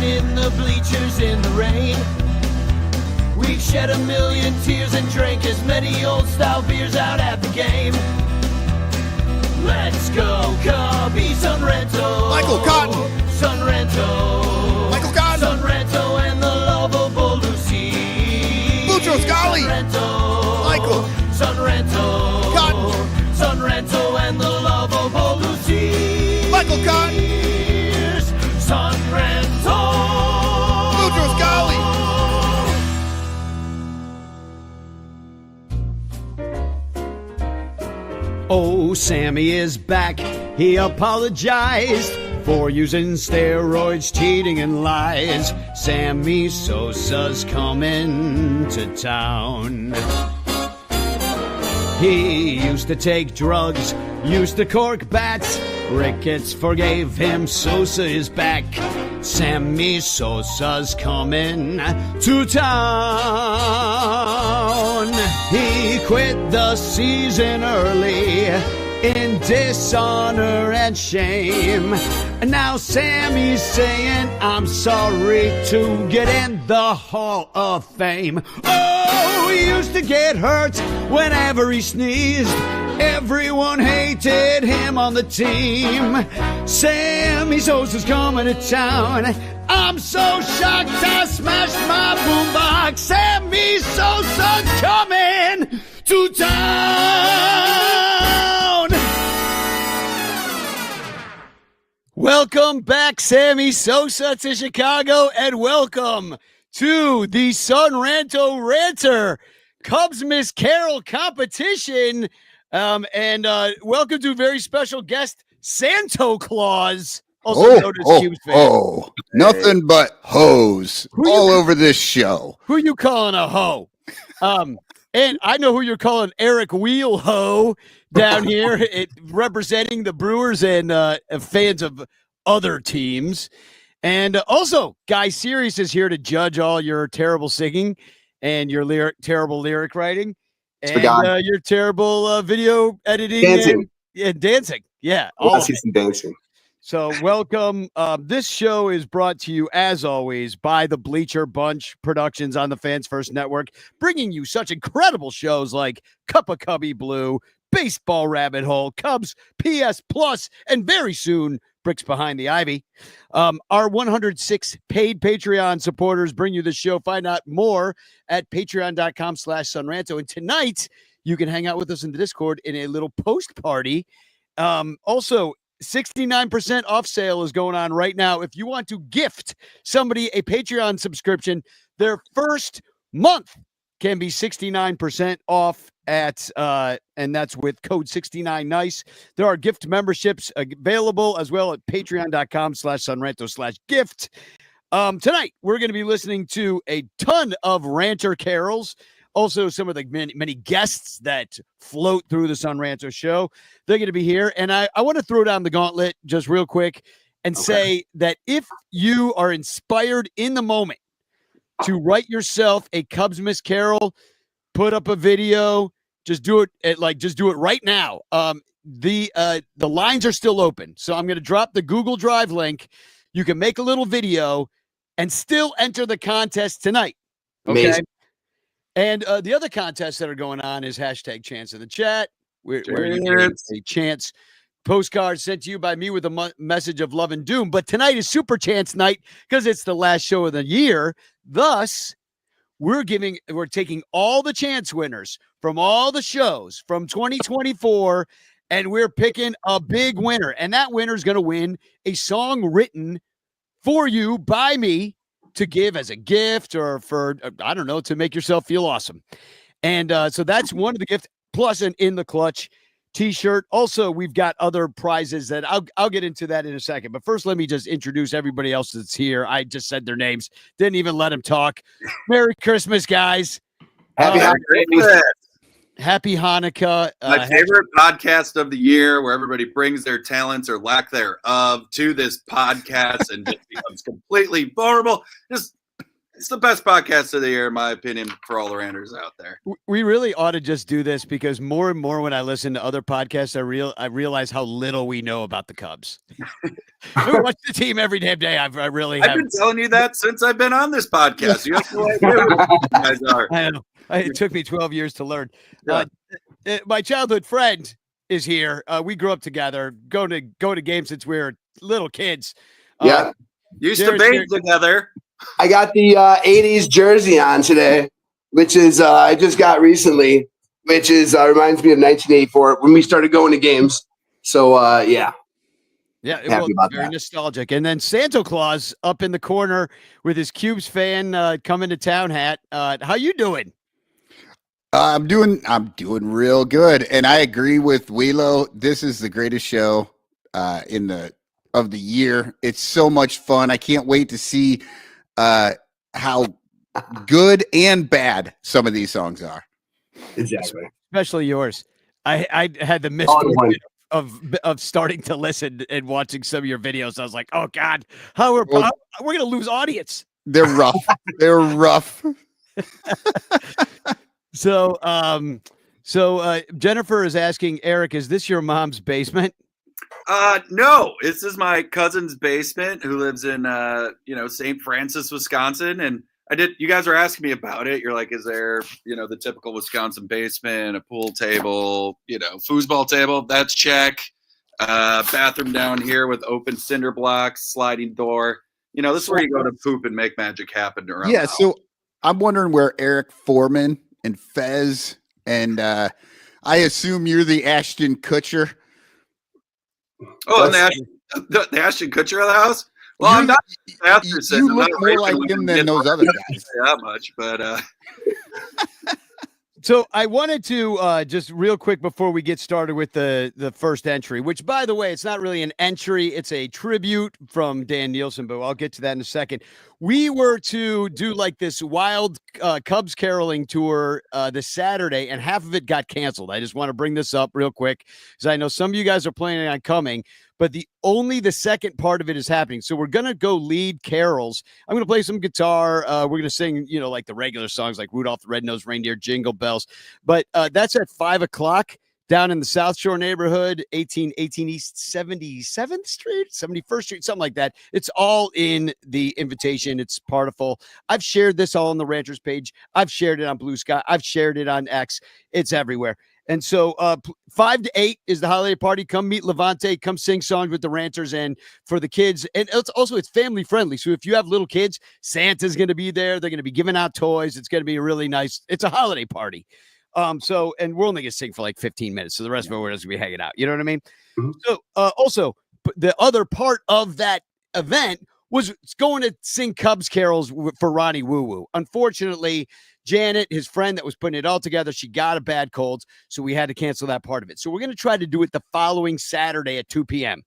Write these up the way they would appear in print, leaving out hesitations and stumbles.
in the bleachers in the rain. We've shed a million tears and drank as many old-style beers out at the game. Let's go, Cubbies, Ranto. Michael Cotton. Ranto. Michael Cotton. Ranto and the lovable Lucy. Lucho Scali. Ranto. Michael. Ranto. Cotton. Ranto and the lovable Lucy. Michael Cotton. Ranto. Lucho Scali. Oh, Sammy is back. He apologized for using steroids, cheating, and lies. Sammy Sosa's coming to town. He used to take drugs, used to cork bats. Ricketts forgave him, Sosa is back. Sammy Sosa's coming to town. He quit the season early in dishonor and shame. And now Sammy's saying, I'm sorry to get in the Hall of Fame. Oh, he used to get hurt whenever he sneezed. Everyone hated him on the team. Sammy Sosa's coming to town. I'm so shocked I smashed my boombox. Sammy Sosa's coming to town. Welcome back, Sammy Sosa, to Chicago, and welcome to the Ranto Ranter Cubmas Carol competition. And welcome to a very special guest, Santo Claus. Also known as Cubes fan. Nothing but hoes all over this show. Who you calling a hoe? And I know who you're calling Eric Wheel Ho down here, representing the Brewers and fans of other teams. And also, Guy Sirius is here to judge all your terrible singing and your terrible lyric writing. And your terrible video editing. Dancing. Dancing. Yeah. I see some dancing. So welcome. This show is brought to you, as always, by the Bleacher Bunch Productions on the Fans First Network, bringing you such incredible shows like Cup of Cubby Blue, Baseball Rabbit Hole, Cubs, PS Plus, and very soon, Bricks Behind the Ivy. Our 106 paid Patreon supporters bring you the show. Find out more at patreon.com/sunranto. And tonight, you can hang out with us in the Discord in a little post party. Also, 69% off sale is going on right now. If you want to gift somebody a Patreon subscription, their first month can be 69% off and that's with code 69nice. There are gift memberships available as well at patreon.com/sunranto/gift. Tonight, we're going to be listening to a ton of ranter carols. Also, some of the many guests that float through the Sun Ranto show, they're going to be here. And I want to throw down the gauntlet just real quick and say that if you are inspired in the moment to write yourself a Cubmas Carol, put up a video, just do it right now. The lines are still open. So I'm going to drop the Google Drive link. You can make a little video and still enter the contest tonight. Okay. Amazing. And the other contests that are going on is hashtag chance in the chat, where you get a chance postcard sent to you by me with a message of love and doom. But tonight is super chance night because it's the last show of the year. Thus, we're taking all the chance winners from all the shows from 2024, and we're picking a big winner. And that winner is going to win a song written for you by me to give as a gift or for, I don't know, to make yourself feel awesome. And so that's one of the gifts, plus an In the Clutch t-shirt. Also, we've got other prizes that I'll get into that in a second. But first, let me just introduce everybody else that's here. I just said their names. Didn't even let them talk. Merry Christmas, guys. Happy Hanukkah. Happy Hanukkah. My favorite podcast of the year, where everybody brings their talents or lack thereof to this podcast and just becomes completely vulnerable. Just It's the best podcast of the year, in my opinion, for all the Ranters out there. We really ought to just do this because more and more when I listen to other podcasts, I realize how little we know about the Cubs. I watch the team every damn day. I've been telling you that since I've been on this podcast. You have no idea who you guys are. I know. It took me 12 years to learn. Yeah. My childhood friend is here. We grew up together, go to games since we were little kids. Yeah. Used to bathe together. I got the 80s jersey on today, which is I just got recently, which is reminds me of 1984 when we started going to games. So, yeah. Yeah, it was very nostalgic. And then Santa Claus up in the corner with his Cubes fan coming to town hat. How you doing? I'm doing real good, and I agree with Wheelo. This is the greatest show of the year. It's so much fun. I can't wait to see how good and bad some of these songs are. Exactly, especially yours. I had the misfortune of starting to listen and watching some of your videos. I was like, oh God, we're gonna lose audience. They're rough. They're rough. So Jennifer is asking Eric, is this your mom's basement? No, this is my cousin's basement who lives in St. Francis, Wisconsin. And you guys are asking me about it. You're like, is there, the typical Wisconsin basement, a pool table, foosball table? That's check. Bathroom down here with open cinder blocks, sliding door. This is where you go to poop and make magic happen around. Yeah. So I'm wondering where Eric Foreman and Fez and I assume you're the Ashton Kutcher. Oh, and the Ashton Kutcher of the house? Well, I'm not. You look more like him than those other guys. That much, but. So I wanted to just real quick before we get started with the first entry, which, by the way, it's not really an entry. It's a tribute from Dan Nielsen, but I'll get to that in a second. We were to do like this wild Cubs caroling tour this Saturday, and half of it got canceled. I just want to bring this up real quick because I know some of you guys are planning on coming, but only the second part of it is happening. So we're going to go lead carols. I'm going to play some guitar. We're going to sing, like the regular songs like Rudolph the Red-Nosed Reindeer, Jingle Bells. But that's at 5:00 down in the South Shore neighborhood, 1818 East 77th Street, 71st Street, something like that. It's all in the invitation. It's partful. I've shared this all on the Ranchers page. I've shared it on Blue Sky. I've shared it on X. It's everywhere. And so 5 to 8 is the holiday party. Come meet Levante. Come sing songs with the Ranters. And for the kids, and it's family friendly. So if you have little kids, Santa's going to be there. They're going to be giving out toys. It's going to be a really nice, it's a holiday party. And we're only going to sing for like 15 minutes. So the rest of it, we're just going to be hanging out. You know what I mean? Mm-hmm. So also the other part of that event was going to sing Cubs carols for Ronnie Woo Woo. Unfortunately, Janet, his friend that was putting it all together, she got a bad cold, so we had to cancel that part of it. So we're going to try to do it the following Saturday at 2 p.m.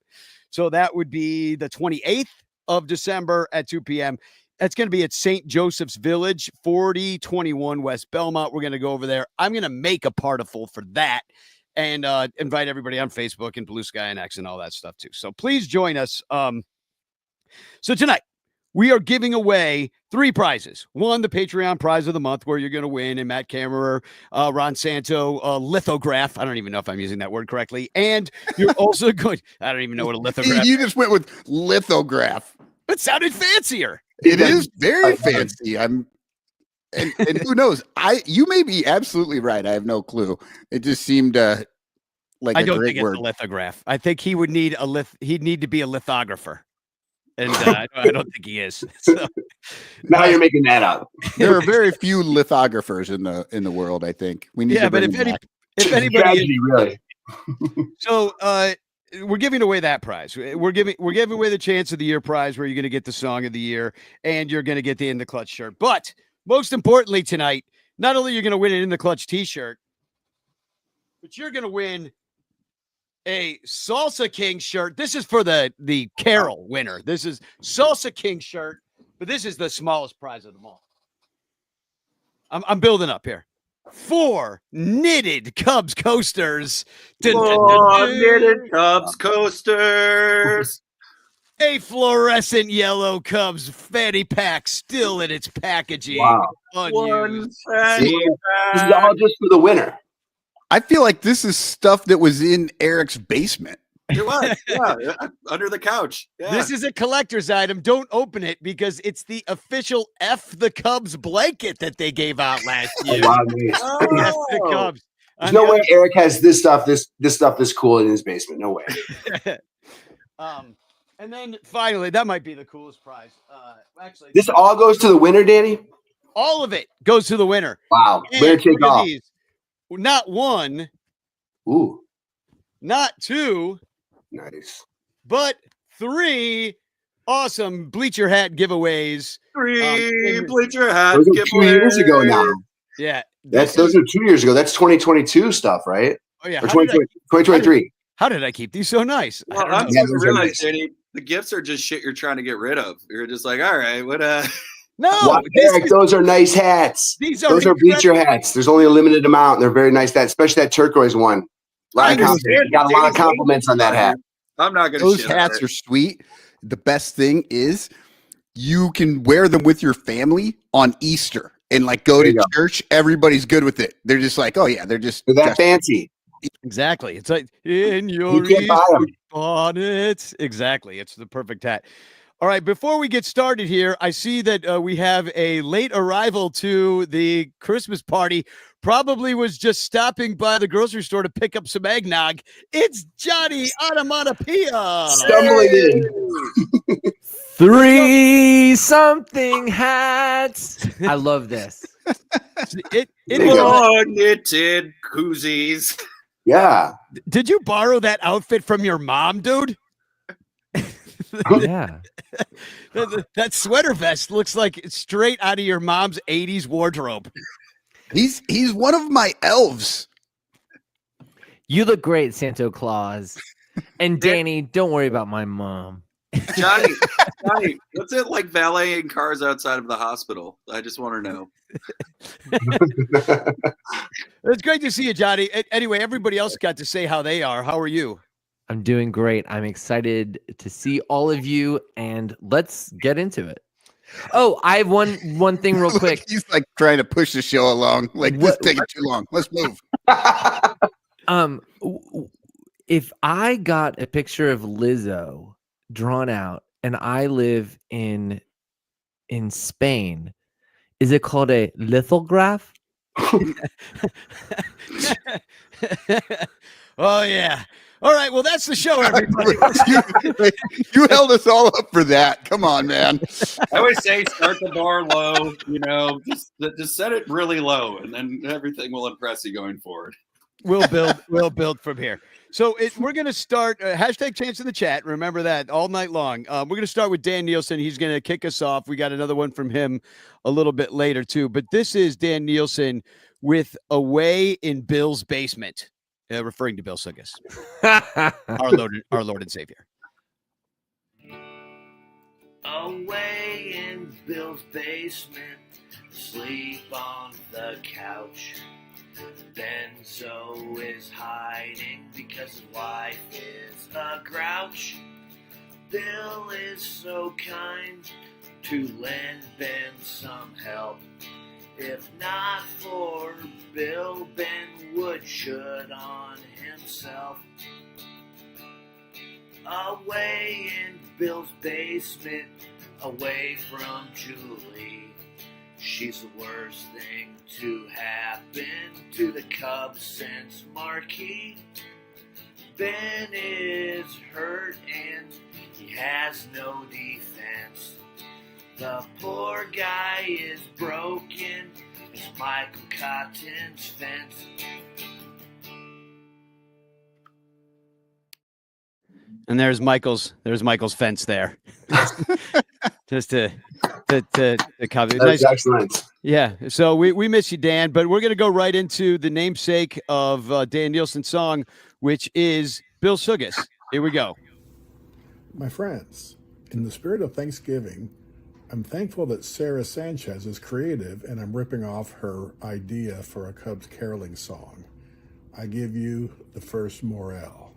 So that would be the 28th of December at 2 p.m. That's going to be at St. Joseph's Village, 4021 West Belmont. We're going to go over there. I'm going to make a particle for that and invite everybody on Facebook and Blue Sky and X and all that stuff too. So please join us. So tonight, we are giving away 3 prizes. One, the Patreon prize of the month, where you're going to win a Matt Kammerer, Ron Santo lithograph. I don't even know if I'm using that word correctly. And you're also going, I don't even know what a lithograph is. You just went with lithograph. It sounded fancier. It is very fancy. And who knows? You may be absolutely right. I have no clue. It just seemed like I a don't great think word. It's a lithograph. I think he would need he'd need to be a lithographer. And I don't think he is. So, now you're making that up. There are very few lithographers in the world. I think we need. Yeah, but if anybody, tragedy, really. So we're giving away that prize. We're giving away the Chance of the Year prize, where you're going to get the Song of the Year and you're going to get the In the Clutch shirt. But most importantly tonight, not only you're going to win an In the Clutch T-shirt, but you're going to win a Salsa King shirt. This is for the Carol winner. This is Salsa King shirt, but this is the smallest prize of them all. I'm building up here. 4 knitted Cubs coasters. Knitted Cubs coasters. A fluorescent yellow Cubs fanny pack still in its packaging. Wow. Unused. See, this is all just for the winner. I feel like this is stuff that was in Eric's basement. It was, yeah, under the couch. Yeah. This is a collector's item. Don't open it because it's the official F the Cubs blanket that they gave out last year. Wow, nice. F the Cubs. There's no way Eric has this stuff this cool in his basement. No way. And then finally, that might be the coolest prize. Actually, This all goes to the winner, Danny? all of it goes to the winner. Wow. And Winner take look at all. these. Not one, Ooh, not two, nice. but 3 awesome bleacher hat giveways. 3 bleacher hat. Those are 2 years ago now. Yeah. Those are 2 years ago. That's 2022 stuff, right? Oh, yeah. Or 2023. How did I keep these so nice? I Well, don't know. I'm Yeah, starting to those are realize, nice. Danny, the gifts are just shit you're trying to get rid of. You're just like, all right, what No, Wow, Eric, those are nice hats. these Those are bleacher hats. There's only a limited amount. And they're very nice. That, especially that turquoise one. I Got a lot of compliments on that hat. I'm not gonna Those shit on hats it. are sweet. The best thing is you can wear them with your family on Easter and like go There to you go. church. Everybody's good with it. They're just like, oh yeah, they're just They're that dressed- fancy. Exactly. It's like in your You can't buy Easter 'em. bonnet. Exactly. It's the perfect hat. All right. Before we get started here, I see that we have a late arrival to the Christmas party. Probably was just stopping by the grocery store to pick up some eggnog. It's Johnny Onomatopoeia. Stumbling in. 3 something hats. I love this. It There you was- go. Oh, knitted koozies. Yeah. Did you borrow that outfit from your mom, dude? Yeah. That sweater vest looks like it's straight out of your mom's 80s wardrobe. He's one of my elves. You look great, Santa Claus. And Danny, don't worry about my mom. Johnny, what's it like valeting cars outside of the hospital? I just want to know. It's great to see you, Johnny. Anyway, everybody else got to say how they are. How are you? I'm doing great. I'm excited to see all of you, and let's get into it. Oh, I have one thing real quick. He's like trying to push the show along. Like this What- taking too long. Let's move. If I got a picture of Lizzo drawn out and I live in Spain, is it called a lithograph? Oh, yeah. All right. Well, that's the show, everybody. you held us all up for that. Come on, man. I always say start the bar low, just set it really low, and then everything will impress you going forward. We'll build from here. So we're going to start hashtag chance in the chat. Remember that all night long. We're going to start with Dan Nielsen. He's going to kick us off. We got another one from him a little bit later too, but this is Dan Nielsen with Away in Bill's Basement, referring to Bill Suggis, our Lord and Savior. Away in Bill's basement, sleep on the couch. Benzo is hiding because his wife is a grouch. Bill is so kind to lend Ben some help. If not for Bill, Ben would should on himself. Away in Bill's basement, away from Julie. She's the worst thing to happen to the Cubs since Marquee. Ben is hurt and he has no defense. The poor guy is broken as Michael Cotton's fence. And there's Michael's fence there. Just to cover. That's Nice. excellent. Yeah. So we miss you, Dan, but we're going to go right into the namesake of Dan Nielsen's song, which is Bill Suggis. Here we go. My friends, in the spirit of Thanksgiving, I'm thankful that Sarah Sanchez is creative and I'm ripping off her idea for a Cubs caroling song. I give you the first Morel.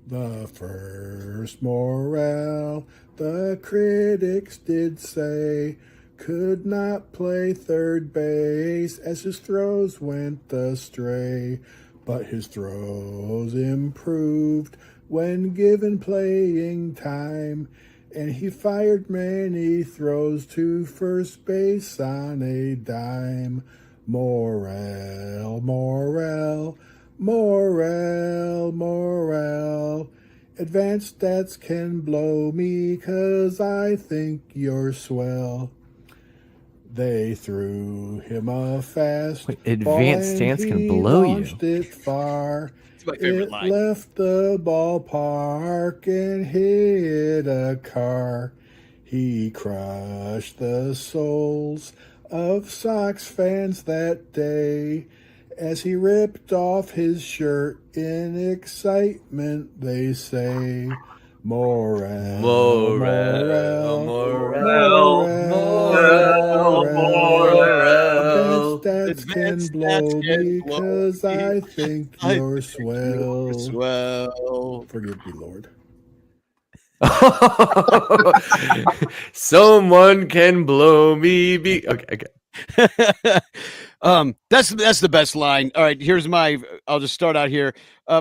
The first Morel, the critics did say, could not play third base as his throws went astray. But his throws improved when given playing time, and he fired many throws to first base on a dime. Morel, Morel, Morel, Morel. Advanced stats can blow me 'cause I think you're swell. They threw him a fast advanced ball and stance can he blow you. launched it far. It's my favorite It line. left the ballpark and hit a car. He crushed the souls of Sox fans that day as he ripped off his shirt in excitement, they say. Morel, Morel, Morel, Morel. Advanced stats can blow me 'cause I think you're swell. Swell. Forgive me, Lord. Someone can blow me. Okay. That's the best line. All right, here's I'll just start out here.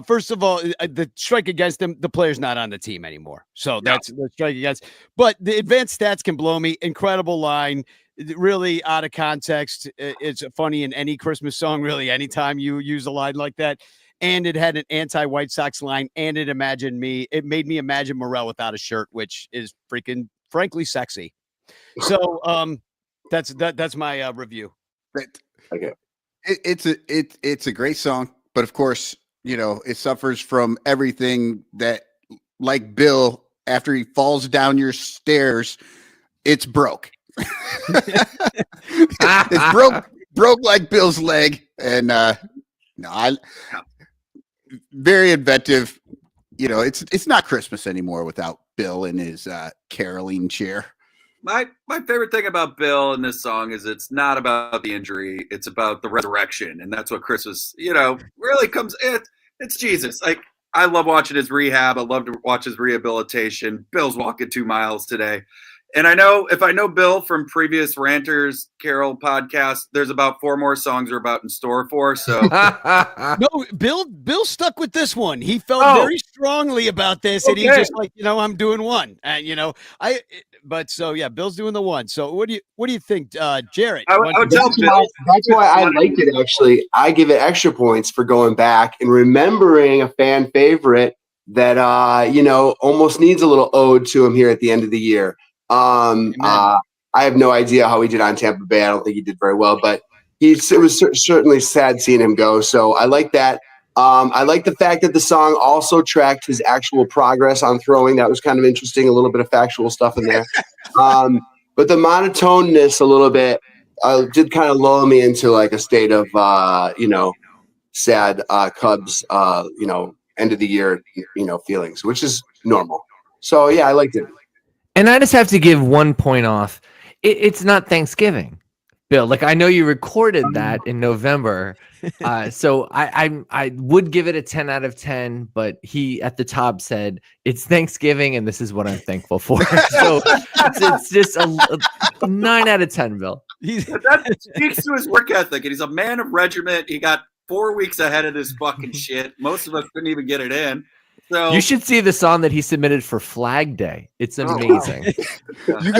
First of all, the strike against him, the player's not on the team anymore. So that's the strike against. But the advanced stats can blow me. Incredible line. Really out of context. It's funny in any Christmas song, really, anytime you use a line like that. And it had an anti-White Sox line, and it made me imagine Morel without a shirt, which is freaking, frankly, sexy. So that's my review. Okay. It's a great song, but of course, it suffers from everything that, like Bill, after he falls down your stairs, it's broke. It's broke like Bill's leg, and very inventive. It's not Christmas anymore without Bill in his caroling chair. My favorite thing about Bill in this song is it's not about the injury, it's about the resurrection, and that's what Christmas, really comes. It's Jesus. Like, I love watching his rehab. I love to watch his rehabilitation. Bill's walking 2 miles today. And if I know Bill from previous Ranters Carol podcasts, there's about 4 more songs are about in store for. So no, Bill stuck with this one. He felt very strongly about this, and he just I'm doing one, and Bill's doing the one. So what do you think, Jarrett? I would tell Bill. That's why I liked it. Actually, I give it extra points for going back and remembering a fan favorite that almost needs a little ode to him here at the end of the year. I have no idea how he did on Tampa Bay. I don't think he did very well, but it was certainly sad seeing him go. So I like that. I like the fact that the song also tracked his actual progress on throwing. That was kind of interesting. A little bit of factual stuff in there. But the monotoneness a little bit did kind of lull me into like a state of, sad Cubs, end of the year, feelings, which is normal. So yeah, I liked it. And I just have to give 1 point off. It's not Thanksgiving, Bill. Like, I know you recorded that in November, so I would give it a 10 out of 10. But he at the top said it's Thanksgiving, and this is what I'm thankful for. So it's just a 9 out of 10, Bill. That speaks to his work ethic, and he's a man of regiment. He got 4 weeks ahead of this fucking shit. Most of us couldn't even get it in. So you should see the song that he submitted for Flag Day. It's amazing. You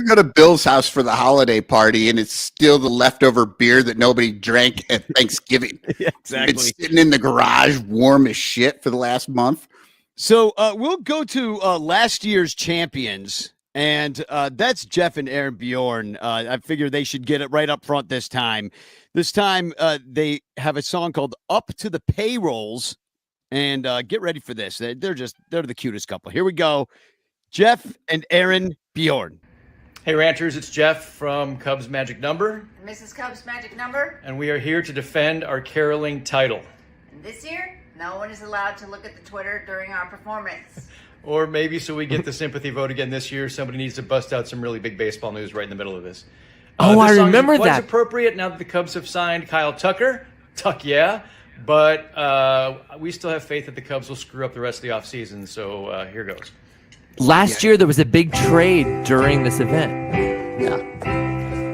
go to Bill's house for the holiday party, and it's still the leftover beer that nobody drank at Thanksgiving. Yeah, exactly. It's sitting in the garage, warm as shit for the last month. So we'll go to last year's champions, and that's Jeff and Aaron Bjorn. I figure they should get it right up front this time. This time they have a song called "Up to the Payrolls." And get ready for this. They're the cutest couple. Here we go. Jeff and Aaron Bjorn. Hey, Ranters, it's Jeff from Cubs Magic Number. Mrs. Cubs Magic Number. And we are here to defend our caroling title. And this year, no one is allowed to look at the Twitter during our performance. Or maybe so we get the sympathy vote again this year, somebody needs to bust out some really big baseball news right in the middle of this. I This song remember is that. appropriate now that the Cubs have signed Kyle Tucker. Tuck, yeah. But we still have faith that the Cubs will screw up the rest of the offseason. So here goes. Last year, there was a big trade during this event.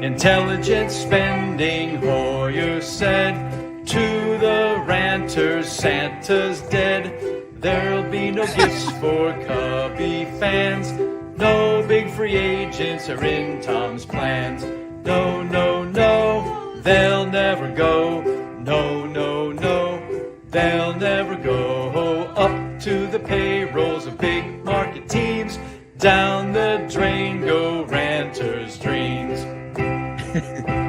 Intelligent spending, Hoyer said. To the ranters, Santa's dead. There'll be no gifts for Cubby fans. No big free agents are in Tom's plans. No, no, no, they'll never go. No, no, no, they'll never go. Up to the payrolls of big market teams. Down the drain go ranters' dreams.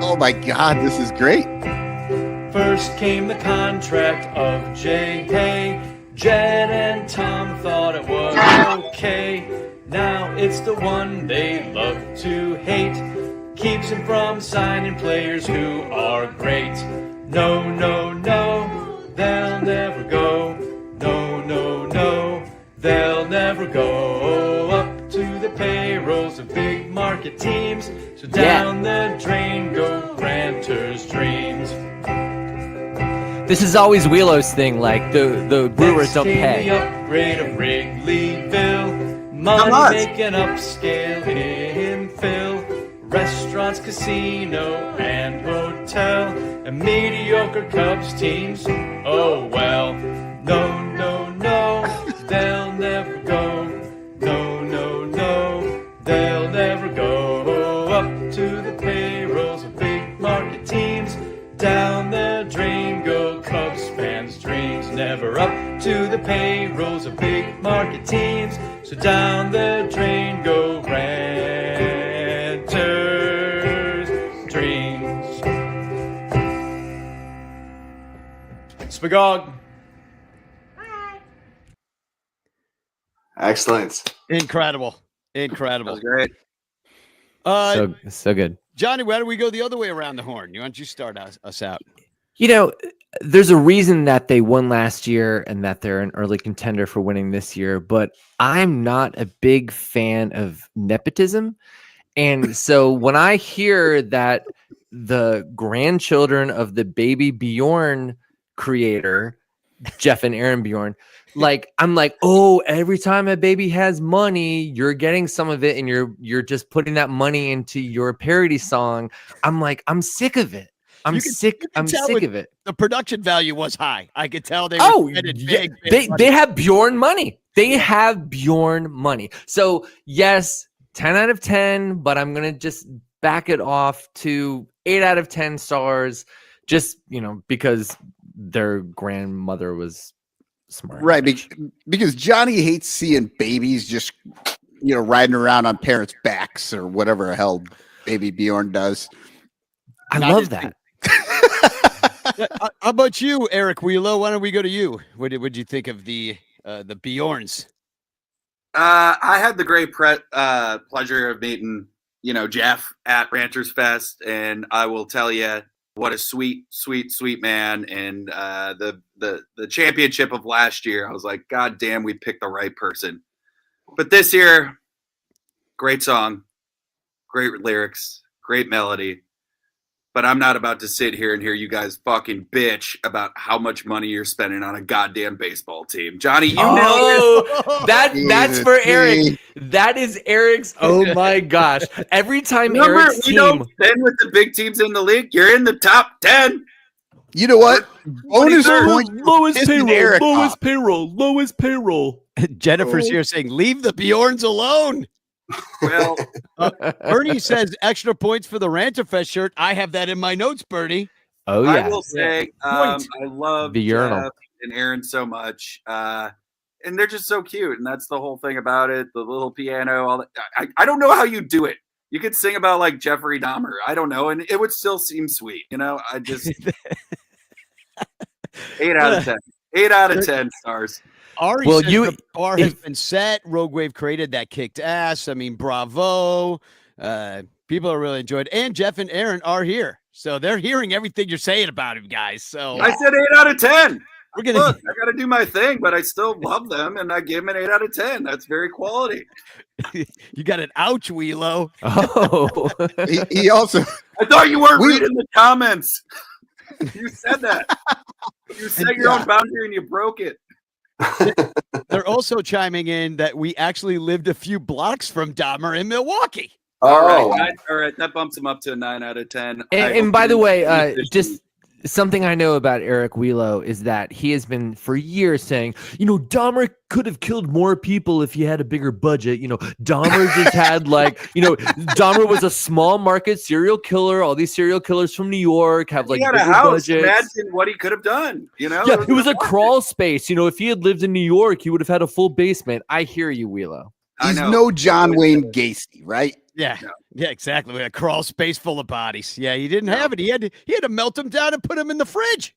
Oh my God, this is great. First came the contract of Jay Hay. Jed and Tom thought it was okay. Now it's the one they love to hate. Keeps him from signing players who are great. No, no, no, they'll never go. No, no, no, they'll never go. Up to the payrolls of big market teams. So down the drain go ranters' dreams. This is always Wheelo's thing, like the Brewers don't pay. The upgrade of Wrigleyville, money making upscale infill, restaurants, casino, and hotel, and mediocre Cubs teams. Oh well, no, no, no, they'll never go. No, no, no, they'll never go. Up to the payrolls of big market teams. Down the drain go Cubs fans' dreams. Never up to the payrolls of big market teams. So down the drain go ranters' dreams. Spagog. Excellent. Incredible. Incredible. That was great. So good. Johnny, why don't we go the other way around the horn? Why don't you start us out? You know, there's a reason that they won last year and that they're an early contender for winning this year, but I'm not a big fan of nepotism. And so when I hear that the grandchildren of the baby Bjorn creator, Jeff and Aaron Bjorn, like, I'm like, oh, every time a baby has money, you're getting some of it and you're just putting that money into your parody song. I'm like, I'm sick of it. I'm sick of it. The production value was high. I could tell they they have Bjorn money. They have Bjorn money. So yes, 10 out of 10, but I'm going to just back it off to 8 out of 10 stars just, because their grandmother was smart. Right, because Johnny hates seeing babies just, riding around on parents' backs or whatever the hell baby Bjorn does. I love that. How about you, Eric Wheelo? Why don't we go to you? What did you think of the Bjorns? I had the great pleasure of meeting, Jeff at Ranters Fest, and I will tell you what a sweet, sweet, sweet man. And the championship of last year, I was like, God damn, we picked the right person. But this year, great song, great lyrics, great melody. But I'm not about to sit here and hear you guys fucking bitch about how much money you're spending on a goddamn baseball team. Johnny, you know that's for Eric. That is Eric's. Oh my gosh. Every time Eric's team don't spend with the big teams in the league, you're in the top 10. You know what? Bonus point. Lowest payroll. Jennifer's here saying, leave the Bjorns alone. Well, Bernie says extra points for the Ranter Fest shirt. I have that in my notes, Bernie. Oh, yeah. I will say, I love the urinal Jeff and Aaron so much. And they're just so cute. And that's the whole thing about it. The little piano, all that. I don't know how you do it. You could sing about like Jeffrey Dahmer. I don't know. And it would still seem sweet. I just 8 out of 10. 8 out of 10 stars. Ari says the bar has been set. Rogue Wave created that kicked ass. I mean, bravo. People are really enjoyed. And Jeff and Aaron are here. So they're hearing everything you're saying about him, guys. So I said 8 out of 10. We're gonna Look, I got to do my thing, but I still love them. And I give them an 8 out of 10. That's very quality. You got an ouch, Wheelo. Oh, he also. I thought you weren't reading the comments. You said that. You set your own boundary and you broke it. They're also chiming in that we actually lived a few blocks from Dahmer in Milwaukee. All right. That bumps him up to a 9 out of 10. And by the way, just something I know about Eric Wheelo is that he has been for years saying, Dahmer could have killed more people if he had a bigger budget. Dahmer just had Dahmer was a small market serial killer. All these serial killers from New York have he had a house. Imagine what he could have done. Yeah, it was a crawl space. If he had lived in New York, he would have had a full basement. I hear you, Wheelo. He's no John Wayne Gacy, right? Yeah, exactly. A crawl space full of bodies. Yeah, he didn't have it. He had to melt them down and put them in the fridge.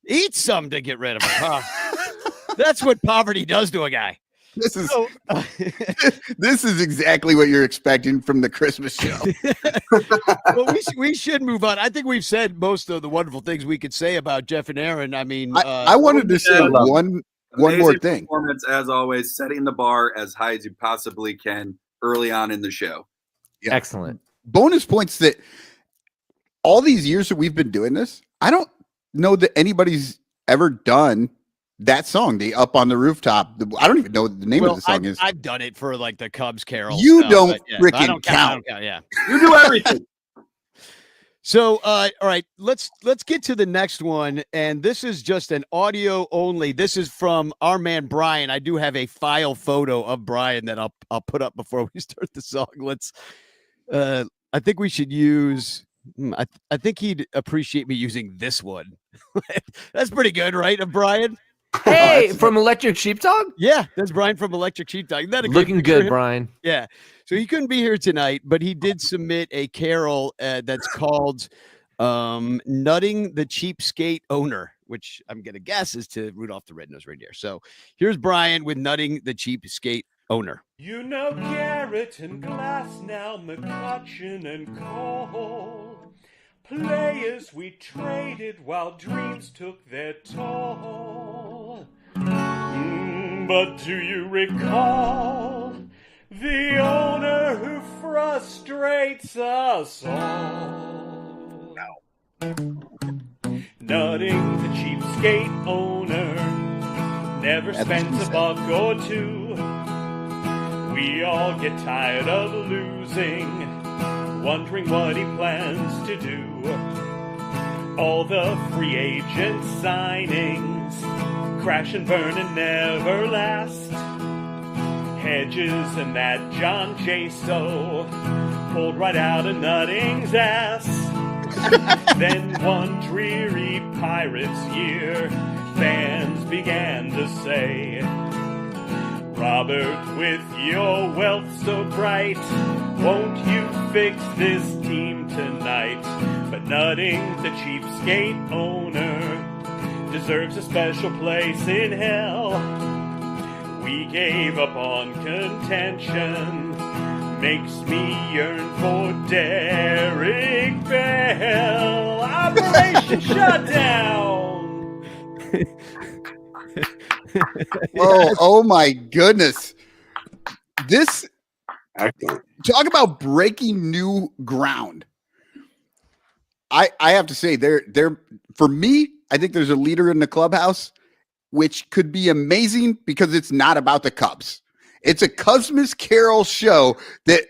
Eat some to get rid of them. Huh? That's what poverty does to a guy. This is exactly what you're expecting from the Christmas show. Well, we should move on. I think we've said most of the wonderful things we could say about Jeff and Aaron. I mean, I wanted to say one more thing. Performance, as always, setting the bar as high as you possibly can early on in the show. Yeah. Excellent. Bonus points that all these years that we've been doing this, I don't know that anybody's ever done that song, the Up on the Rooftop. I don't even know what the name of the song is. I've done it for like the Cubs Carol. You stuff, don't freaking I don't count. Yeah. You do everything. So, all right, let's get to the next one, and this is just an audio only. This is from our man Brian. I do have a file photo of Brian that I'll put up before we start the song. Let's. I think we should use. I think he'd appreciate me using this one. That's pretty good, right, of Brian? Hey, from Electric Sheepdog? Yeah, that's Brian from Electric Sheepdog. Isn't that looking good, Brian? Yeah. So he couldn't be here tonight, but he did submit a carol that's called Nutting the Cheapskate Owner, which I'm going to guess is to Rudolph the Red-Nosed Reindeer. So here's Brian with Nutting the Cheapskate Owner. Garrett and Glass, now McCutcheon and Cole. Players we traded while dreams took their toll. But do you recall the owner who frustrates us all? Nutting the cheapskate owner never spends a buck or two. We all get tired of losing, wondering what he plans to do. All the free agent signings crash and burn and never last. Hedges and that John Jaso pulled right out of Nutting's ass. Then one dreary Pirates year, fans began to say, Robert, with your wealth so bright, won't you fix this team tonight? But Nutting, the cheapskate owner, deserves a special place in hell. We gave up on contention, makes me yearn for Derek Bell. Operation Shutdown! Oh my goodness. This, talk about breaking new ground. I have to say, they're for me, I think there's a leader in the clubhouse, which could be amazing because it's not about the Cubs. It's a Cubmas Carol show that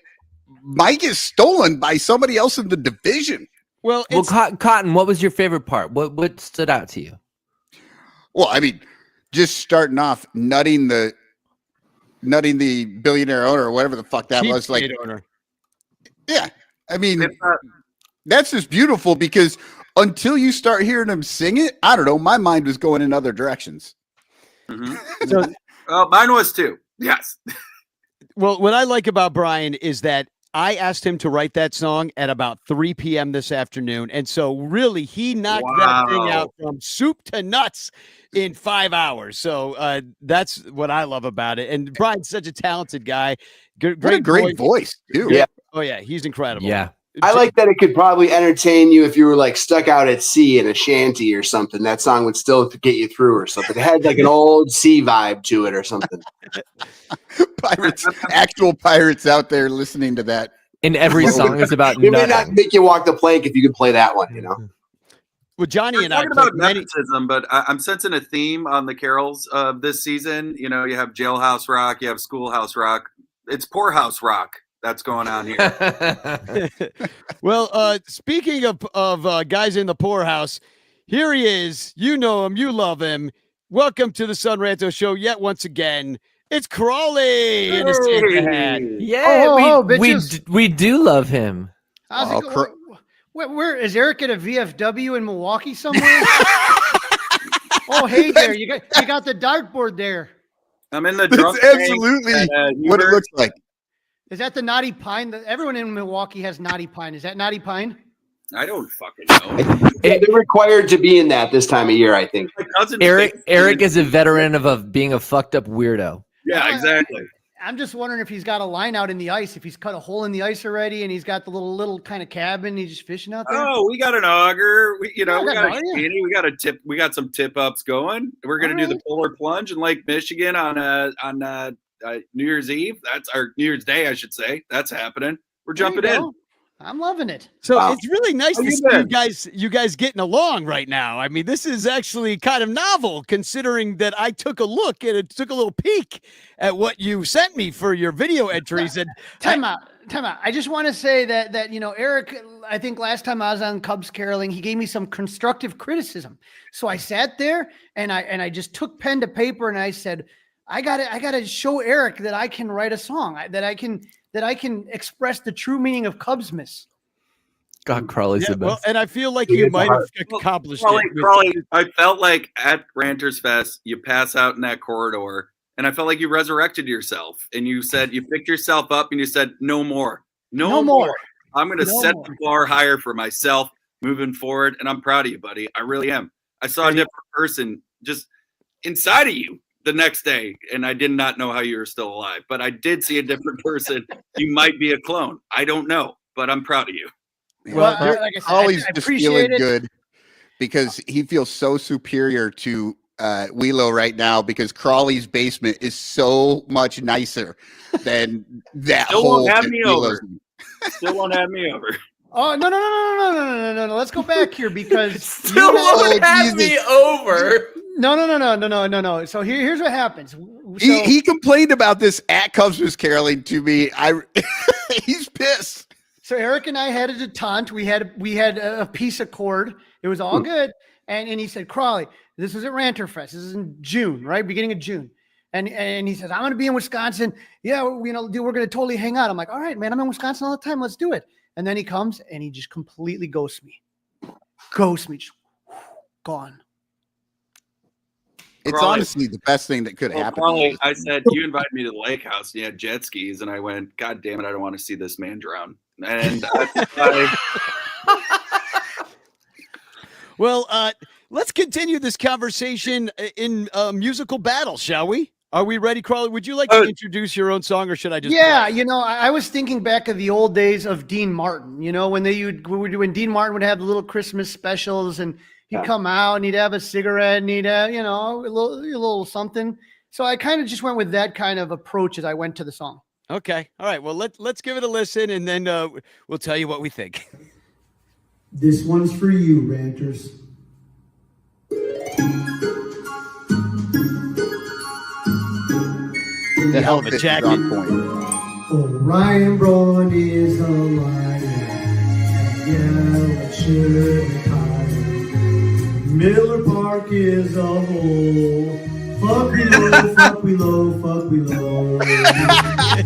might get stolen by somebody else in the division. Well, Cotton, what was your favorite part? What stood out to you? Well, I mean, just starting off nutting the billionaire owner or whatever the fuck that was, like owner. Yeah, I mean, that's just beautiful because until you start hearing him sing it, I don't know, my mind was going in other directions. Mm-hmm. So, mine was too. Yes. Well, what I like about Brian is that I asked him to write that song at about 3 p.m. this afternoon. And so really he knocked that thing out from soup to nuts in 5 hours. So that's what I love about it. And Brian's such a talented guy. Great voice too. Yeah. Oh yeah. He's incredible. Yeah. I like that it could probably entertain you if you were like stuck out at sea in a shanty or something. That song would still get you through or something. It had like an old sea vibe to it or something. Pirates, actual pirates out there listening to that. And every song is about it may not make you walk the plank if you could play that one, you know. Well, Johnny We're and I talking about took many. nepotism, but I'm sensing a theme on the carols of this season. You know, you have Jailhouse Rock, you have Schoolhouse Rock. It's Poorhouse Rock that's going on here. Well, speaking of guys in the poorhouse, here he is. You know him, you love him. Welcome to the Son Ranto Show yet once again. It's Crawley in his Santa hat. Yeah, we bitches. do love him. How's Oh, it go? Where is Eric at a VFW in Milwaukee somewhere? Oh, hey there, you got the dartboard there. I'm in the That's drunk tank absolutely at, what it Hubert. looks like. Is that the Knotty Pine? Everyone in Milwaukee has Knotty Pine. Is that Knotty Pine? I don't fucking know. They're required to be in that this time of year, I think. My cousin Eric thinks- is a veteran of being a fucked up weirdo. Yeah, exactly. I'm just wondering if he's got a line out in the ice, if he's cut a hole in the ice already, and he's got the little kind of cabin. He's just fishing out there. Oh, we got an auger. We Yeah, got a yeah. skinny. We got a tip. We got some tip ups going. We're gonna All do the right. polar plunge in Lake Michigan on New Year's Eve. That's our New Year's Day, I should say. That's happening. We're There you jumping in. go. I'm loving it. So Wow. it's really nice How to you see been? you guys getting along right now. I mean, this is actually kind of novel considering that I took a look and it took a little peek at what you sent me for your video entries. And Time out. I just want to say that Eric, I think last time I was on Cubs Caroling, he gave me some constructive criticism. So I sat there and I just took pen to paper and I said, I gotta show Eric that I can write a song, that I can express the true meaning of Cubsmas. God, Crawley's yeah, the well, best. and I feel like you might have accomplished it. with- Crawley, I felt like at Ranters Fest, you pass out in that corridor, and I felt like you resurrected yourself, and you said you picked yourself up, and you said, "No more, no more. I'm going to No set more." the bar higher for myself moving forward," and I'm proud of you, buddy. I really am. I saw a different person just inside of you the next day, and I did not know how you were still alive, but I did see a different person. You might be a clone. I don't know, but I'm proud of you. Well, like I said, Ollie's I just appreciate feeling it. good because he feels so superior to Wheelo right now because Crawley's basement is so much nicer than that Still hole. won't have that me Wheelo's over. in. Still won't have me over. Oh no! Let's go back here because Still won't have me over. No. So here's what happens. He complained about this at Cubmas Caroling to me. He's pissed. So Eric and I had a detente. We had a piece of cord. It was all good. And he said, Crawley, this is at Ranter Fest. This is in June, right? Beginning of June. And he says, I'm going to be in Wisconsin. Yeah, dude, we're going to totally hang out. I'm like, all right, man, I'm in Wisconsin all the time. Let's do it. And then he comes and he just completely ghosts me. Just gone. It's Crawley. honestly the best thing that could happen. Crawley, I said, you invited me to the lake house and you had jet skis. And I went, God damn it, I don't want to see this man drown. And Well, let's continue this conversation in musical battle, shall we? Are we ready, Crawley? Would you like to introduce your own song, or should I just? Yeah, I was thinking back of the old days of Dean Martin. When when Dean Martin would have the little Christmas specials, and he'd come out and he'd have a cigarette and he'd have, a little something. So I kind of just went with that kind of approach as I went to the song. Okay, all right. Well, let's give it a listen, and then we'll tell you what we think. This one's for you, Ranters. That hell of a jacket. Orion Braun is a liar, and yellow should retire. Miller Park is a hole. Fuck we low, fuck we low, fuck we low.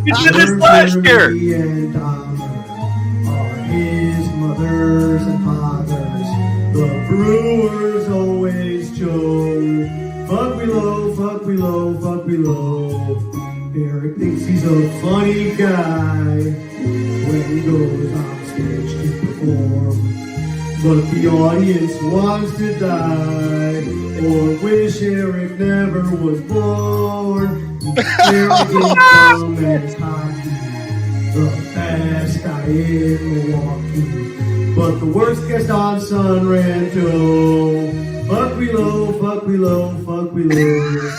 You did this last year. And Dahmer are his mothers and fathers. The Brewers always chose. Fuck we low, fuck we low, fuck we low. Eric thinks he's a funny guy when he goes on stage to perform. But the audience wants to die or wish Eric never was born. Eric is dumb as hockey, the best guy in Milwaukee, but the worst guest on Son Ranto. Fuck we low, fuck we low, fuck we low.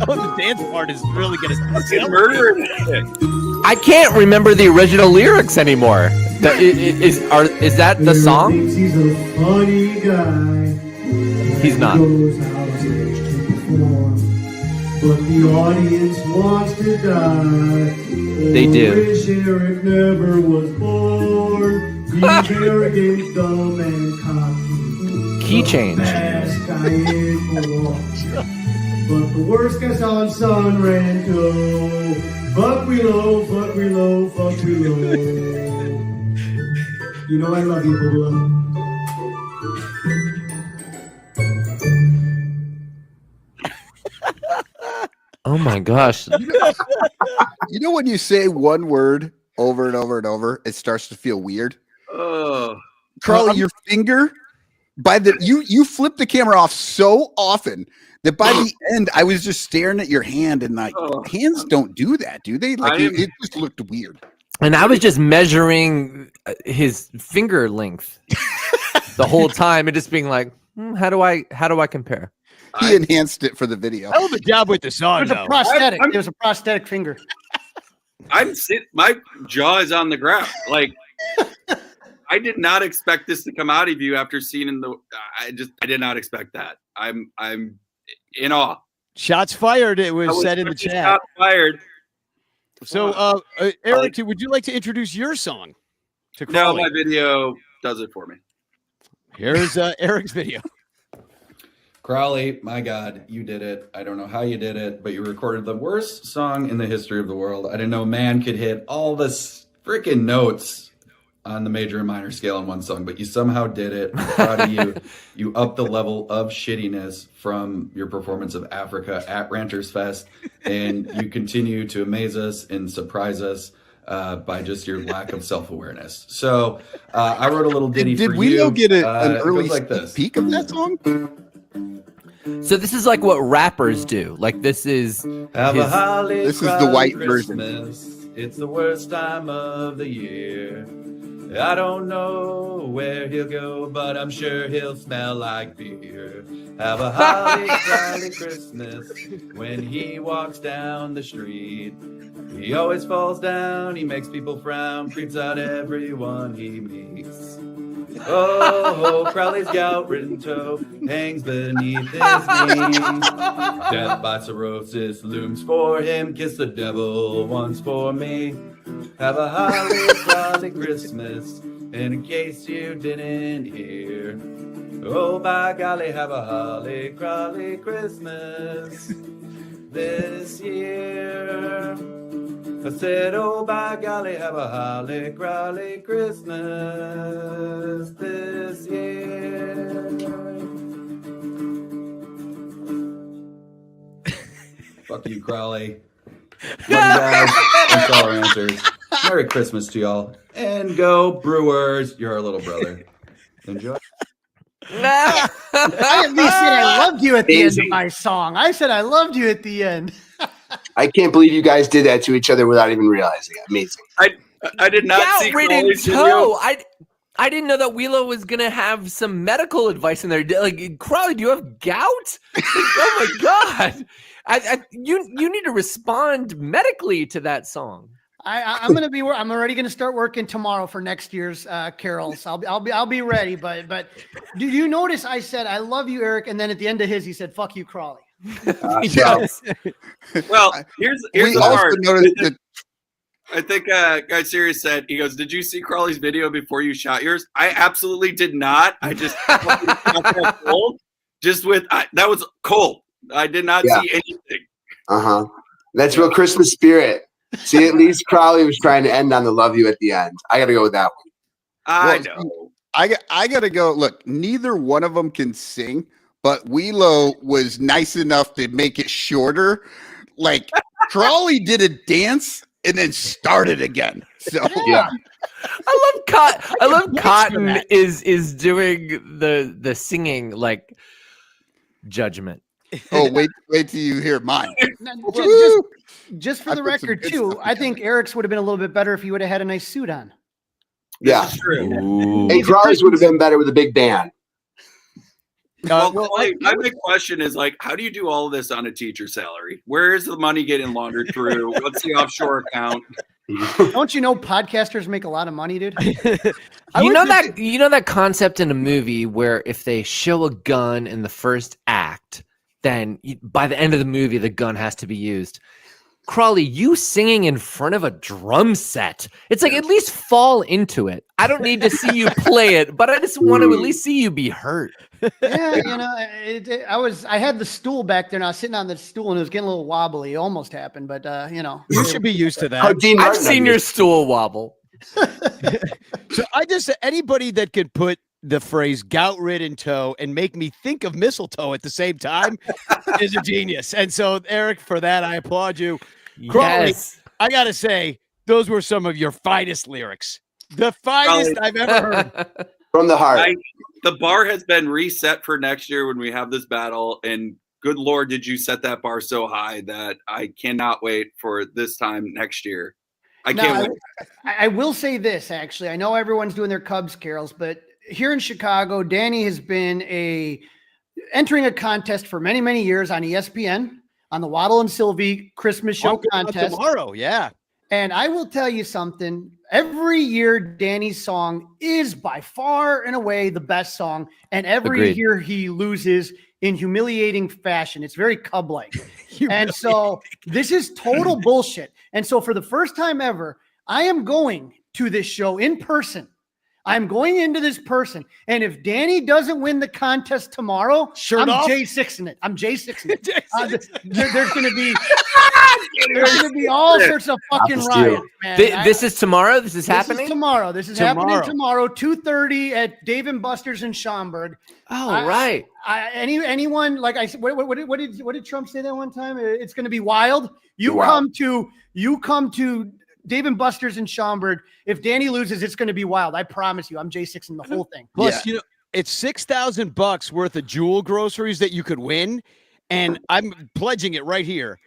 The dance part is really gonna fucking murdering it. I can't remember the original lyrics anymore. Is that the song? Thinks he's a funny guy. He's not. Goes out to perform, but the audience wants to die. They do. Wish Eric never was born. He's arrogant, dumb, and cocky. Key change. Best guy in Milwaukee. But the worst guy's on Son Ranto. Fuck we low, fuck we low, fuck we low. You know I love you, Bubba. Oh my gosh. You know when you say one word over and over and over, it starts to feel weird. Oh, Carly, your finger you flip the camera off so often that by the end I was just staring at your hand and like hands don't do that, do they? Like it just looked weird. And I was just measuring his finger length the whole time and just being like, how do I compare? He enhanced it for the video. Hell of a job with the song. It was a prosthetic. It was a prosthetic finger. My jaw is on the ground. Like, I did not expect this to come out of you after seeing I did not expect that. I'm in awe. Shots fired. It was said in the chat. Shots fired. So, Eric, would you like to introduce your song to No, Crawley? my video does it for me. Here's Eric's video. Crawley, my God, you did it. I don't know how you did it, but you recorded the worst song in the history of the world. I didn't know a man could hit all this freaking notes on the major and minor scale in one song, but you somehow did it. I'm proud of you. You upped the level of shittiness from your performance of Africa at Ranters Fest, and you continue to amaze us and surprise us by just your lack of self-awareness. So I wrote a little ditty for you. Did we get an early like this. peek of that song? So this is like what rappers do. Like this is this is the white version. It's the worst time of the year. I don't know where he'll go, but I'm sure he'll smell like beer. Have a holly jolly Christmas when he walks down the street. He always falls down, he makes people frown, creeps out everyone he meets. Oh, Crowley's gout-ridden toe hangs beneath his knee. Death by cirrhosis looms for him. Kiss the devil once for me. Have a holly jolly Christmas, and in case you didn't hear, oh by golly, have a holly jolly Christmas this year. I said, oh by golly, have a holly jolly Christmas this year. Fuck you, Crowley. Love you guys. Thanks all our answers. Merry Christmas to y'all. And go Brewers. You're our little brother. Enjoy. I at least said I loved you at the end of my song. I said I loved you at the end. I can't believe you guys did that to each other without even realizing it. Amazing. I did not see Crowley's toe. I didn't know that Wheelo was gonna have some medical advice in there. Like, Crowley, do you have gout? Oh my God! You need to respond medically to that song. I'm already gonna start working tomorrow for next year's carols. I'll be ready. But do you notice I said I love you, Eric, and then at the end of his he said fuck you, Crawley. Yes. Well, here's We the also part. noticed that I think Guy Sirius said, he goes, did you see Crawley's video before you shot yours? I absolutely did not. I just cold. Just with that was cold. I did not see anything. That's real Christmas spirit. See, at least Crowley was trying to end on the love you at the end. I got to go with that one. I know. I got to go. Look, neither one of them can sing, but Wheelo was nice enough to make it shorter. Like Crawley did a dance and then started again. So yeah. I love Cotton is doing the singing like judgment. Oh, wait till you hear mine. Just for the record, too, I think Eric's would have been a little bit better if he would have had a nice suit on. Yeah. This is true. And Crowley's would have been better with a big band. Well, my big question is like, how do you do all of this on a teacher's salary? Where is the money getting laundered through? What's the offshore account? Don't you know podcasters make a lot of money, dude? You know that concept in a movie where if they show a gun in the first act, then by the end of the movie, the gun has to be used. Crawley, you singing in front of a drum set. It's like, at least fall into it. I don't need to see you play it, but I just want to at least see you be hurt. Yeah, you know, I had the stool back there and I was sitting on the stool and it was getting a little wobbly. It almost happened, but you know. You should be used to that. I've seen your stool wobble. So anybody that could put the phrase gout rid in tow and make me think of mistletoe at the same time is a genius. And so, Eric, for that, I applaud you. Crawley, Yes. I got to say, those were some of your finest lyrics. The finest I've ever heard. From the heart. The bar has been reset for next year when we have this battle. And good Lord, did you set that bar so high that I cannot wait for this time next year. I can't wait. I will say this, actually. I know everyone's doing their Cubs carols, but here in Chicago, Danny has been entering a contest for many, many years on ESPN, on the Waddle and Sylvie Christmas show contest. Tomorrow, yeah. And I will tell you something. Every year, Danny's song is by far and away the best song. And every year he loses in humiliating fashion. It's very Cub-like. And so this is total bullshit. And so for the first time ever, I am going to this show in person. I'm going into this person. And if Danny doesn't win the contest tomorrow, I'm J6ing it. I'm J6ing it. There's going to be all sorts of fucking riots, man. This is tomorrow? This is happening? This is happening tomorrow, 2:30 at Dave & Buster's in Schaumburg. Oh, right. Anyone, like I said, what did Trump say that one time? It's going to be wild. You come to Dave & Buster's in Schaumburg. If Danny loses, it's going to be wild. I promise you. I'm J6 in the whole thing. Plus, you know, it's $6,000 worth of Jewel groceries that you could win, and I'm pledging it right here.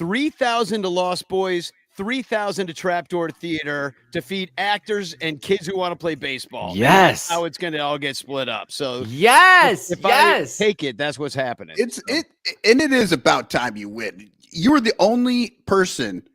$3,000 to Lost Boys, $3,000 to Trapdoor Theater to feed actors and kids who want to play baseball. Yes, that's how it's going to all get split up. So if I take it, that's what's happening. It is about time you win. You are the only person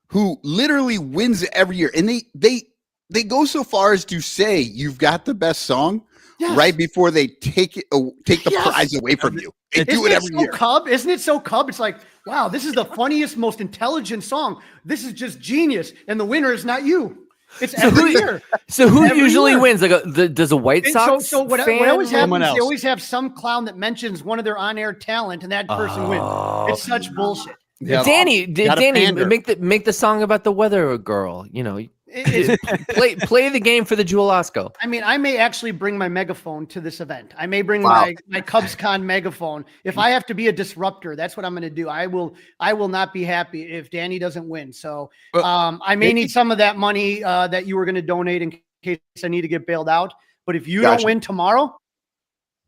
who literally wins every year, and they go so far as to say you've got the best song right before they take the prize away from you. They do it every year. Isn't it so Cub? It's like, wow, this is the funniest, most intelligent song. This is just genius, and the winner is not you. It's every year. So who usually wins? Like, does a White Sox so what fan always happens? They always have some clown that mentions one of their on-air talent, and that person wins. It's such bullshit. Yeah. Danny, make the song about the weather girl. You know, play the game for the Jewel Osco. I mean, I may actually bring my megaphone to this event. I may bring my CubsCon megaphone. If I have to be a disruptor, that's what I'm going to do. I will not be happy if Danny doesn't win. So I may need some of that money that you were going to donate in case I need to get bailed out. But if you don't win tomorrow,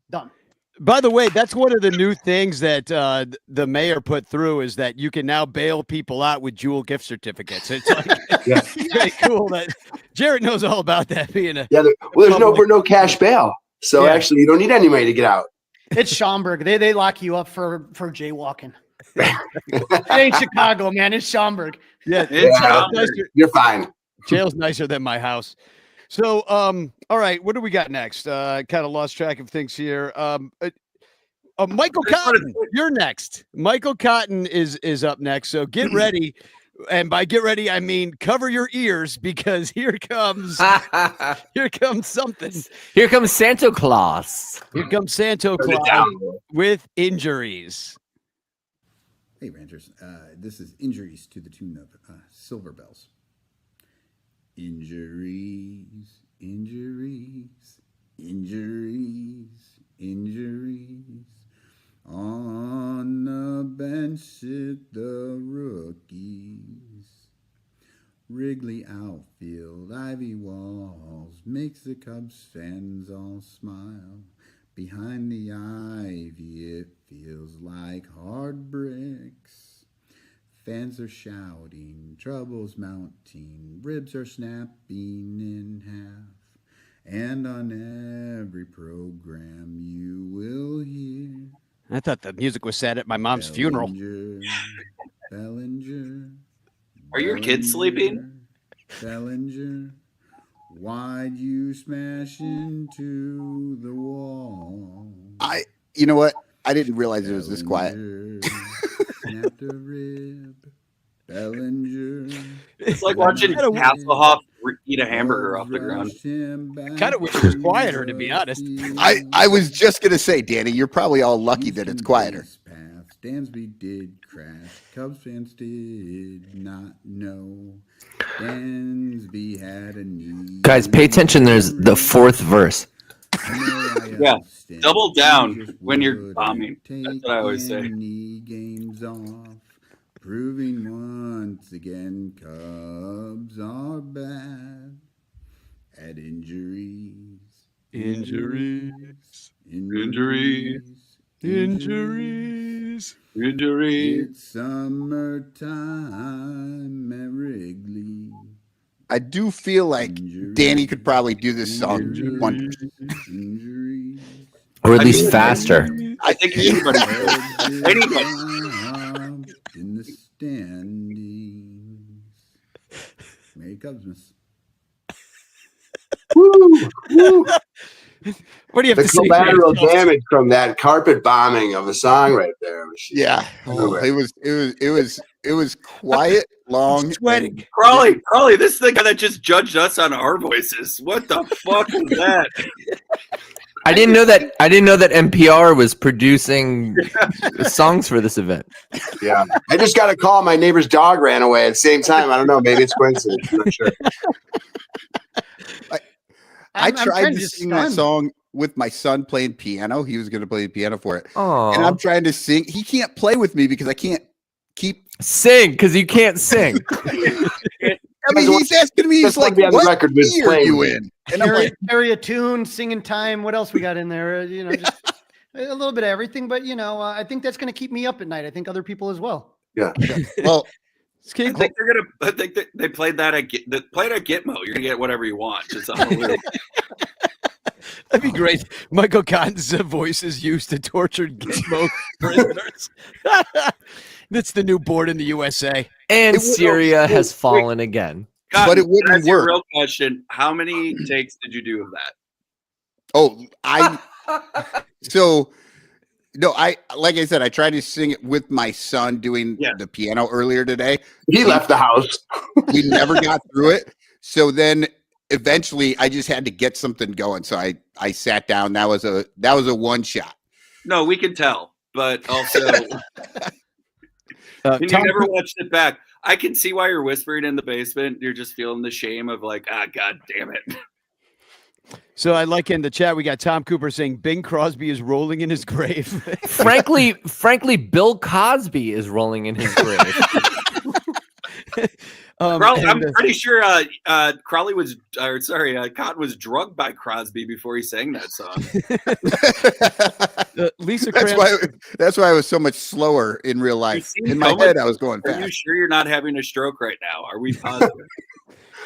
done. By the way, that's one of the new things that the mayor put through is that you can now bail people out with Jewel gift certificates. It's like it's really cool that Jared knows all about that being a there's no cash bail. So actually you don't need any money to get out. It's Schaumburg. They lock you up for jaywalking. It ain't Chicago, man. It's Schaumburg. Yeah, you're fine. Jail's nicer than my house. So, all right, what do we got next? Kind of lost track of things here. Michael Cotton, you're next. Michael Cotton is up next. So get ready. And by get ready, I mean cover your ears because here comes something. Here comes Santa Claus. Here comes Santa Claus with injuries. Hey, Ranters. This is injuries to the tune of Silver Bells. Injuries, injuries, injuries, injuries. On the bench sit the rookies. Wrigley outfield, ivy walls, makes the Cubs fans all smile. Behind the ivy, it feels like hard bricks. Fans are shouting, trouble's mounting, ribs are snapping in half. And on every program you will hear. I thought the music was set at my mom's funeral. Bellinger. Are your kids sleeping? Bellinger, why'd you smash into the wall? You know what? I didn't realize it was this quiet. Snapped a rib. Bellinger. It's like watching Hasselhoff eat a hamburger off the ground. I kind of wish it was quieter, to be honest. I was just going to say, Danny, you're probably all lucky that it's quieter. Dansby did crash. Cubs fans did not know. Dansby had a knee. Guys, pay attention. There's the fourth verse. Yeah, double down when you're bombing. That's what I always say. Games off, proving once again Cubs are bad at injuries. Injuries. It's summertime at Wrigley. I do feel like Danny could probably do this song wonders. Or at least faster. I think anybody in the standings. Merry Cubsmas. Woo, woo. What do you have The to say? collateral damage from that carpet bombing of a song right there. Yeah, it was quiet, long, sweating. Crawley, this is the guy that just judged us on our voices. What the fuck was that? I didn't know that NPR was producing songs for this event. Yeah, I just got a call. My neighbor's dog ran away at the same time. I don't know. Maybe it's coincidence. I'm not sure. I tried to sing that song with my son playing piano. He was going to play the piano for it. Aww. And I'm trying to sing. He can't play with me because I can't sing because you can't sing. I mean, he's asking me. He's like, "What key are you in?" And I'm like, carry a tune, singing time. What else we got in there? Just a little bit of everything. But I think that's going to keep me up at night. I think other people as well. Yeah. Well. I think they played that at Gitmo. You're gonna get whatever you want. Just That'd be great. Michael Cotton's voice is used to torture Gitmo prisoners. That's the new board in the USA. And Syria has fallen again. God, but it wouldn't work. Real question: how many takes did you do of that? No, like I said, I tried to sing it with my son doing the piano earlier today. He left the house. We never got through it. So then eventually I just had to get something going. So I sat down. That was a one shot. No, we can tell, but also you never watched it back. I can see why you're whispering in the basement. You're just feeling the shame of like, God damn it. So I like in the chat, we got Tom Cooper saying Bing Crosby is rolling in his grave. frankly, Bill Cosby is rolling in his grave. I'm pretty sure Cotton was drugged by Crosby before he sang that song. Lisa, that's why I was so much slower in real life. In my head, I was going fast. Are you sure you're not having a stroke right now? Are we positive?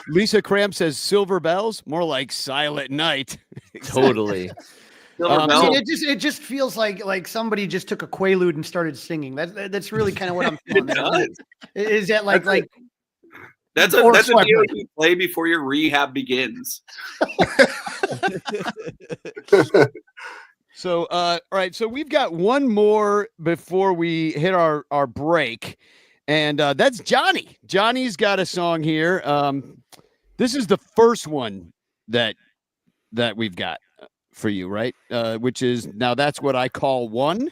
Lisa Cram says silver bells, more like silent night. Totally. It just feels like somebody just took a Quaalude and started singing. That's really kind of what I'm feeling. Is that like that's a deal you play before your rehab begins. So all right, so we've got one more before we hit our break. And that's Johnny. Johnny's got a song here. This is the first one that we've got for you, right? Which is now that's what I call one.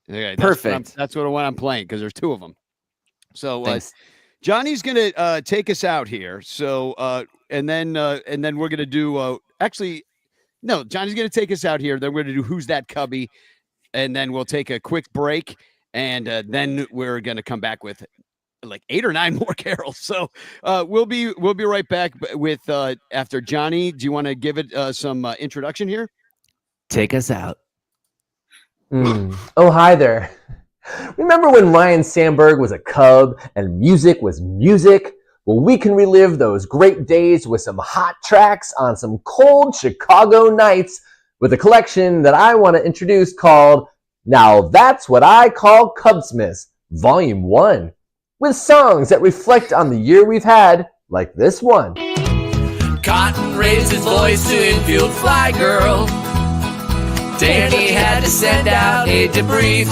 Okay, perfect. That's what I'm playing because there's two of them. So Johnny's gonna take us out here. So and then we're gonna do actually no, Johnny's gonna take us out here. Then we're gonna do Who's That Cubby, and then we'll take a quick break. And then we're going to come back with like 8 or 9 more carols. So we'll be right back with after Johnny. Do you want to give it some introduction here? Take us out. Oh, hi there. Remember when Ryan Sandberg was a Cub and music was music? Well, we can relive those great days with some hot tracks on some cold Chicago nights with a collection that I want to introduce called Now That's What I Call Cubsmas, Volume 1, with songs that reflect on the year we've had like this one. Cotton raised his voice to infield fly girl. Danny had to send out a debrief.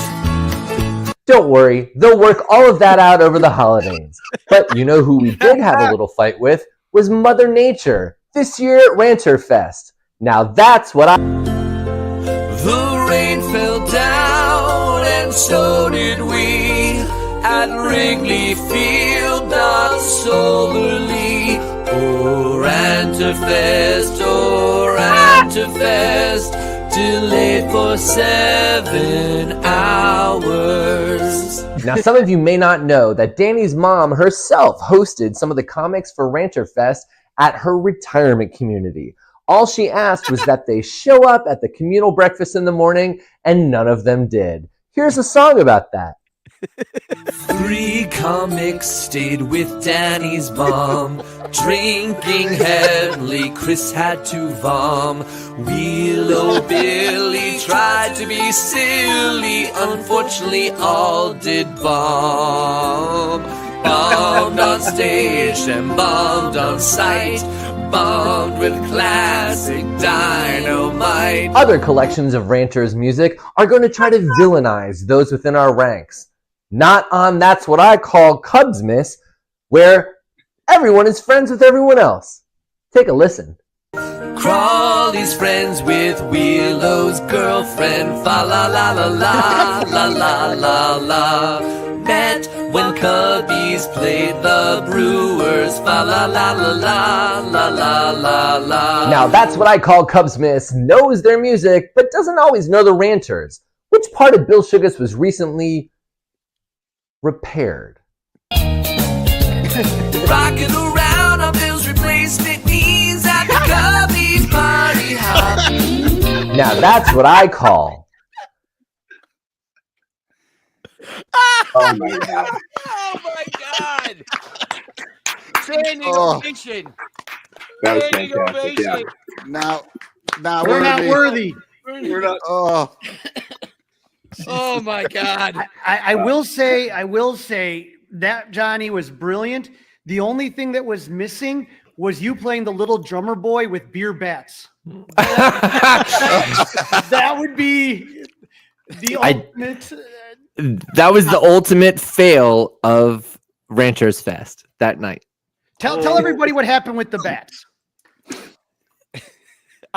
Don't worry, they'll work all of that out over the holidays. But you know who we did have a little fight with was Mother Nature this year at Ranter Fest. Now that's what The rain fell down and so did we at Wrigley Field, not so early. Oh, Ranter Fest, delayed for 7 hours. Now, some of you may not know that Danny's mom herself hosted some of the comics for Ranter Fest at her retirement community. All she asked was that they show up at the communal breakfast in the morning, and none of them did. Here's a song about that. 3 comics stayed with Danny's mom, drinking heavily. Chris had to vom. Willow Billy tried to be silly. Unfortunately, all did bomb. Bombed on stage and bombed on sight. Bombed with classic dynamite. Other collections of Ranter's music are going to try to villainize those within our ranks. Not on That's What I Call Cubmas, where everyone is friends with everyone else. Take a listen. Crawley's friends with Willow's girlfriend. Fa la la la la la la la la. Met when Cubbies played the Brewers. Fa la la la la la la la la. Now That's What I Call Cubmas knows their music, but doesn't always know the Ranters. Which part of Bill Sugas was recently repaired? Rocking around on Bill's replacement knees at the Cubbies party hop. Now That's What I Call. Oh my God. Oh my God! Standing Oh. ovation. That was Standing fantastic. Yeah. ovation. Now We're not worthy. We're not. Oh, Oh my God! I will say that Johnny was brilliant. The only thing that was missing was you playing the little drummer boy with beer bats. That would be the ultimate. That was the ultimate fail of Ranchers Fest that night. Tell everybody what happened with the bats.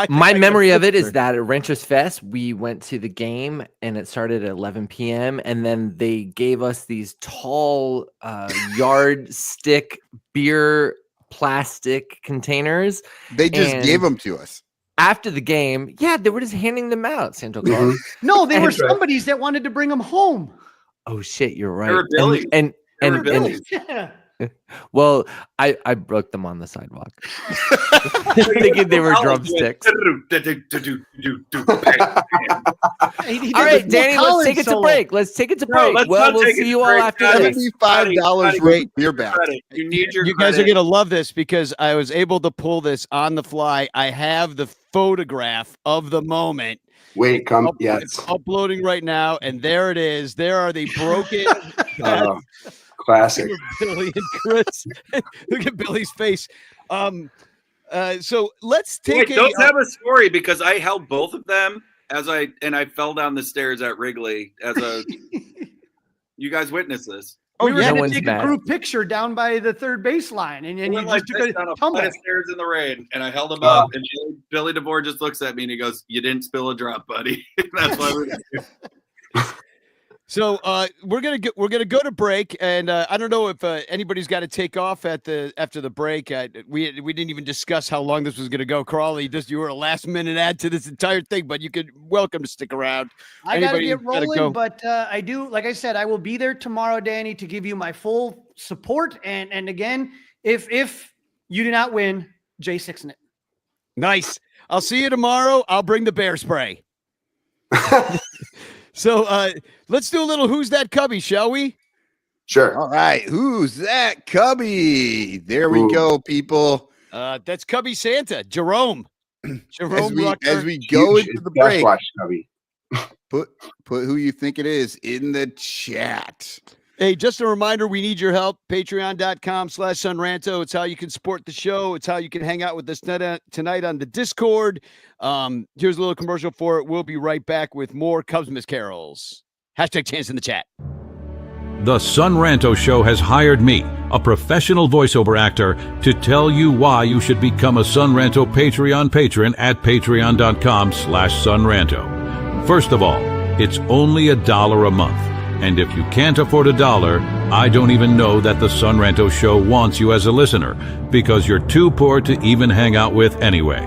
My memory of it is that at Ranchers Fest, we went to the game and it started at 11 p.m. And then they gave us these tall yardstick beer plastic containers. they just gave them to us. After the game, yeah, they were just handing them out, Santo Claus. No, they were somebody's that wanted to bring them home. Oh shit, you're right. They were Billy's. And They were Billy's. Yeah. well, I broke them on the sidewalk, thinking they were drumsticks. He All did right, the Danny, Phil let's take it to Collins break. Let's take it to break. let's Well, not we'll take it see to you all break. after this. $75 rate beer back. You need your You guys are credit. gonna love this because I was able to pull this on the fly. I have the photograph of the moment. Wait, come. It's Yes. uploading right now, and there it is. There are the broken. Classic. Billy and Chris. Look at Billy's face. So let's take Wait, those have a story because I held both of them as I fell down the stairs at Wrigley as a. You guys witnessed this. We were no going to one's take mad. a group picture down by the third baseline, and you Went like just took this down a a tumble. flight of stairs in the rain, and I held him up, and Billy DeVore just looks at me and he goes, "You didn't spill a drop, buddy." That's why we're. So we're gonna go to break, and I don't know if anybody's got to take off after the break. We didn't even discuss how long this was gonna go. Crawley, you were a last minute add to this entire thing, but you could welcome to stick around. I got to Anybody get gotta rolling, go? but I do, like I said, I will be there tomorrow, Danny, to give you my full support. And again, if you do not win, J6 it. Nice. I'll see you tomorrow. I'll bring the bear spray. So let's do a little Who's That Cubby, shall we? Sure. All right. Who's that cubby? There we Ooh. go, people. That's Cubby Santa, Jerome. Jerome Rucker. As we go Huge into the break, Sasquatch Cubby. put who you think it is in the chat. Hey, just a reminder, we need your help. Patreon.com/sunranto. It's how you can support the show. It's how you can hang out with us tonight on the Discord. Here's a little commercial for it. We'll be right back with more Cubmas Carols. #chance in the chat. The Sunranto Show has hired me, a professional voiceover actor, to tell you why you should become a Sunranto Patreon patron at patreon.com/sunranto. First of all, it's only $1 a month. And if you can't afford $1, I don't even know that the Sunranto Show wants you as a listener, because you're too poor to even hang out with anyway.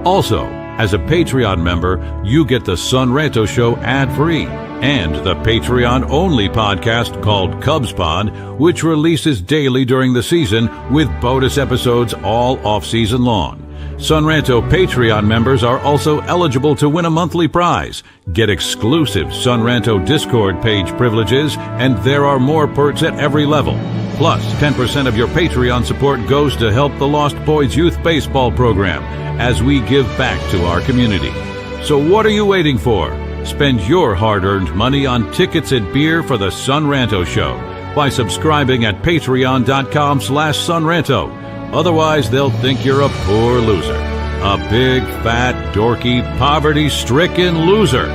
Also, as a Patreon member, you get the Sunranto Show ad-free and the Patreon-only podcast called Cubs Pod, which releases daily during the season with bonus episodes all off-season long. Sunranto Patreon members are also eligible to win a monthly prize, get exclusive Sunranto Discord page privileges, and there are more perks at every level. Plus, 10% of your Patreon support goes to help the Lost Boys Youth Baseball Program as we give back to our community. So what are you waiting for? Spend your hard-earned money on tickets and beer for the Sunranto Show by subscribing at patreon.com/sunranto. Otherwise, they'll think you're a poor loser. A big, fat, dorky, poverty-stricken loser.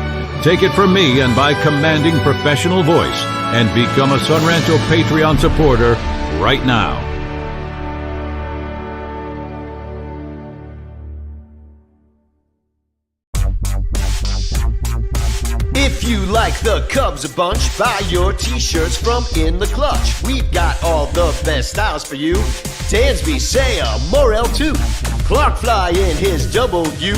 Take it from me and by commanding professional voice, and become a Sunranto Patreon supporter right now. If you like the Cubs a bunch, buy your t-shirts from In the Clutch. We've got all the best styles for you. Dansby, Saya, Morel too. Clark Fly in his double U.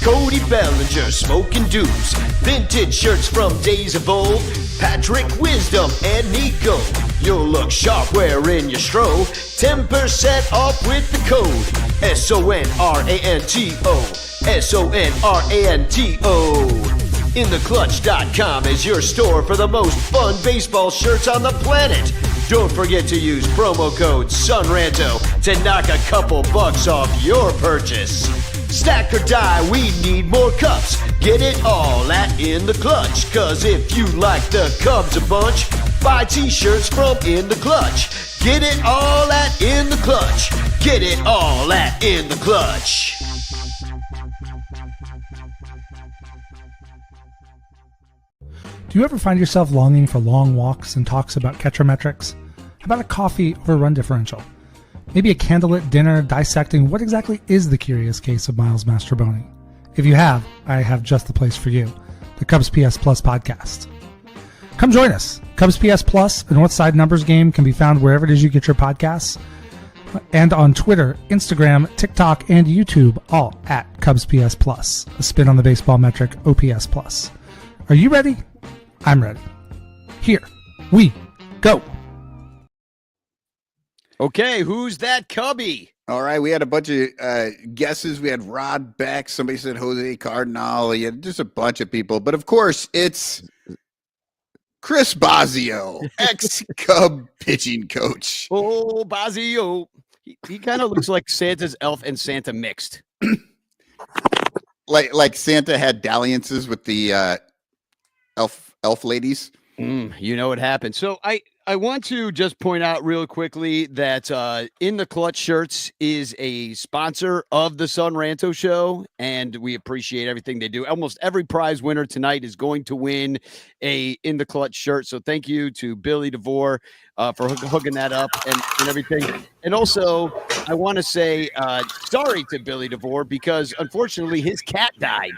Cody Bellinger smoking deuce. Vintage shirts from days of old. Patrick Wisdom and Nico. You'll look sharp wearing your stro. 10% off with the code SONRANTO. SONRANTO. InTheClutch.com is your store for the most fun baseball shirts on the planet. Don't forget to use promo code SUNRANTO to knock a couple bucks off your purchase. Stack or die, we need more cups. Get it all at In the Clutch. Cause if you like the Cubs a bunch, buy t-shirts from In the Clutch. Get it all at In the Clutch. Get it all at In the Clutch. Do you ever find yourself longing for long walks and talks about Ketchermetrics? How about a coffee over run differential? Maybe a candlelit dinner dissecting what exactly is the curious case of Miles Mastrobuoni? If you have, I have just the place for you, the Cubs PS Plus podcast. Come join us. Cubs PS Plus, a Northside Numbers game, can be found wherever it is you get your podcasts, and on Twitter, Instagram, TikTok, and YouTube, all at Cubs PS Plus, a spin on the baseball metric OPS Plus. Are you ready? I'm ready. Here we go. Okay, who's that Cubby? All right, we had a bunch of guesses. We had Rod Beck. Somebody said Jose Cardinal. Yeah, just a bunch of people. But of course, it's Chris Bosio, ex-Cub pitching coach. Oh, Bosio. He kind of looks like Santa's elf and Santa mixed. like Santa had dalliances with the elf ladies. You know what happened. So I want to just point out real quickly that In the Clutch shirts is a sponsor of the Sunranto Show, and we appreciate everything they do. Almost every prize winner tonight is going to win a In the Clutch shirt. So thank you to Billy DeVore for hooking that up and everything. And also, I want to say sorry to Billy DeVore because unfortunately his cat died.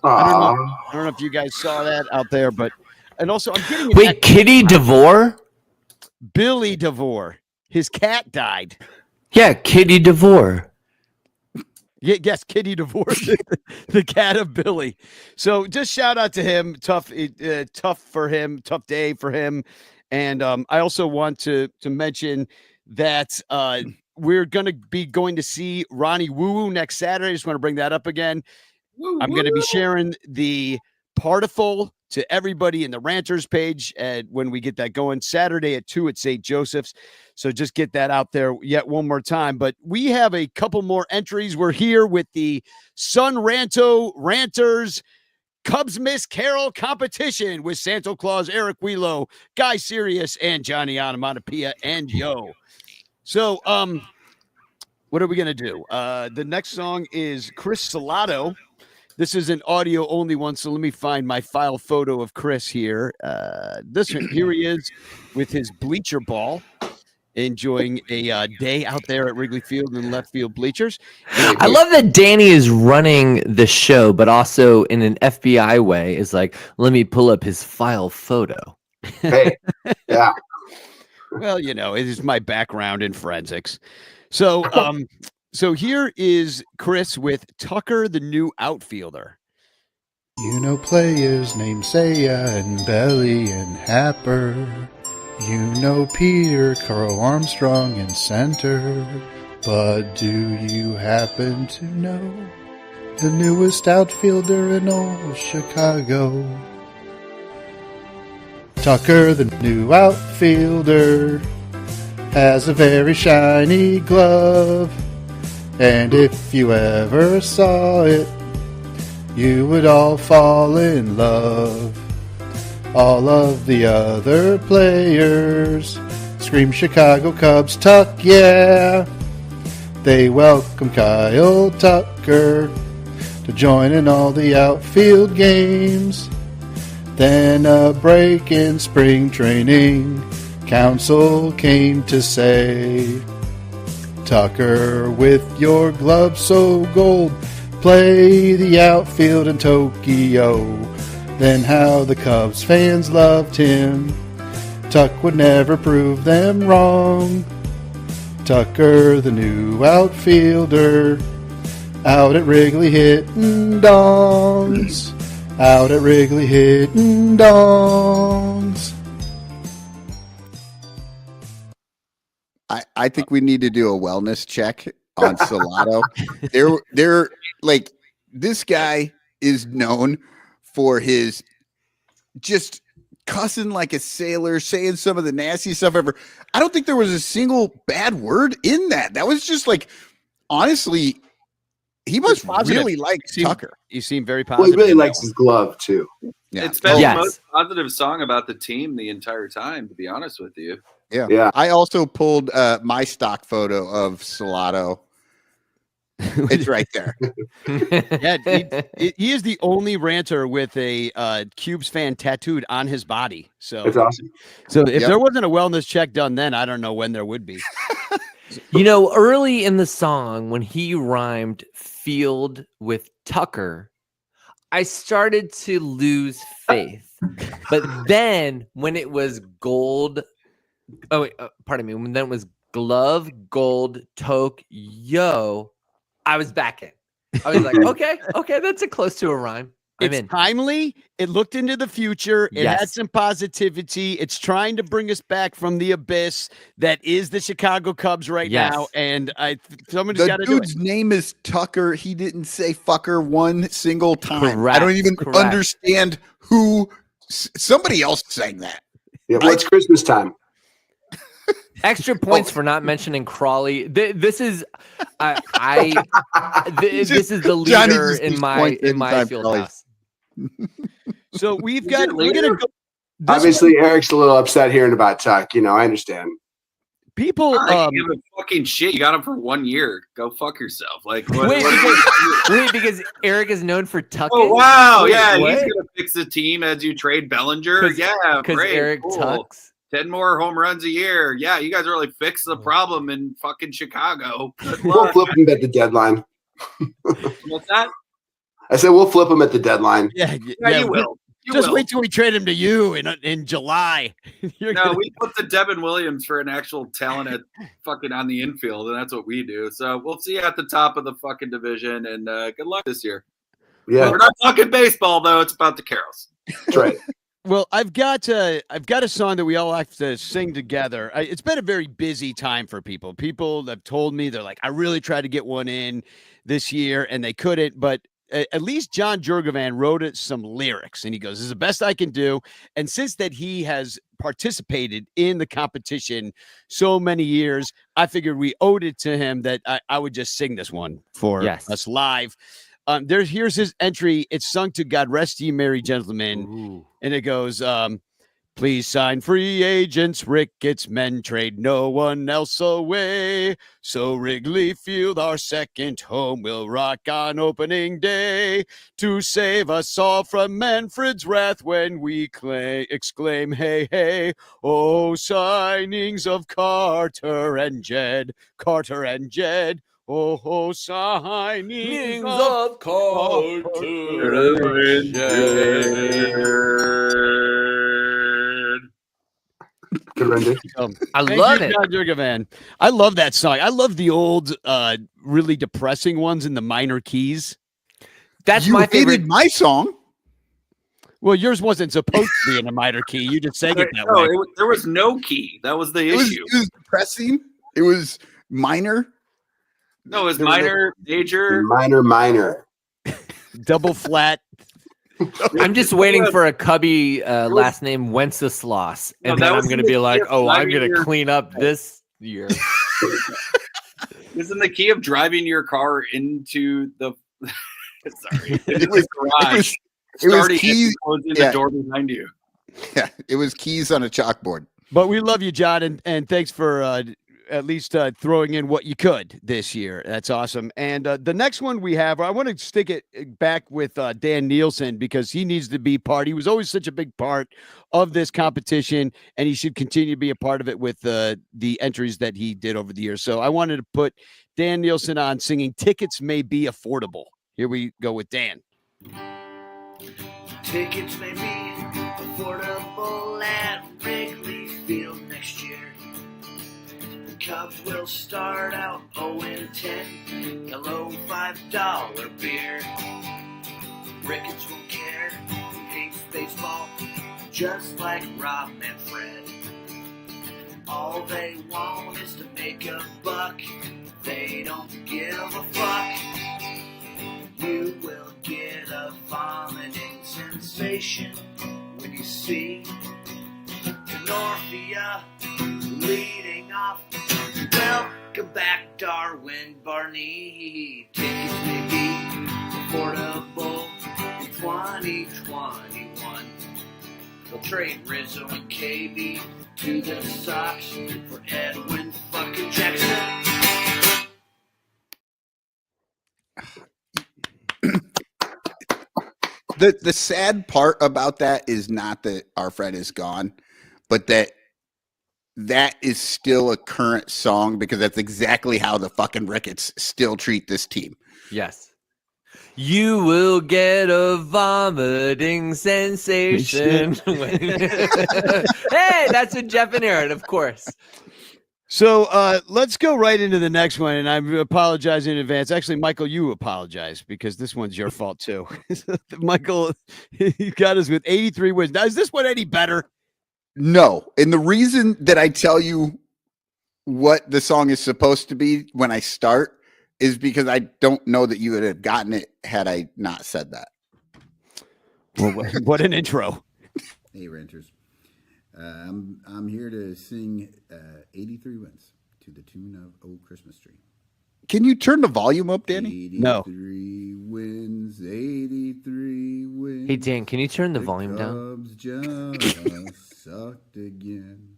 I don't know if you guys saw that out there, but and also I'm getting wait, Kitty DeVore? Billy DeVore. His cat died. Yeah, Kitty DeVore. Yes, Kitty DeVore, the cat of Billy. So just shout out to him. Tough for him. Tough day for him. And I also want to mention that we're going to be going to see Ronnie Woo next Saturday. I just want to bring that up again. I'm going to be sharing the particle to everybody in the Ranters page when we get that going Saturday at 2 at St. Joseph's. So just get that out there yet one more time. But we have a couple more entries. We're here with the Sunranto Ranters Cubmas Carol competition with Santa Claus, Eric Wheelo, Guy Sirius, and Johnny Onomatopoeia and Yo. So, what are we going to do? The next song is Chris Salato. This is an audio only one, so let me find my file photo of Chris here. Here he is with his bleacher ball, enjoying a day out there at Wrigley Field and left field bleachers. I love that Danny is running the show, but also in an FBI way is like, let me pull up his file photo. Hey, yeah. Well, it is my background in forensics. So, so here is Chris with Tucker, the new outfielder. Players named Saya and Belly and Happer. Peter, Carl Armstrong in center. But do you happen to know the newest outfielder in old Chicago? Tucker, the new outfielder, has a very shiny glove. And if you ever saw it, you would all fall in love. All of the other players scream Chicago Cubs, Tuck, yeah. They welcome Kyle Tucker to join in all the outfield games. Then a break in spring training, council came to say, Tucker, with your glove so gold, play the outfield in Tokyo. Then how the Cubs fans loved him. Tuck would never prove them wrong. Tucker, the new outfielder, out at Wrigley hitting dongs. Out at Wrigley hitting dongs. I think we need to do a wellness check on Salato. They're like, this guy is known for his just cussing like a sailor, saying some of the nasty stuff ever. I don't think there was a single bad word in that. That was just like, honestly, he must really like Tucker. He seemed very Well, positive. he really likes his glove too. Yeah. It's been the most positive song about the team the entire time, to be honest with you. Yeah. I also pulled my stock photo of Salato. It's right there. Yeah, he is the only ranter with a Cubes fan tattooed on his body. So that's awesome. So if there wasn't a wellness check done then, I don't know when there would be. Early in the song when he rhymed field with Tucker, I started to lose faith. But then when it was gold, when then it was glove, gold, toke, yo, I was back in. I was like, okay, that's close to a rhyme. It's timely. It looked into the future. It had some positivity. It's trying to bring us back from the abyss that is the Chicago Cubs right now. And somebody's got to do it. The dude's name is Tucker. He didn't say fucker one single time. Correct. I don't even understand who. Somebody else sang that. Yeah, well, it's Christmas time. Extra points for not mentioning Crawley. This is this is the leader in my field house. So we're gonna go. Obviously, Eric's a little upset hearing about Tuck. I understand. People give a fucking shit. You got him for 1 year. Go fuck yourself. Like wait, because Eric is known for tucking. Oh wow, yeah, he's gonna fix the team as you trade Bellinger. Yeah, because Eric tucks 10 more home runs a year. Yeah, you guys really fixed the problem in fucking Chicago. We'll flip him at the deadline. What's that? I said we'll flip him at the deadline. Yeah, you will. Just wait till we trade him to you in July. We put the Devin Williams for an actual talent at fucking on the infield, and that's what we do. So we'll see you at the top of the fucking division, and good luck this year. Yeah, we're not talking baseball though; it's about the Carols. That's right. Well, I've got a song that we all have to sing together. It's been a very busy time for people. People have told me they're like, I really tried to get one in this year, and they couldn't, but. At least John Jurgovan wrote some lyrics, and he goes, "This is the best I can do." And since that he has participated in the competition so many years, I figured we owed it to him that I would just sing this one for us live. Here's his entry. It's sung to God Rest Ye Merry Gentlemen. And it goes, please sign free agents, Ricketts men trade no one else away. So Wrigley Field, our second home, will rock on opening day to save us all from Manfred's wrath when we exclaim, hey, hey. Oh, signings of Carter and Jed. Oh, signings of Carter and I love it. John Jurgen. I love that song. I love the old, really depressing ones in the minor keys. That's You my favorite. hated my song. Well, yours wasn't supposed to be in a minor key. You just sang it that No, way. there was no key. That was the issue. It was depressing. It was minor. No, it was minor, major, minor. Double flat. I'm just waiting for a Cubby last name Wenceslas, and then I'm going to be like, oh, I'm going to clean up this year. It's in the key of driving your car into the garage. It was keys. Closing the door behind you. Yeah, it was keys on a chalkboard. But we love you, John, and thanks for at least throwing in what you could this year. That's awesome. And the next one we have, I want to stick it back with Dan Nielsen because he needs to be part. He was always such a big part of this competition, and he should continue to be a part of it with the entries that he did over the years. So I wanted to put Dan Nielsen on singing Tickets May Be Affordable. Here we go with Dan. Tickets may be affordable at Wrigley Field next year. The Cubs will start out 0-10, yellow $5 beer. Ricketts won't care, he hates baseball, just like Rob Manfred. All they want is to make a buck, they don't give a fuck. You will get a vomiting sensation when you see Northia leading off. Welcome back, Darwin Barney. Tickets may be affordable in 2021. They'll trade Rizzo and KB to the Sox for Edwin fucking Jackson. The sad part about that is not that our Fred is gone, but that is still a current song because that's exactly how the fucking Ricketts still treat this team. Yes. You will get a vomiting sensation. Hey, that's with Jeff and Aaron, of course. So let's go right into the next one, and I apologize in advance. Actually, Michael, you apologize because this one's your fault too. Michael, you got us with 83 wins. Now, is this one any better? No, and the reason that I tell you what the song is supposed to be when I start is because I don't know that you would have gotten it had I not said that. Well, what an intro. Hey, Ranters. I'm here to sing 83 Wins to the tune of Old Christmas Tree. Can you turn the volume up, Danny? No. 83 wins, 83 wins. Hey, Dan, can you turn the volume down? Cubs just sucked again.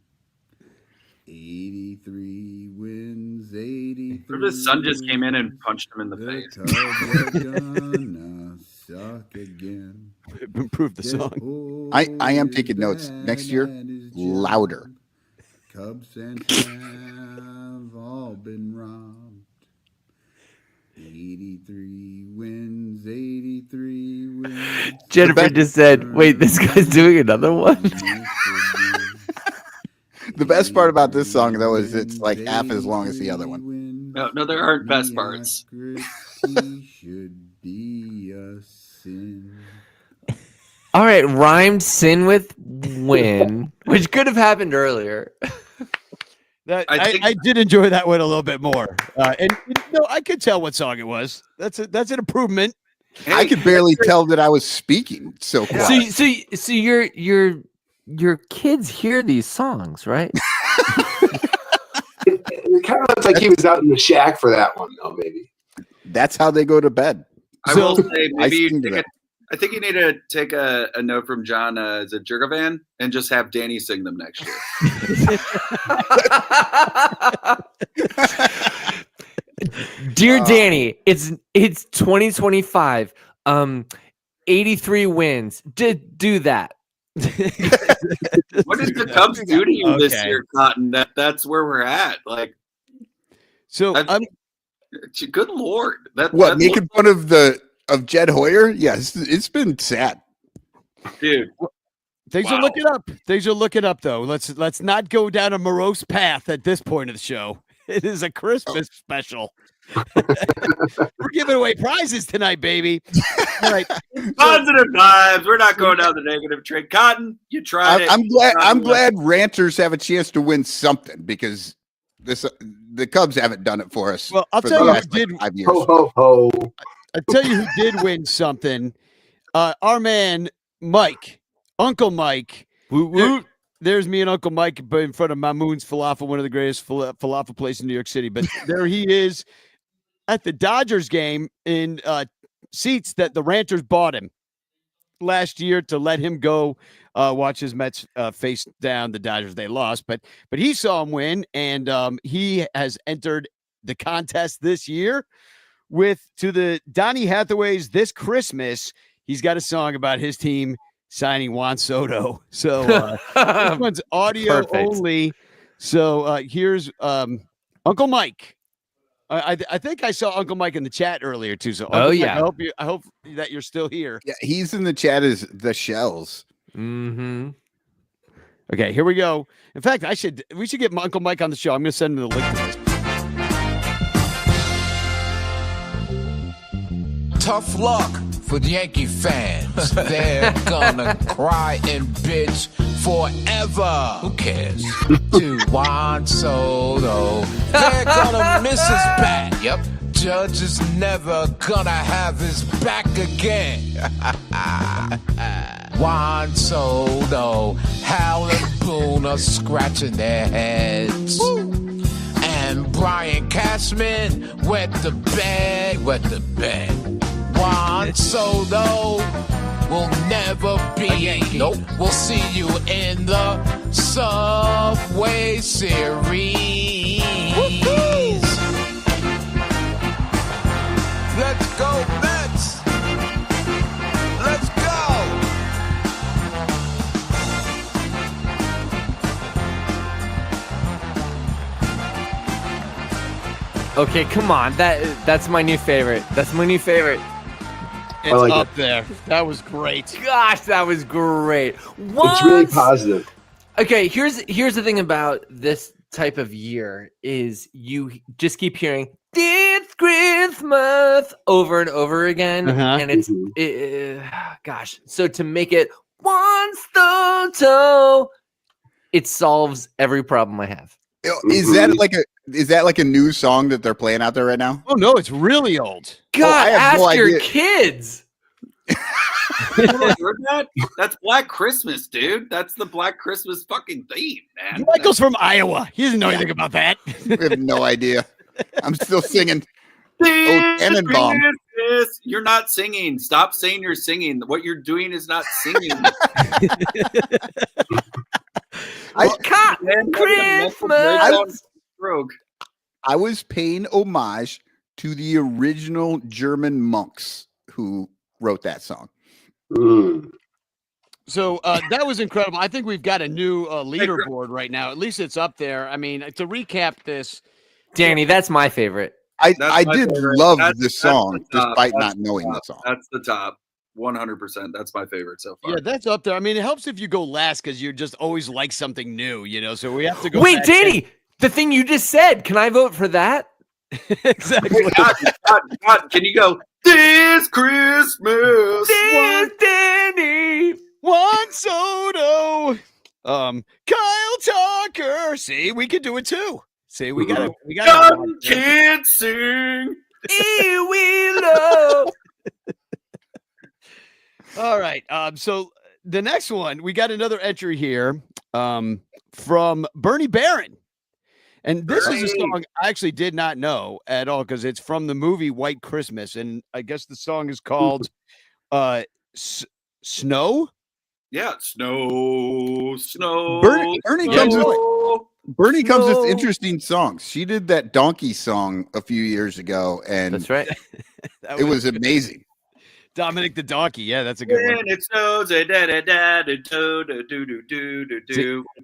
83 wins, 83 The sun just came in and punched him in the face. Cubs are gonna suck again. Improve the song. I am taking notes. Next year, louder. Cubs and have all been robbed. 83 wins, 83 wins. Jennifer just said, wait, this guy's doing another one? The best part about this song, though, is it's like half as long as the other one. No, there aren't best parts. Should be a sin. All right, rhymed sin with win, which could have happened earlier. I did enjoy that one a little bit more, and I could tell what song it was. That's an improvement. Hey, I could barely tell that I was speaking. So your kids hear these songs, right? It kind of looks like he was out in the shack for that one, though. Maybe that's how they go to bed. I will say maybe I think you need to take a note from John. Is it Jurgovan, and just have Danny sing them next year. Dear Danny, it's 2025. 83 wins. Do that. What did the Cubs do to you this year, Cotton? That's where we're at. Like, so good Lord, making fun of Jed Hoyer? Yes, it's been sad, dude. Things are looking up. Things are looking up, though. Let's not go down a morose path at this point of the show. It is a Christmas special. We're giving away prizes tonight, baby. All right. Positive vibes. We're not going down the negative train. Cotton, you tried it. I'm glad ranters have a chance to win something because the Cubs haven't done it for us. Well, I'll for tell the you last, who did. 5 years. Ho ho ho! I'll tell you who did win something. Our man Mike, Uncle Mike. There's me and Uncle Mike in front of Mamoon's Falafel, one of the greatest falafel places in New York City. But there he is at the Dodgers game in seats that the Ranters bought him last year to let him go watch his Mets face down the Dodgers. They lost, but he saw him win, and he has entered the contest this year to the Donny Hathaway's This Christmas. He's got a song about his team signing Juan Soto. So this one's audio only. So here's Uncle Mike. I think I saw Uncle Mike in the chat earlier too. So Uncle Mike, I hope that you're still here. Yeah, he's in the chat as the Shells. Mm-hmm. Okay, here we go. In fact, we should get Uncle Mike on the show. I'm going to send him the link to this. Tough luck for the Yankee fans. They're gonna cry and bitch forever. Who cares? To Juan Soto. They're gonna miss his bat. Yep. Judge is never gonna have his back again. Juan Soto, Hal and Boone are scratching their heads. And Brian Cashman wet the bed. Juan Soto will never be. Nope. We'll see you in the Subway Series. Let's go, Mets. Let's go. Okay, come on. That's my new favorite. It's like up there. That was great. Gosh, that was great. It's really positive. Okay, here's the thing about this type of year is you just keep hearing "It's Christmas" over and over again, and it's gosh. So to make it Juan Soto, it solves every problem I have. Is that like a new song that they're playing out there right now? Oh no, it's really old. God, ask no your idea. kids. You heard that? That's Black Christmas, dude. That's the Black Christmas fucking theme, man. Michael's from Iowa. He doesn't know anything about that. We have no idea. I'm still singing. Oh, Tannenbaum. You're not singing. Stop saying you're singing. What you're doing is not singing. Christmas. I was paying homage to the original German monks who wrote that song. So that was incredible. I think we've got a new leaderboard right now. At least it's up there. I mean, to recap this, Danny, that's my favorite. I did love this song despite not knowing the song. That's the top. 100%. That's my favorite so far. yeah, that's up there. I mean, it helps if you go last because you just always like something new, So we have to go. Wait, back Danny, the thing you just said, can I vote for that? Exactly. God, can you go this Christmas? Danny, Juan Soto, Kyle Tucker. See, we can do it too. See, we got Gun can't sing. All right. So the next one, we got another entry here from Bernie Barron. And this is a song I actually did not know at all because it's from the movie White Christmas, and I guess the song is called Snow. Yeah, snow. Bernie comes with interesting songs. She did that donkey song a few years ago, and that's right. It was amazing. Dominic the Donkey. Yeah, that's a good one. When it snows, if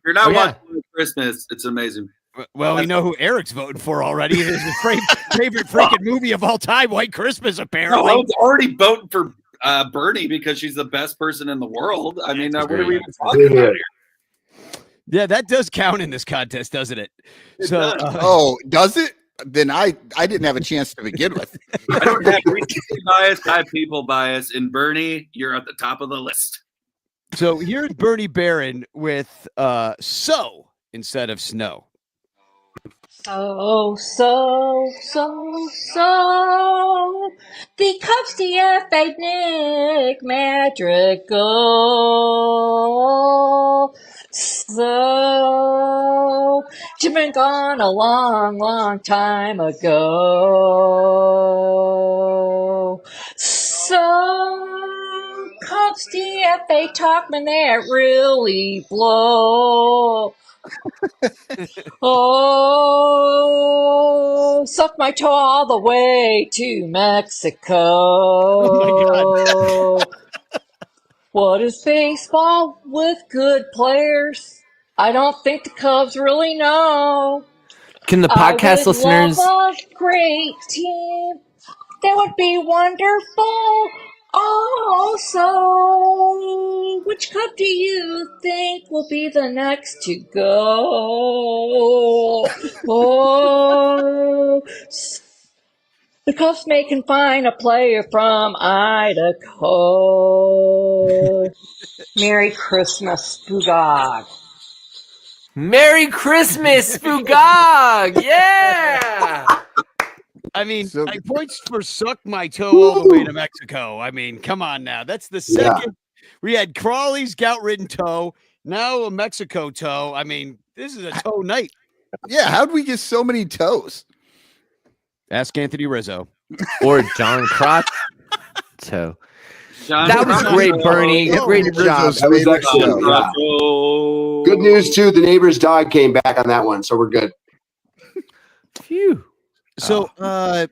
you're not watching Christmas, it's amazing. Well, we know who Eric's voting for already. It is his favorite freaking movie of all time, White Christmas, apparently. No, I was already voting for Bernie because she's the best person in the world. I mean, what are we even talking about here? Yeah, that does count in this contest, doesn't it? Does it? Then I didn't have a chance to begin with. I don't have recency bias. I have people bias. And Bernie, you're at the top of the list. So here's Bernie Barron with So instead of Snow. So, the Cubs DFA Nick Madrigal. So, you've been gone a long time ago. So, Cubs DFA Talkman that really blow. Oh, suck my toe all the way to Mexico. Oh my God. What is baseball with good players? I don't think the Cubs really know. Can the podcast listeners? Love a great team. That would be wonderful. Also, which Cub do you think will be the next to go? Oh, the Cubs may confine a player from Idaho. Merry Christmas, Spoogog. Merry Christmas, Spoogog! Yeah! I mean, I points for suck my toe all the way to Mexico. I mean, come on now. That's the second. We had Crawley's gout-ridden toe. Now a Mexico toe. I mean, this is a toe night. Yeah, how'd we get so many toes? Ask Anthony Rizzo. Or John Crotch toe. That was Crotch. great, Bernie. Great job. That was excellent. Yeah. Good news, too. The neighbor's dog came back on that one, so we're good. Phew. So I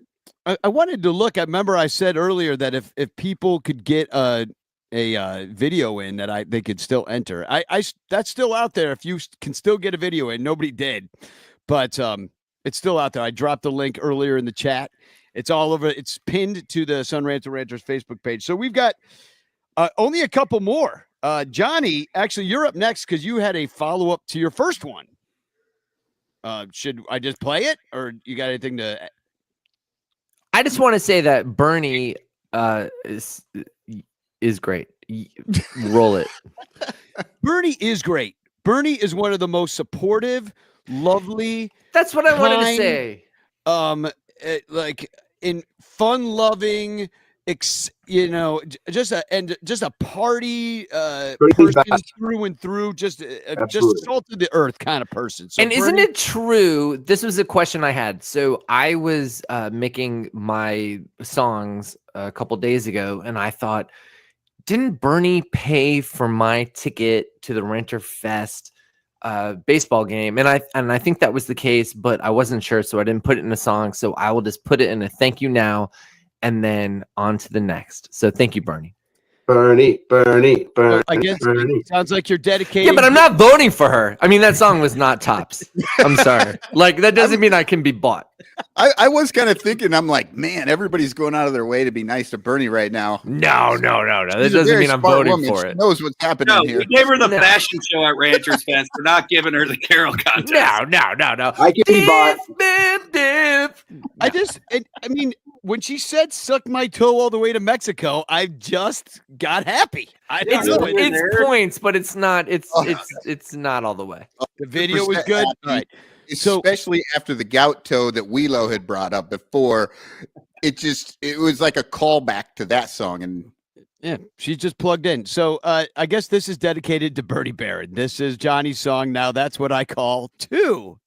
wanted to look. I remember I said earlier that if people could get a video in that they could still enter. That's still out there. If you can still get a video in, nobody did, but it's still out there. I dropped the link earlier in the chat. It's all over. It's pinned to the Sun Ranto Ranchers Facebook page. So we've got only a couple more. Johnny, actually, you're up next because you had a follow up to your first one. Should I just play it, or you got anything to? I just want to say that Bernie is great. Roll it. Bernie is great. Bernie is one of the most supportive, lovely. That's what I wanted to say. Like in fun-loving, just a party person through and through, just salt of the earth kind of person. So and isn't it true? This was a question I had. So I was making my songs a couple days ago, and I thought, didn't Bernie pay for my ticket to the Renter Fest baseball game? And I think that was the case, but I wasn't sure, so I didn't put it in a song. So I will just put it in a thank you now, and then on to the next. So thank you, Bernie. Bernie. I guess it sounds like you're dedicated. Yeah, but I'm not voting for her. I mean, that song was not tops. I'm sorry. Like, that doesn't mean I can be bought. I was kind of thinking, I'm like, man, everybody's going out of their way to be nice to Bernie right now. No. That doesn't mean I'm voting for it. She knows what's happening here. We gave her the fashion show at Ranchers Fest. We're not giving her the Carol contest. No. I can be bought. I mean, when she said "suck my toe all the way to Mexico," I just got happy. It's points, but it's not. It's not all the way. The video was good, right? Especially after the gout toe that Wheelo had brought up before. It was like a callback to that song, and yeah, she's just plugged in. So I guess this is dedicated to Bernie Barron. This is Johnny's song. Now that's what I call two.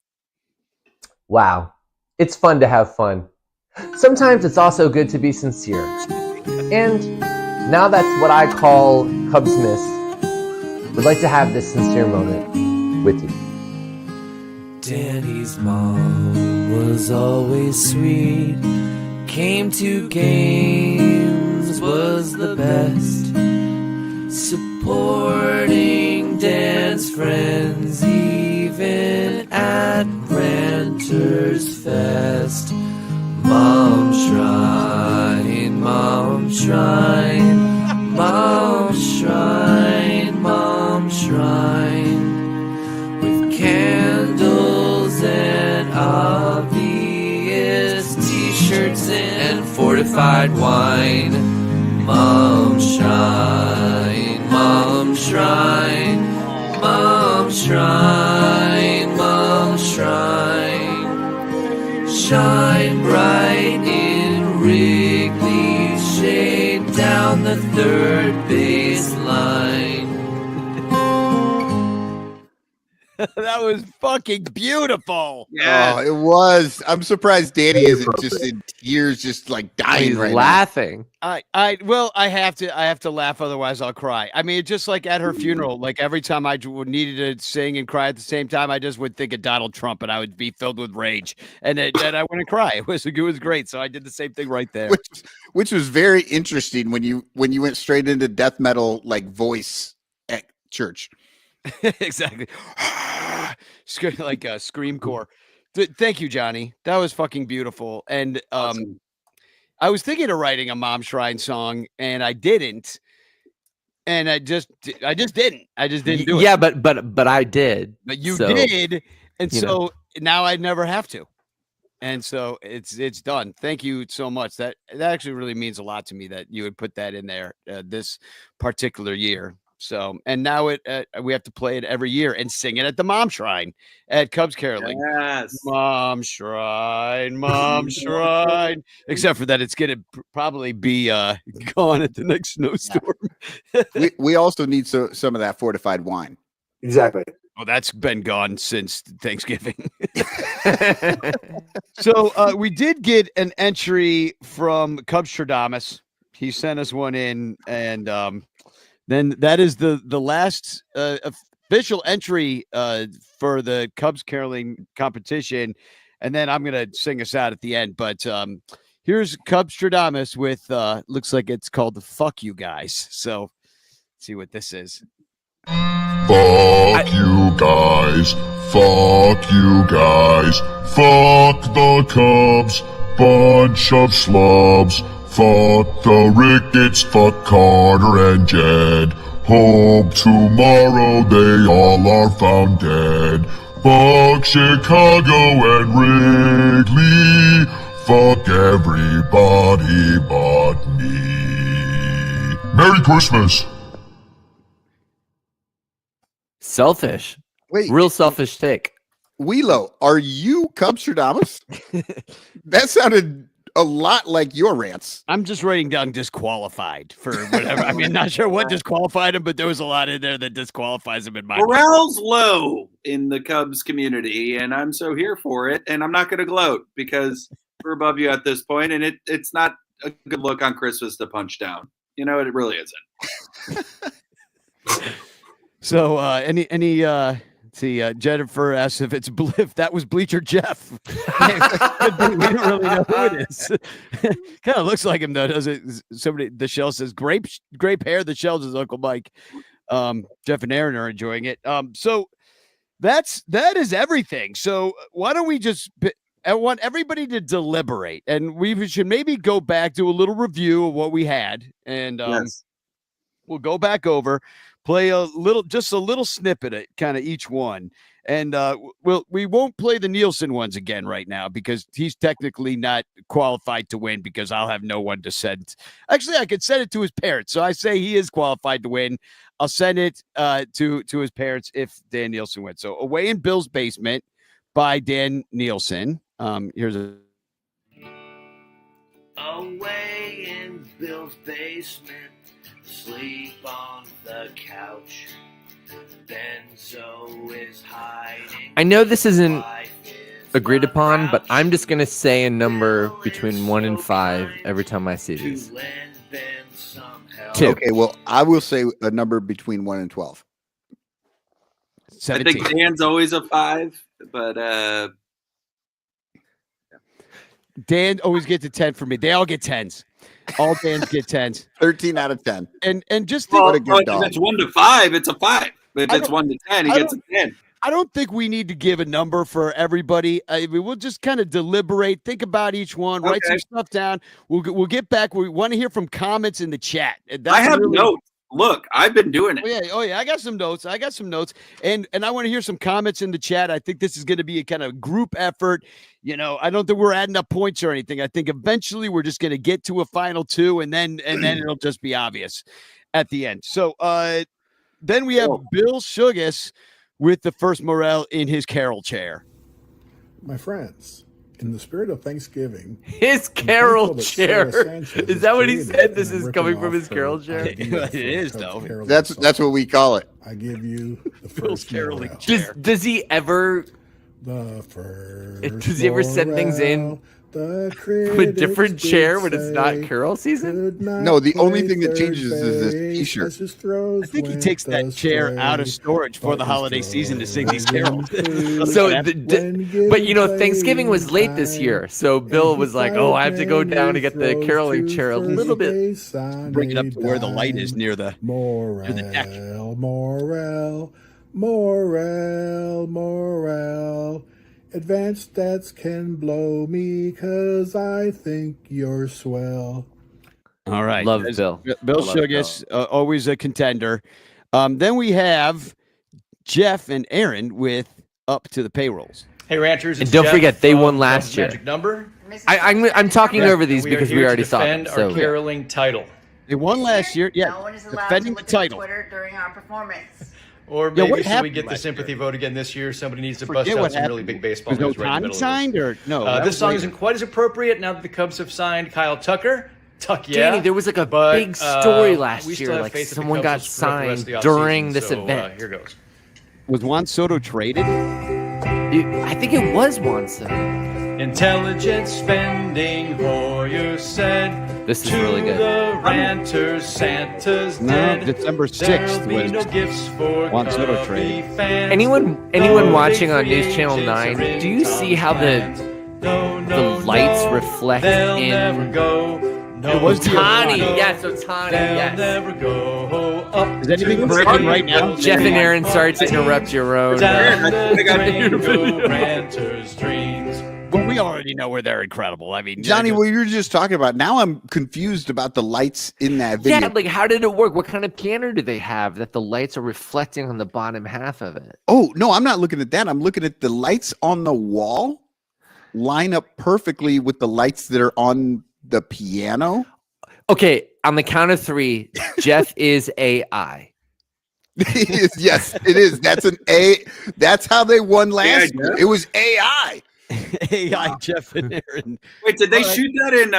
Wow, it's fun to have fun. Sometimes it's also good to be sincere. And now that's what I call Cubsmas. We'd like to have this sincere moment with you. Danny's mom was always sweet. Came to games, was the best. Supporting Dan's friends, even at Ranter's Fest. Mom shrine, mom shrine, mom shrine, mom shrine. With candles and obvious t-shirts and fortified wine. Mom shrine, mom shrine, mom shrine, mom shrine. Shine bright in Wrigley's shade down the third baseline. That was fucking beautiful. Oh, it was. I'm surprised Danny isn't just in tears, just like dying He's right laughing. I have to laugh, otherwise I'll cry. I mean, just like at her funeral, like every time I needed to sing and cry at the same time, I just would think of Donald Trump and I would be filled with rage, and then I wouldn't cry. It was great. So I did the same thing right there. which was very interesting when you went straight into death metal like voice at church. Exactly. Like a scream core. Thank you, Johnny. That was fucking beautiful. And Awesome. I was thinking of writing a Mom Shrine song, and I didn't. And I just didn't. I just didn't do it. Yeah, but I did. But you so, did, and you so know. now I never have to. And so it's done. Thank you so much. That actually really means a lot to me that you would put that in there this particular year. So, and now we have to play it every year and sing it at the Mom Shrine at Cubs Caroling. Yes. Mom Shrine, Mom Shrine. Except for that, it's gonna probably be gone at the next snowstorm. we also need some of that fortified wine. Exactly. Oh, that's been gone since Thanksgiving. So we did get an entry from Cubstradamus. He sent us one in, and then that is the last official entry for the Cubs Caroling competition. And then I'm going to sing us out at the end. But here's Cubstradamus with, looks like it's called the Fuck You Guys. So let's see what this is. Fuck you guys. Fuck you guys. Fuck the Cubs. Bunch of slubs. Fuck the Ricketts. Fuck Carter and Jed. Hope tomorrow they all are found dead. Fuck Chicago and Wrigley. Fuck everybody but me. Merry Christmas. Selfish. Wait, real selfish take. Wheelo, are you Cubstradamus? That sounded a lot like your rants. I'm just writing down disqualified for whatever. I mean, not sure what disqualified him, but there was a lot in there that disqualifies him in my Morale's low in the Cubs community, and I'm so here for it. And I'm not going to gloat because we're above you at this point, and it's not a good look on Christmas to punch down. You know, it really isn't. So any see Jennifer asks if it's if that was Bleacher Jeff. We don't really know who it is. Kind of looks like him though, does it? Somebody, the shell says grape hair. The shell says Uncle Mike. Jeff and Aaron are enjoying it. So that is everything. So why don't we just? I want everybody to deliberate, and we should maybe go back to a little review of what we had, and we'll go back over. Play just a little snippet of kind of each one. And we won't play the Nielsen ones again right now because he's technically not qualified to win because I'll have no one to send. Actually, I could send it to his parents. So I say he is qualified to win. I'll send it to his parents if Dan Nielsen wins. So Away in Bill's Basement by Dan Nielsen. Here's a Away in Bill's basement, sleep on the couch. Benzo is hiding. I know this isn't agreed upon, but I'm just gonna say a number between 1 and 5 every time I see these. 2. Okay, well, I will say a number between 1 and 12. 17. I think Dan's always a 5, but Dan always gets a 10 for me. They all get 10s. All Dans get 10s. 13 out of 10. And just think, what a good dog. If it's 1 to 5, it's a 5. If it's 1 to 10, he gets a 10. I don't think we need to give a number for everybody. We'll just kind of deliberate, think about each one, write some stuff down. We'll get back. We want to hear from comments in the chat. I have notes. Look, I've been doing it. Oh yeah. I got some notes. And I want to hear some comments in the chat. I think this is going to be a kind of group effort. You know, I don't think we're adding up points or anything. I think eventually we're just going to get to a final 2, and then it'll just be obvious at the end. So then we have Bill Sugas with the first Morel in his Carol chair. My friends, in the spirit of Thanksgiving, his Carol chair. Is that what he said? This is coming from his Carol chair? It is, though. That's what we call it. I give you the Bill's first caroling Morel. chair. Does he ever? The first Does he ever send things in to a different chair when it's not Carol season? No, the only thing that changes is this T-shirt. I think he takes that chair out of storage for the holiday season to sing these carols. So, but you know, Thanksgiving was late this year, so Bill was like, "Oh, I have to go down to get the caroling chair a little bit." Bring it up to where the light is near the deck. Morel. Advanced stats can blow me because I think you're swell. All right. Love Bill. Bill Sugas, always a contender. Then we have Jeff and Aaron with Up to the Payrolls. Hey, Ranchers. And it's don't Jeff forget, they from won last year. Magic Number. I'm talking over these We are because here we to already saw them. defend So our caroling title. They won last year. Yeah, No one is allowed defending to the look at title. Twitter during our performance. Or Yeah, maybe what should we happened get the last sympathy vote again this year? Somebody needs to Forget bust out what some really happened. big baseball Was no news right in the Otani middle of signed or no? that this was song later. isn't quite as appropriate now that the Cubs have signed Kyle Tucker. Tuck, yeah. Danny, there was like a But, big story last we still year, have like faith that the someone Cubs got will screw up the rest of signed the during offseason, this so, event. Here goes. Was Juan Soto traded? I think it was once. Intelligent spending, Hoyer said. This is to really good. The ranters, Santa's No, dead. December 6th There'll be was no gifts for Juan Soto Cubby trade. fans. Anyone No watching big on free News Channel agents 9, or do you see how plans. the lights reflect They'll in never go. No, It was the Otani? Otani. Yes, Otani. They'll Yes. never go up. Is anything to breaking the right now? Jeff and Aaron, sorry to interrupt your own. Down I the got drain your go ranters' dreams. Well, we already know where they're incredible. I mean, Johnny, what you were just talking about. Now I'm confused about the lights in that video. Yeah, like how did it work? What kind of piano do they have that the lights are reflecting on the bottom half of it? Oh, no, I'm not looking at that. I'm looking at the lights on the wall line up perfectly with the lights that are on the piano. Okay, on the count of 3, Jeff is AI. Yes, it is. That's an A. That's how they won last year. It was AI. AI Jeff and Aaron. Wait, did they shoot that in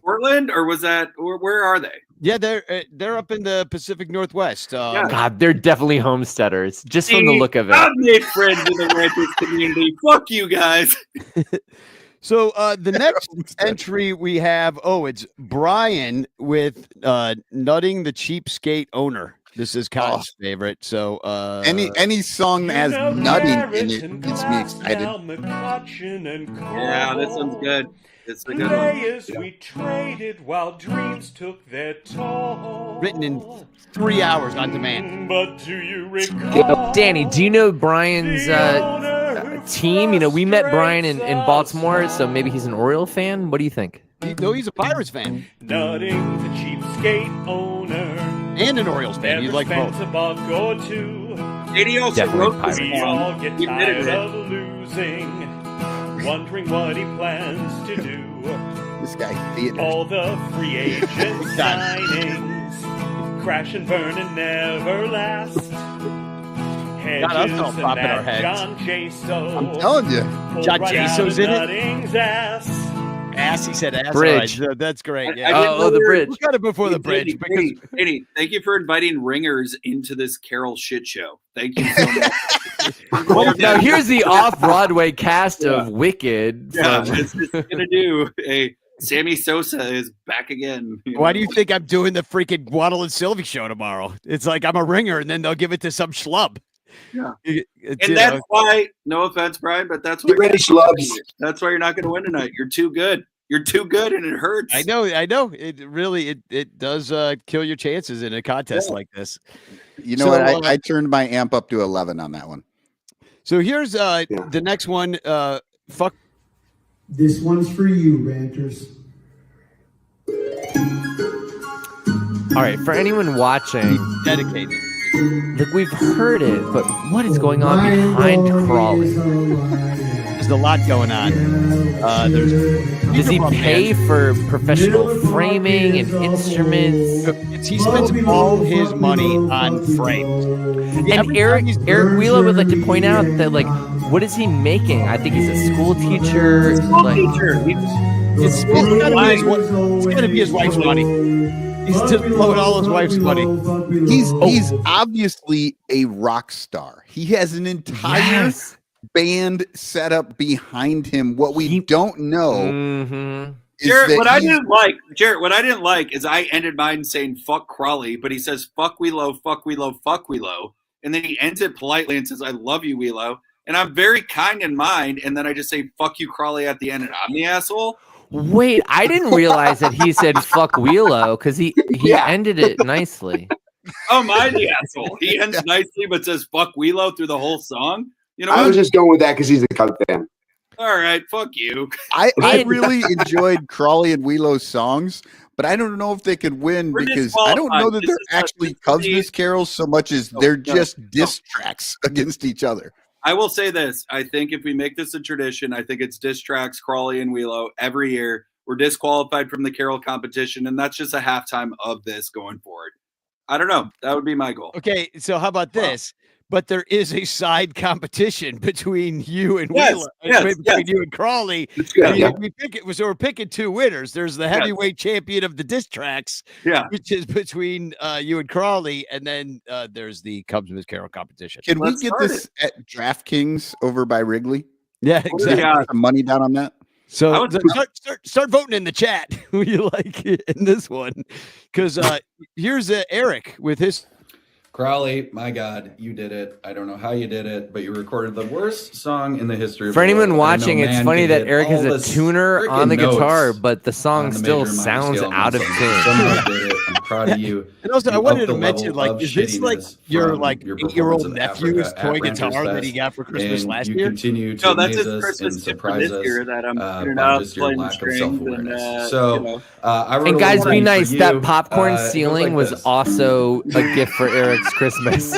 Portland, or was that? Where are they? Yeah, they're up in the Pacific Northwest. God, they're definitely homesteaders, just from the look of it. I've made friends in the Ranters community. Fuck you guys. So the next entry we have, it's Brian with Nutting the Cheapskate Owner. This is Kyle's favorite. So any song that has nutting in it gets me excited. Yeah, this one's good. It's a good Players one. we traded while dreams took their toll. Written in 3 hours on demand. But do you recall? Yo, Danny, do you know Brian's team? You know, we met Brian in Baltimore, so maybe he's an Oriole fan. What do you think? He's a Pirates fan. Nutting the cheapskate owner. And an Orioles fan. You'd like both. A buck or two. Katie also Definitely wrote this Pirates. We song. all get He admitted tired it. of losing, wondering what he plans to do. This guy, theater. All the free agent signings crash and burn and never last. Hedges God, us all and popping our that heads. John Jaso. I'm telling you. pulled John right out Jaso's of in it? Nutting's ass. Ass, he said ass. Bridge. All right, that's great. I didn't know the bridge. We got it before the bridge. Because Katie, thank you for inviting ringers into this Carol shit show. Thank you so much. Now here's the off-Broadway cast of Wicked. Yeah, from- it's gonna do a Sammy Sosa is back again. why do you think I'm doing the freaking Waddle and Sylvie show tomorrow? It's like I'm a ringer, and then they'll give it to some schlub. Yeah. You And that's know. why, no offense, Brian, but that's why Get ready, schlubs. That's why you're not going to win tonight. You're too good. You're too good, and it hurts. I know. It really it does kill your chances in a contest like this. You know what? I turned my amp up to 11 on that one. So here's the next one. Fuck. This one's for you, ranters. All right, for anyone watching, dedicated. Look, we've heard it, but what is going on behind Crawley? There's a lot going on. Does he pay for professional framing and instruments? He spends all his money on frames. And Eric Wheeler would like to point out that, like, what is he making? I think he's a school teacher. It's gotta be his wife's money. He's just blowing all his wife's money. He's obviously a rock star. He has an entire band set up behind him. What we don't know is Jarrett, that what I didn't like is I ended mine saying fuck Crawley, but he says fuck Wheelo, fuck Wheelo, fuck Wheelo. And then he ends it politely and says, I love you, Wheelo. And I'm very kind in mine, and then I just say fuck you, Crawley, at the end, and I'm the asshole. Wait, I didn't realize that he said fuck Wheelo because he ended it nicely. Oh, my the asshole. He ends nicely but says fuck Wheelo through the whole song. You know I what? was just going with that because he's a Cub fan. All right, fuck you. I really enjoyed Crawley and Wheelo's songs, but I don't know if they could win because I don't know that they're actually Cubmas carols so much as they're just diss tracks against each other. I will say this. I think if we make this a tradition, I think it's diss tracks, Crawley and Wheelo every year. We're disqualified from the Carol competition, and that's just a halftime of this going forward. I don't know. That would be my goal. Okay, so how about this? But there is a side competition between you and Yes, Wheeler, yes, between you and Crawley. It's good, yeah. So we're picking two winners. There's the heavyweight champion of the diss tracks, which is between you and Crawley, and then there's the Cubmas Carol competition. Can we get this at DraftKings over by Wrigley? Yeah, exactly. Put some money down on that. So start voting in the chat who you like in this one, because here's Eric with his. Crawley, my God, you did it. I don't know how you did it, but you recorded the worst song in the history of For the anyone world. watching, it's funny that Eric is a tuner on the guitar, notes but the song on the still major minor sounds scale out of and tune. Somebody did it. I'm proud of you. And also, I You wanted upped to the mention, level like, of is this like shittiness your from like your 8-year-old performance in nephew's Africa toy at Ranter's guitar that Fest, he got for Christmas and last you year? continue to No, that's amaze his us Christmas and gift for surprise this us year that I'm figuring by out, just your playing lack of strings self-awareness. and, So, you know. I wrote And a guys, little be line for nice. you. That popcorn It goes ceiling like was this. also a gift for Eric's Christmas.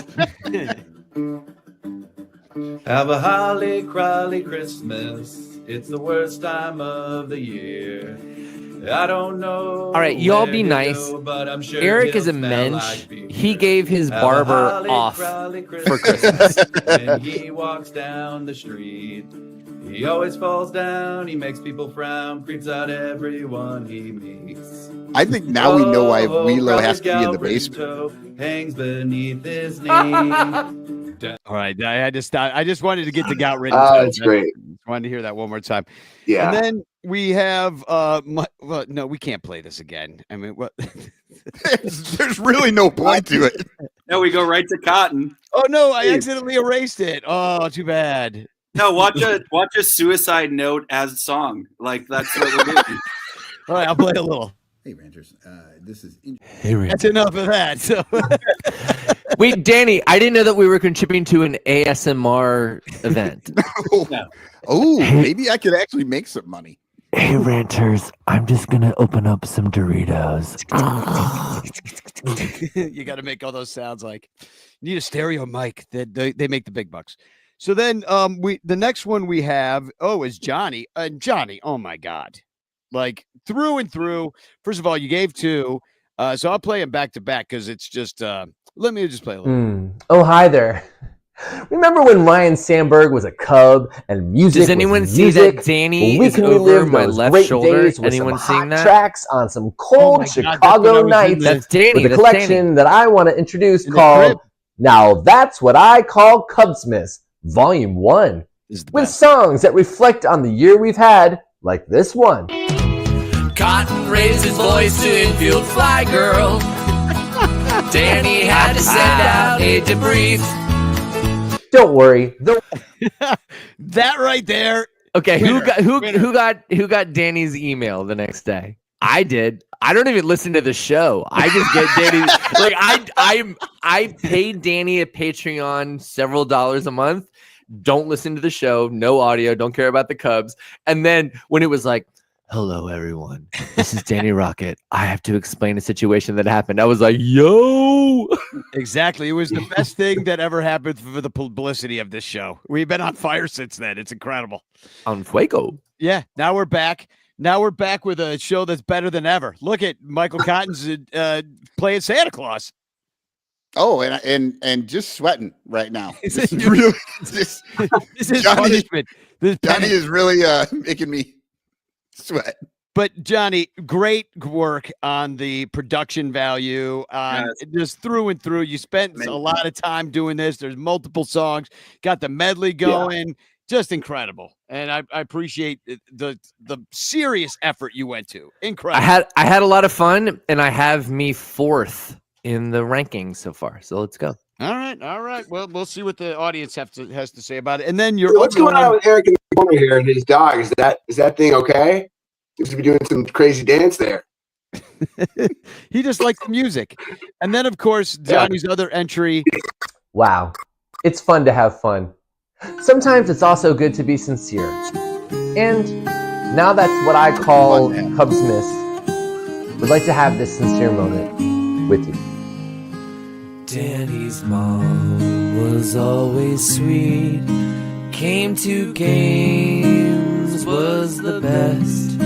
Have a holly crawly Christmas. It's the worst time of the year. I don't know. All right, y'all where be to nice. go, but I'm sure Eric he'll is a smell mensch. like beer. He gave his Have a barber holly off crawly for Christmas. When he walks down the street, he always falls down. He makes people frown, creeps out everyone he meets. I think now we know why Oh, Wheelo has to be in the Crawley's basement. Ranto hangs beneath his knee. All right, I just wanted to get the gout written. That's great. Wanted to hear that one more time. Yeah. And then we have well, no, we can't play this again. I mean, what? There's really no point to it. No, we go right to Cotton. Oh no, I accidentally erased it. Oh, too bad. No, watch a suicide note as a song. Like that's what we're doing. All right, I'll play a little. Hey, Ranters. This is. That's enough of that. So Wait, Danny, I didn't know that we were contributing to an ASMR event. Oh, maybe I could actually make some money. Hey, Ranters, I'm just going to open up some Doritos. you got to make all those sounds like you need a stereo mic. They make the big bucks. So then the next one we have is Johnny. Johnny, oh my God. Like through and through. First of all, you gave two. So I'll play them back to back because it's just let me just play a little. Oh, hi there. Remember when Ryan Sandberg was a Cub and music Does anyone was see music? that Danny Well, we is can over relive my those left great shoulder? days with Anyone some seeing hot that? tracks on some Oh cold my God, that's what I Chicago was nights That's with Danny. a That's collection Danny. that I want to introduce In the called crib. Now That's What I Call Cubmas Volume 1, This is the with best. songs that reflect on the year we've had, like this one. Cotton raised his voice to infield fly girl. Danny had to send out a debrief. Don't worry, That right there. Okay, Winner. who got Danny's email the next day? I did. I don't even listen to the show. I just get Danny. Like I paid Danny a Patreon several dollars a month. Don't listen to the show. No audio. Don't care about the Cubs. And then when it was like, "Hello, everyone. This is Danny Rocket. I have to explain a situation that happened." I was like, "Yo!" Exactly. It was the best thing that ever happened for the publicity of this show. We've been on fire since then. It's incredible. On Fuego. Yeah. Now we're back. Now we're back with a show that's better than ever. Look at Michael Cotton's playing Santa Claus. Oh, and just sweating right now. This This is really is punishment. Johnny is really making me sweat. But Johnny, great work on the production value. Just through and through. You spent a lot of time doing this. There's multiple songs. Got the medley going. Just incredible. And I appreciate the serious effort you went to. Incredible. I had a lot of fun, and I have me 4th in the rankings so far. So let's go. All right. Well, we'll see what the audience has to say about it. And then What's going on with Eric in the corner here and his dog? Is that thing okay? Seems to be doing some crazy dance there. He just likes the music. And then, of course, Johnny's other entry. Wow, it's fun to have fun. Sometimes it's also good to be sincere. And now that's what I call Cubsmas. Would like to have this sincere moment with you. Danny's mom was always sweet. Came to games, was the best.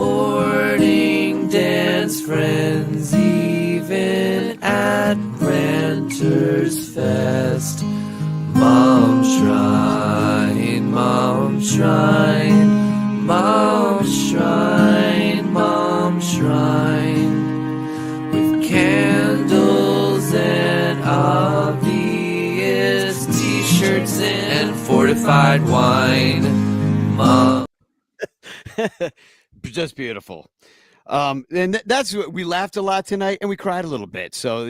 Supporting Dan's friends, even at Ranter's Fest. Mom shrine, mom shrine, mom shrine, mom shrine. With candles and obvious t-shirts and fortified wine. Mom. Just beautiful. And that's what we laughed a lot tonight and we cried a little bit. So,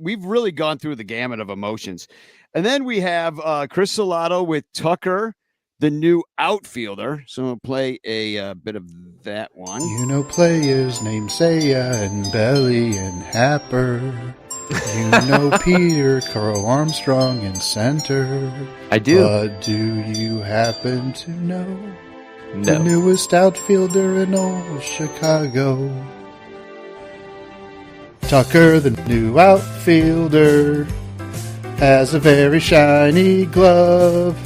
we've really gone through the gamut of emotions. And then we have Chris Salato with Tucker, the new outfielder. So we'll play a bit of that one. You know players named Saya and Belly and Happer. You know Peter, Carl Armstrong and center. I do. But do you happen to know No. the newest outfielder in old Chicago? Tucker, the new outfielder, has a very shiny glove,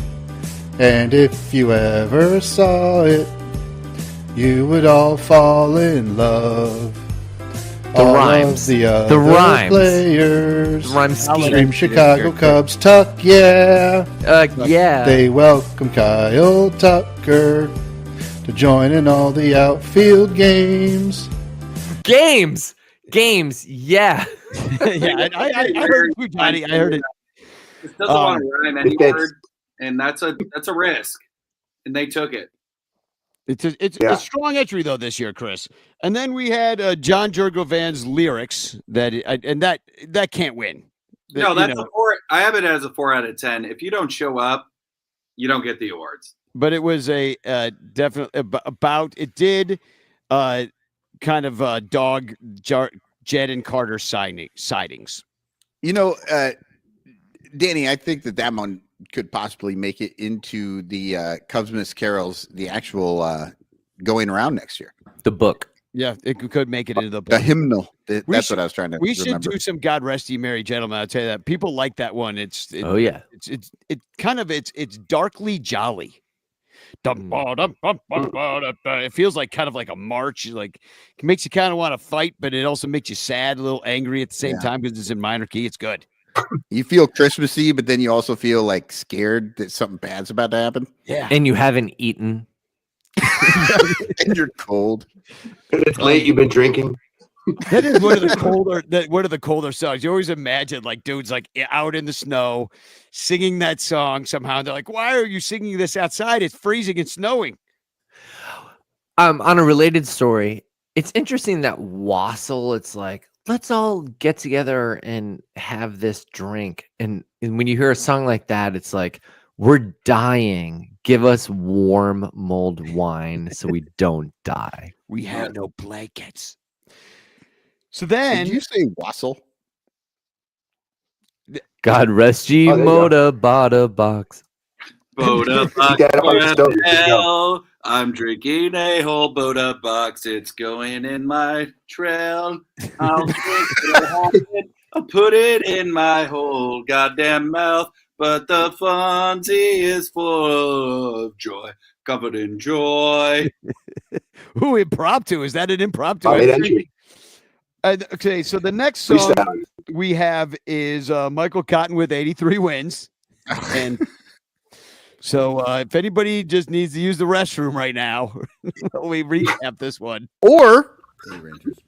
and if you ever saw it, you would all fall in love. All rhymes. of the other The rhymes. players The rhyme scheme. scream Chicago Cubs, Tuck, yeah. Yeah. They welcome Kyle Tucker to join in all the outfield games. Games, yeah. Yeah, I heard it too, Johnny. I heard it. It doesn't want to rhyme any word, and that's a risk, and they took it. It's a strong entry though this year, Chris. And then we had John Jurgovan's lyrics that can't win. No, that's a 4. I have it as a 4 out of 10. If you don't show up, you don't get the awards. But it was a definitely about. It did kind of dog Jed and Carter sightings. Danny, I think that one could possibly make it into the Cubmas Carols, the actual going around next year. The book. Yeah, it could make it into the book. The hymnal. That's what I was trying to We remember. should do some God Rest Ye Merry Gentlemen. I'll tell you that. People like that one. It's darkly jolly. It feels like kind of like a march. Like it makes you kind of want to fight, but it also makes you sad, a little angry at the same time because it's in minor key. It's good. You feel Christmassy, but then you also feel like scared that something bad's about to happen. Yeah. And you haven't eaten. And you're cold. And it's late. You've been drinking. That is one of the colder songs. You always imagine like dudes like out in the snow singing that song somehow. They're like, why are you singing this outside? It's freezing and snowing. On a related story, it's interesting that Wassel, it's like, let's all get together and have this drink. And when you hear a song like that, it's like, we're dying. Give us warm mulled wine so we don't die. We have no blankets. So then, did you say Wassel? God rest ye, Moda Bada Box. Boda box. I'm drinking a whole Boda box. It's going in my trail. I'll put it in my whole goddamn mouth. But the Fonzie is full of joy, covered in joy. Who impromptu? Is that an impromptu? Okay, so the next song we have is Michael Cotton with 83 wins. And so if anybody just needs to use the restroom right now, we recap this one. Or hey, Ranters.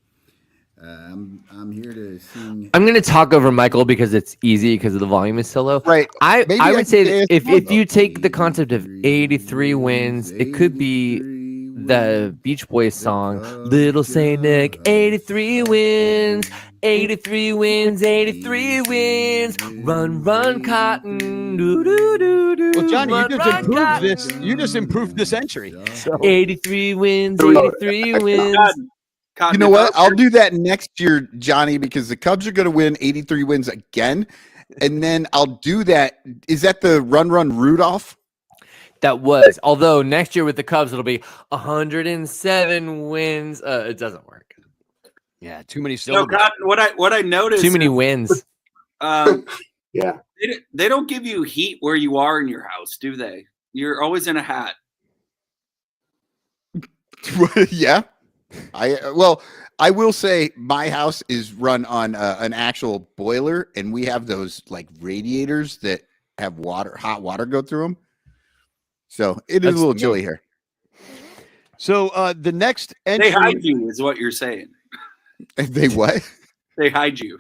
I'm here to sing. I'm going to talk over Michael because it's easy because the volume is so low. Right. I would say that if you take the concept of 83 wins, it could be the Beach Boys song, Little Saint Nick, 83 wins, 83 wins, 83 wins, run, run, Cotton, do, do, do, do. Well, Johnny, run, you just improved Cotton. this. You just improved this entry. So. 83 wins, 83 wins. You know what? I'll do that next year, Johnny, because the Cubs are going to win 83 wins again. And then I'll do that. Is that the Run Run Rudolph? That was. Although next year with the Cubs, it'll be 107 wins. It doesn't work. Yeah, too many syllables. No, Cotton, what I noticed. Too many wins. Yeah. They don't give you heat where you are in your house, do they? You're always in a hat. Yeah. I will say my house is run on an actual boiler, and we have those like radiators that have hot water go through them. So it is a little chilly here. So the next entry, they hide you, is what you're saying. They what? They hide you.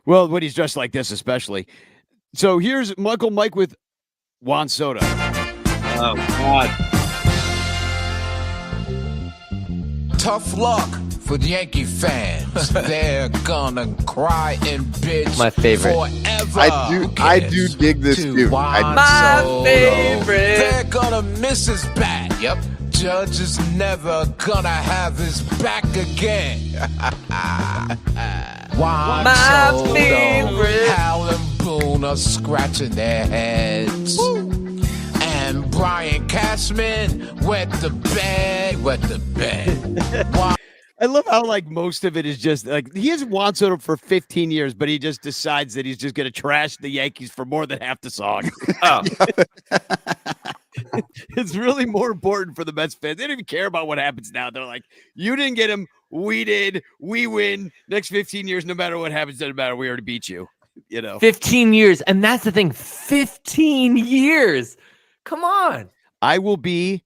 Well, when he's dressed like this, especially. So here's Michael Mike with Juan Soto. Oh God. Tough luck for the Yankee fans. They're gonna cry and bitch. My favorite. Forever. I do dig this too. My favorite. They're gonna miss his bat. Yep. Judge is never gonna have his back again. Juan My Soto, favorite. Hal and Boone are scratching their heads. Woo. And Brian Cashman wet the bed. I love how like most of it is just like he has Juan Soto for 15 years, but he just decides that he's just going to trash the Yankees for more than half the song. Oh. It's really more important for the Mets fans. They don't even care about what happens now. They're like, you didn't get him. We did. We win. Next 15 years, no matter what happens, doesn't matter. We already beat you. 15 years. And that's the thing. 15 years. Come on. I will be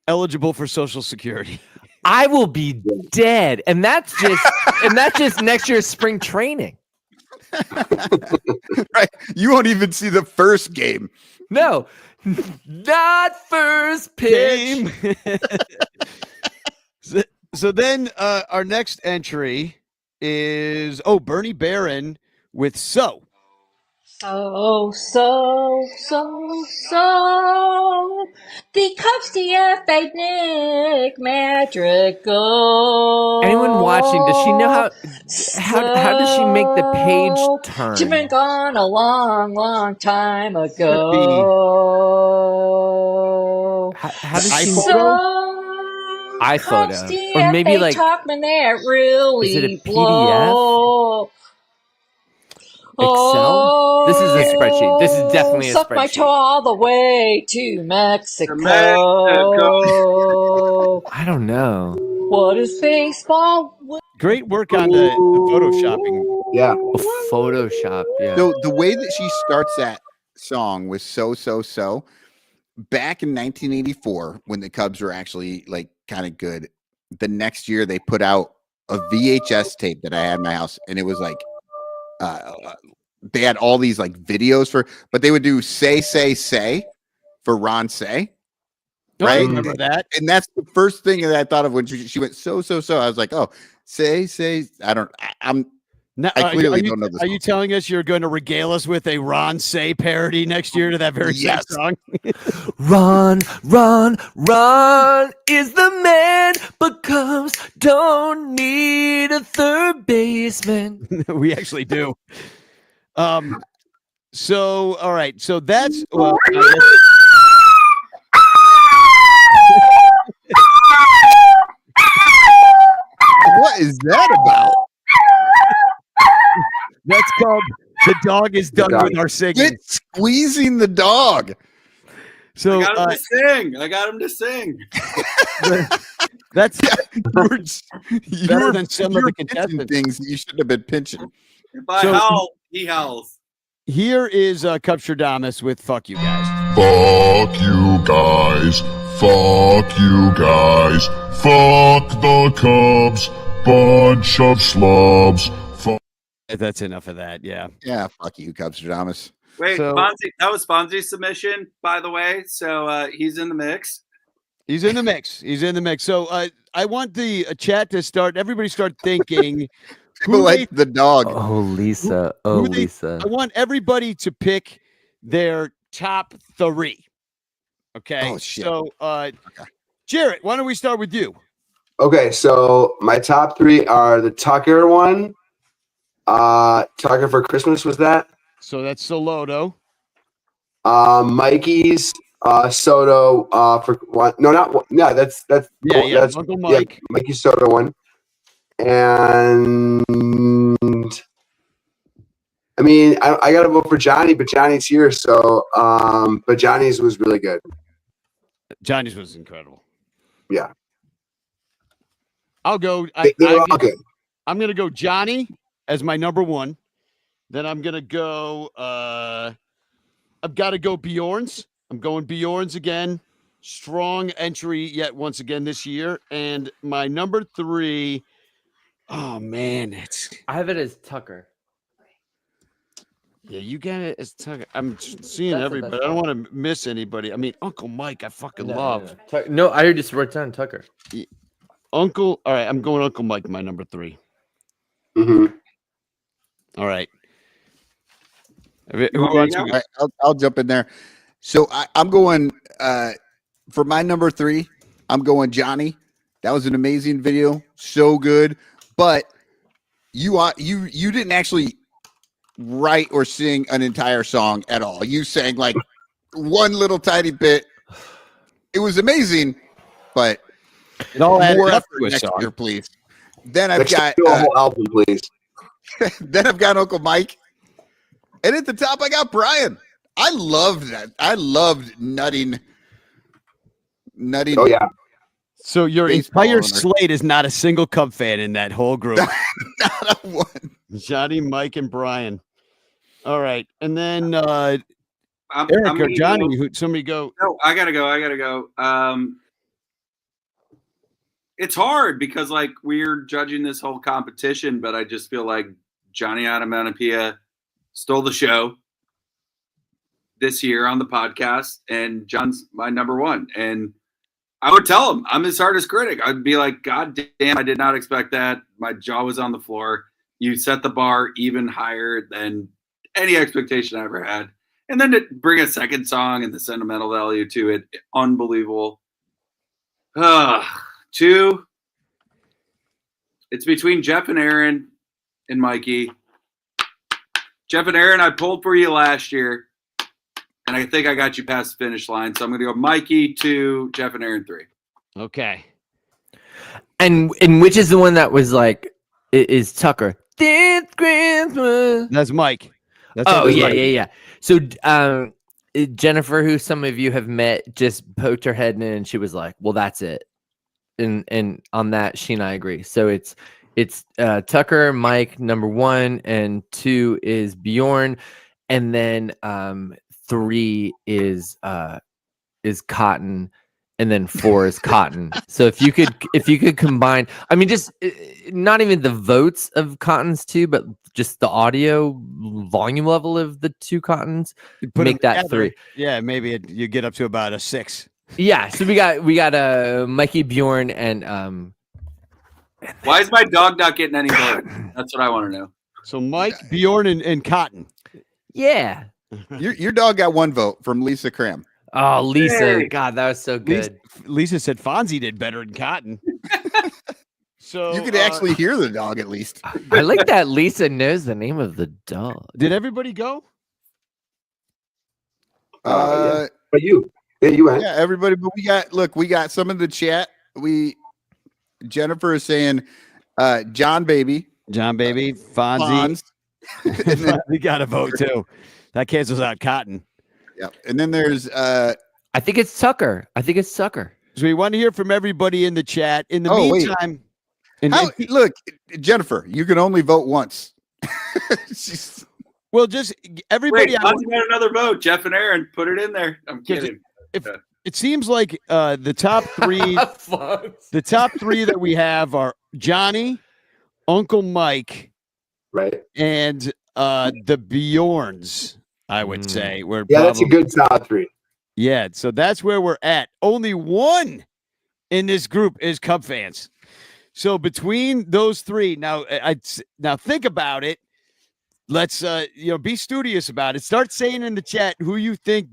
eligible for Social Security. I will be dead. And that's just next year's spring training. Right. You won't even see the first game. No. Not first pitch. So then our next entry is Bernie Barron with So. The Cubs DFA Nick Madrigal. Anyone watching, does she know how does she make the page turn? She's been gone a long time ago. How does she iPhoto? Or maybe like Talkman there really is it a PDF? blow. Excel? This is a spreadsheet. This is definitely a Suck my spreadsheet. toe all the way to Mexico. I don't know. What is baseball? Great work on the photoshopping. Yeah. Photoshop. Yeah. So the way that she starts that song was so. Back in 1984, when the Cubs were actually like kind of good, the next year they put out a VHS tape that I had in my house, and it was like they had all these like videos but they would do say for Ron Say. Oh, I Right? remember that. And that's the first thing that I thought of when she went so. I was like, oh, say. Now, I clearly don't know this. Are you telling us you're going to regale us with a Ron Say parody next year to that very same song? Ron is the man, but Cubs don't need a third baseman. We actually do. So, all right. So that's well. I guess, what is that about? That's called The Dog Is Done With Our Singing. Quit squeezing the dog. So I got him to sing. That's you better were than some of the contestants. Things that you shouldn't have been pinching. If I howl, he howls. Here is Cubstradamus with "Fuck You Guys." Fuck you guys. Fuck you guys. Fuck the Cubs. Bunch of slubs. That's enough of that. Yeah. Yeah. Fuck you, Cubstradamus. Wait, So- Fonzie, that was Fonzie's submission, by the way. So he's in the mix. He's in the mix. So I want the chat to start. Everybody start thinking. People like the dog. Oh, Lisa. Lisa. I want everybody to pick their top 3. Okay. Oh, shit. So, Jarrett, why don't we start with you? Okay, so my top 3 are the Tucker one. Tucker for Christmas was that? So that's Soloto. Mikey's Soto for one. No, not one. No, that's Yeah, that's Uncle Mike. Yeah, Mikey's Soto one. And I mean, I gotta vote for Johnny, but Johnny's here, so but Johnny's was really good. Johnny's was incredible. Yeah. I'll go. They're all good. I'm gonna go Johnny as my number 1. Then I'm gonna go. I've got to go Bjorn's. I'm going Bjorn's again. Strong entry yet once again this year. And my number 3. Oh man, I have it as Tucker. Yeah, you got it as Tucker. I'm seeing That's the everybody. best I don't want to miss anybody. I mean, Uncle Mike, I fucking love. No, I just wrote down Tucker. Uncle. All right, I'm going Uncle Mike, my number 3. Mm-hmm. All right. I'll jump in there. So I'm going for my number 3. I'm going Johnny. That was an amazing video, so good. But you didn't actually write or sing an entire song at all. You sang like one little tiny bit. It was amazing, but it all added more up effort to a next song. year, please. Then I've Let's got do a whole album, please. then I've got Uncle Mike. And at the top, I got Brian. I loved that. I loved nutting. Oh, yeah. So your Baseball entire owner. slate is not a single Cub fan in that whole group. Not a one. Johnny, Mike, and Brian. All right. And then I'm Eric or gonna Johnny, go- somebody go. No, I gotta go. It's hard because like we're judging this whole competition, but I just feel like Johnny Adamanapia stole the show this year on the podcast, and John's my number 1. And I would tell him I'm his hardest critic. I'd be like, God damn, I did not expect that. My jaw was on the floor. You set the bar even higher than any expectation I ever had. And then to bring a second song and the sentimental value to it, unbelievable. 2. It's between Jeff and Aaron and Mikey. Jeff and Aaron, I pulled for you last year, and I think I got you past the finish line. So I'm going to go Mikey 2, Jeff and Aaron 3. Okay. And which is the one that was like is Tucker? This Christmas. That's Mike. That's yeah. So Jennifer, who some of you have met, just poked her head in and she was like, "Well, that's it." And on that, she and I agree. So it's It's Tucker, Mike, number 1, and 2 is Bjorn, and then 3 is Cotton, and then 4 is Cotton. So if you could combine, I mean, just not even the votes of Cotton's 2, but just the audio volume level of the 2 Cottons, make that together, 3. Yeah, maybe you get up to about a 6. Yeah, so we got Mikey, Bjorn, and Why is my dog not getting any votes? That's what I want to know. So Mike, Bjorn, and Cotton. Yeah. Your dog got 1 vote from Lisa Cram. Oh, Lisa. God, that was so good. Lisa said Fonzie did better than Cotton. So You could actually hear the dog at least. I like that Lisa knows the name of the dog. Did everybody go? Yeah. But you went. Yeah, everybody. But we got some in the chat. Jennifer is saying, John Baby, Fonzie. We got a vote too. That cancels out Cotton. Yep. And then there's I think it's Tucker. So we want to hear from everybody in the chat. In the meantime, look, Jennifer, you can only vote once. Well, just everybody. Wait, Fonzie got another vote. Jeff and Aaron, put it in there. I'm kidding. It seems like the top 3, the top 3 that we have are Johnny, Uncle Mike, right, and the Bjorns. I would say that's a good top 3. Yeah, so that's where we're at. Only 1 in this group is Cub fans. So between those 3, now think about it. Let's be studious about it. Start saying in the chat who you think.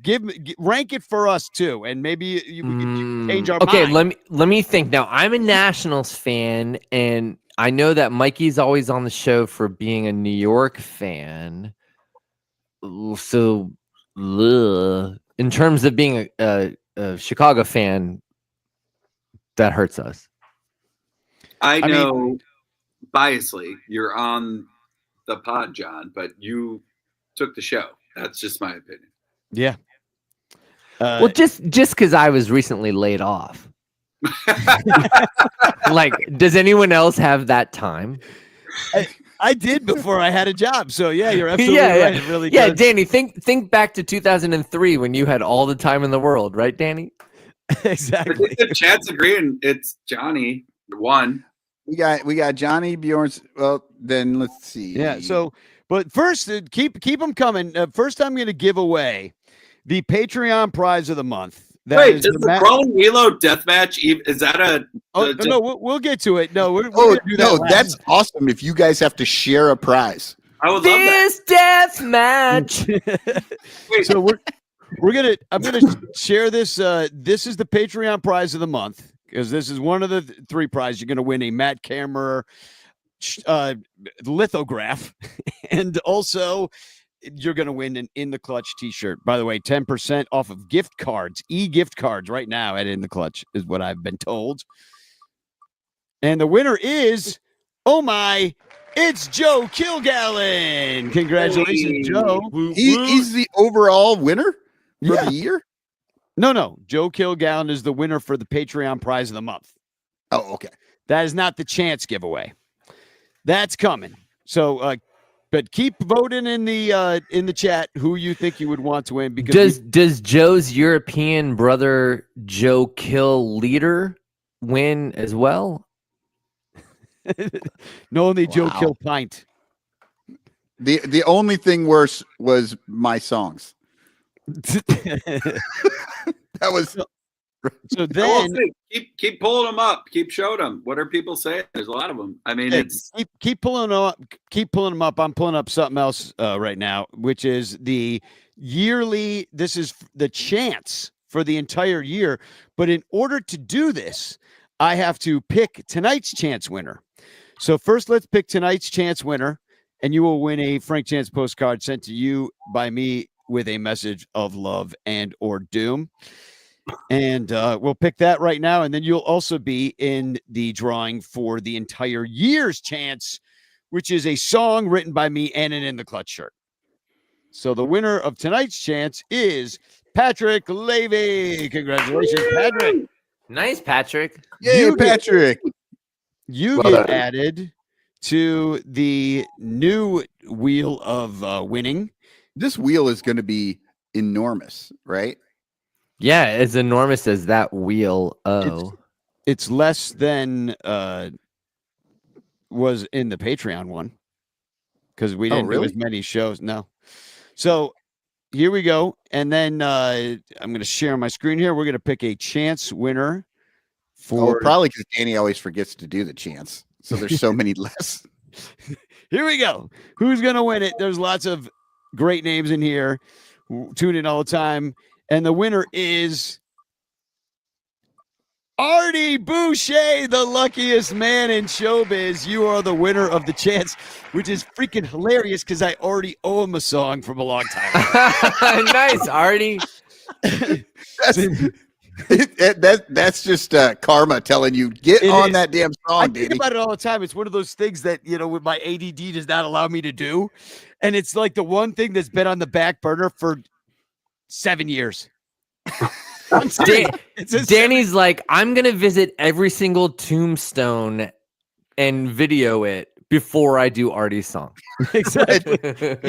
Rank it for us too, and maybe we can change our mind. Okay, let me think. Now I'm a Nationals fan, and I know that Mikey's always on the show for being a New York fan. So, in terms of being a Chicago fan, that hurts us. I know, biasly, you're on the pod, John, but you took the show. That's just my opinion. Yeah. Well, just because I was recently laid off. Like, does anyone else have that time? I did before I had a job. So yeah, you're absolutely right. It really does. Danny, think back to 2003 when you had all the time in the world, right, Danny? Exactly. The chat's agreeing it's Johnny 1. We got Johnny, Bjorn's. Well, then let's see. Yeah. So, but first, keep them coming. First, I'm going to give away the Patreon prize of the month. Wait, is the Crawling Wheelo deathmatch? Is that a? No, we'll get to it. No, we're gonna do that. That's awesome. If you guys have to share a prize, I would love this death match. So I'm gonna share this. This is the Patreon prize of the month, because this is one of the 3 prizes. You're gonna win a Matt Kammerer lithograph, and also you're going to win an In the Clutch t-shirt. By the way, 10% off of gift cards, e-gift cards right now at In the Clutch is what I've been told. And the winner is, it's Joe Kilgallen. Congratulations, Joe. He's the overall winner for the year? No. Joe Kilgallen is the winner for the Patreon prize of the month. Oh, okay. That is not the chance giveaway. That's coming. So, but keep voting in the chat who you think you would want to win. Because does Joe's European brother Joe Kill Leader win as well? No, only Joe Kill Pint. The only thing worse was my songs. That was. So then keep pulling them up. Keep showing them. What are people saying? There's a lot of them. I mean, it's keep pulling them up. Keep pulling them up. I'm pulling up something else right now, which is the yearly. This is the chance for the entire year. But in order to do this, I have to pick tonight's chance winner. So first, let's pick tonight's chance winner, and you will win a Frank Chance postcard sent to you by me with a message of love and or doom. And we'll pick that right now. And then you'll also be in the drawing for the entire year's chance, which is a song written by me and an In the Clutch shirt. So the winner of tonight's chance is Patrick Levy. Congratulations, Patrick. Nice, Patrick. Yay, Patrick. You get added to the new wheel of winning. This wheel is going to be enormous, right? Yeah, as enormous as that wheel. It's less than was in the Patreon one because we didn't do as many shows. No. So here we go. And then I'm going to share my screen here. We're going to pick a chance winner for probably because Danny always forgets to do the chance. So there's so many less. Here we go. Who's going to win it? There's lots of great names in here. Tune in all the time. And the winner is Artie Boucher, the luckiest man in showbiz. You are the winner of the chance, which is freaking hilarious because I already owe him a song from a long time. Nice, Artie. That's just karma telling you get on that damn song. I think about it all the time. It's one of those things that, with my ADD does not allow me to do. And it's like the one thing that's been on the back burner for 7 years. Danny's like, I'm going to visit every single tombstone and video it before I do Artie's song. Exactly.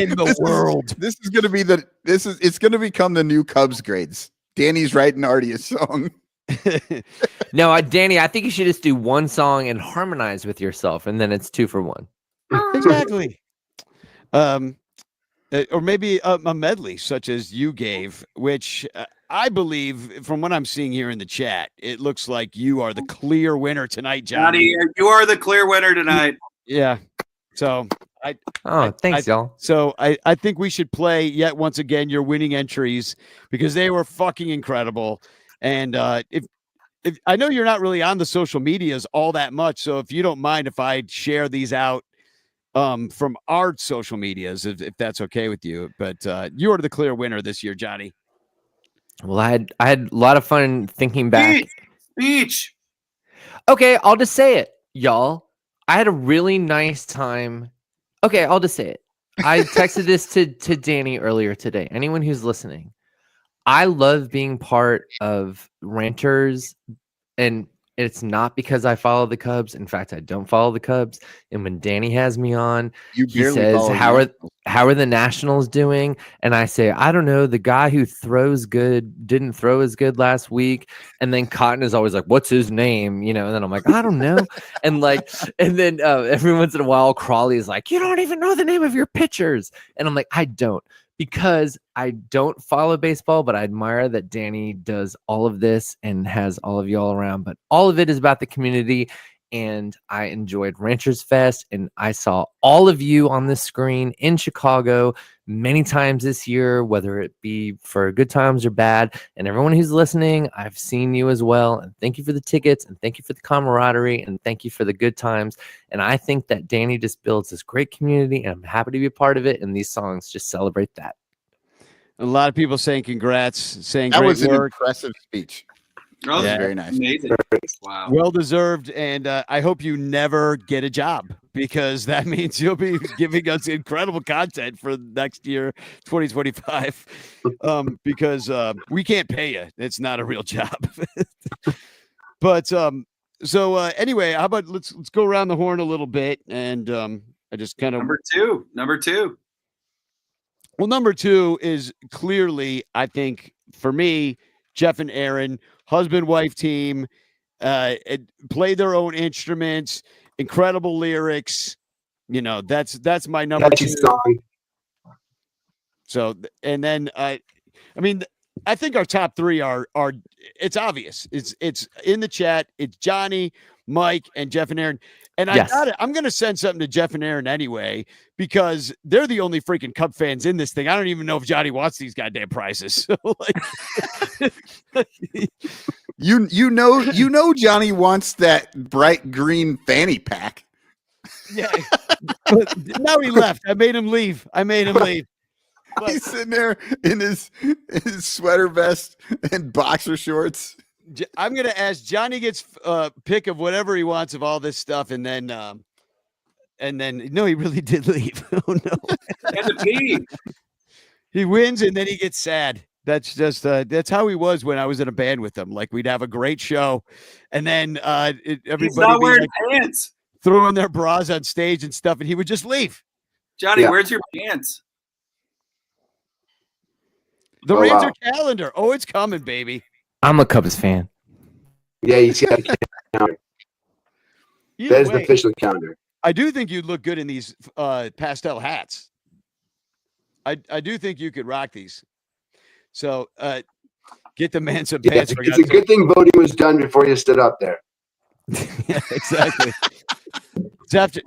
In the world. This is going to be it's going to become the new Cubs grades. Danny's writing Artie's song. No, Danny, I think you should just do one song and harmonize with yourself, and then it's 2 for 1. Exactly. Or maybe a medley such as you gave, which I believe from what I'm seeing here in the chat, it looks like you are the clear winner tonight, Johnny. You are the clear winner tonight. Yeah. So thanks, y'all. So I think we should play yet once again your winning entries because they were fucking incredible. And if I know you're not really on the social medias all that much, so if you don't mind if I share these out from our social medias, if that's okay with you. But you are the clear winner this year, Johnny. Well, I had a lot of fun thinking back. Beach. Okay, I'll just say it, y'all. I had a really nice time. Okay, I'll just say it. I texted this to Danny earlier today. Anyone who's listening, I love being part of Ranters, and it's not because I follow the Cubs. In fact, I don't follow the Cubs. And when Danny has me on, he says, how are the Nationals doing? And I say, I don't know. The guy who throws good didn't throw as good last week. And then Cotton is always like, what's his name? And then I'm like, I don't know. and then every once in a while, Crawley is like, you don't even know the name of your pitchers. And I'm like, I don't. Because I don't follow baseball, but I admire that Danny does all of this and has all of y'all around. But all of it is about the community. And I enjoyed Ranchers Fest. And I saw all of you on this screen in Chicago many times this year, whether it be for good times or bad. And everyone who's listening, I've seen you as well. And thank you for the tickets. And thank you for the camaraderie. And thank you for the good times. And I think that Danny just builds this great community. And I'm happy to be a part of it. And these songs just celebrate that. A lot of people saying congrats, saying that great was work. An impressive speech. That was very nice. Amazing. Wow. Well deserved. And I hope you never get a job because that means you'll be giving us incredible content for next year, 2025. Because we can't pay you. It's not a real job. But so anyway, how about let's go around the horn a little bit and I just kind of number two. Well, number 2 is clearly, I think, for me, Jeff and Aaron, husband-wife team, play their own instruments, incredible lyrics. That's my number 2 song. So, and then I think our top 3 are it's obvious. It's in the chat. It's Johnny, Mike, and Jeff and Aaron. And I'm going to send something to Jeff and Aaron anyway, because they're the only freaking Cub fans in this thing. I don't even know if Johnny wants these goddamn prizes. So you know, Johnny wants that bright green fanny pack. Yeah. But now he left. I made him leave. But he's sitting there in his sweater vest and boxer shorts. I'm going to ask Johnny gets a pick of whatever he wants of all this stuff. And then no, he really did leave. Oh no. He wins and then he gets sad. That's just, that's how he was when I was in a band with him. Like we'd have a great show and then everybody He's not wearing pants. throwing their bras on stage and stuff, and he would just leave. Johnny, where's your pants? The Ranter calendar. Oh, it's coming, baby. I'm a Cubs fan. Yeah, he's got a calendar. That is the official calendar. I do think you'd look good in these pastel hats. I do think you could rock these. So get the man some pants. It's a good thing voting was done before you stood up there. Yeah, exactly.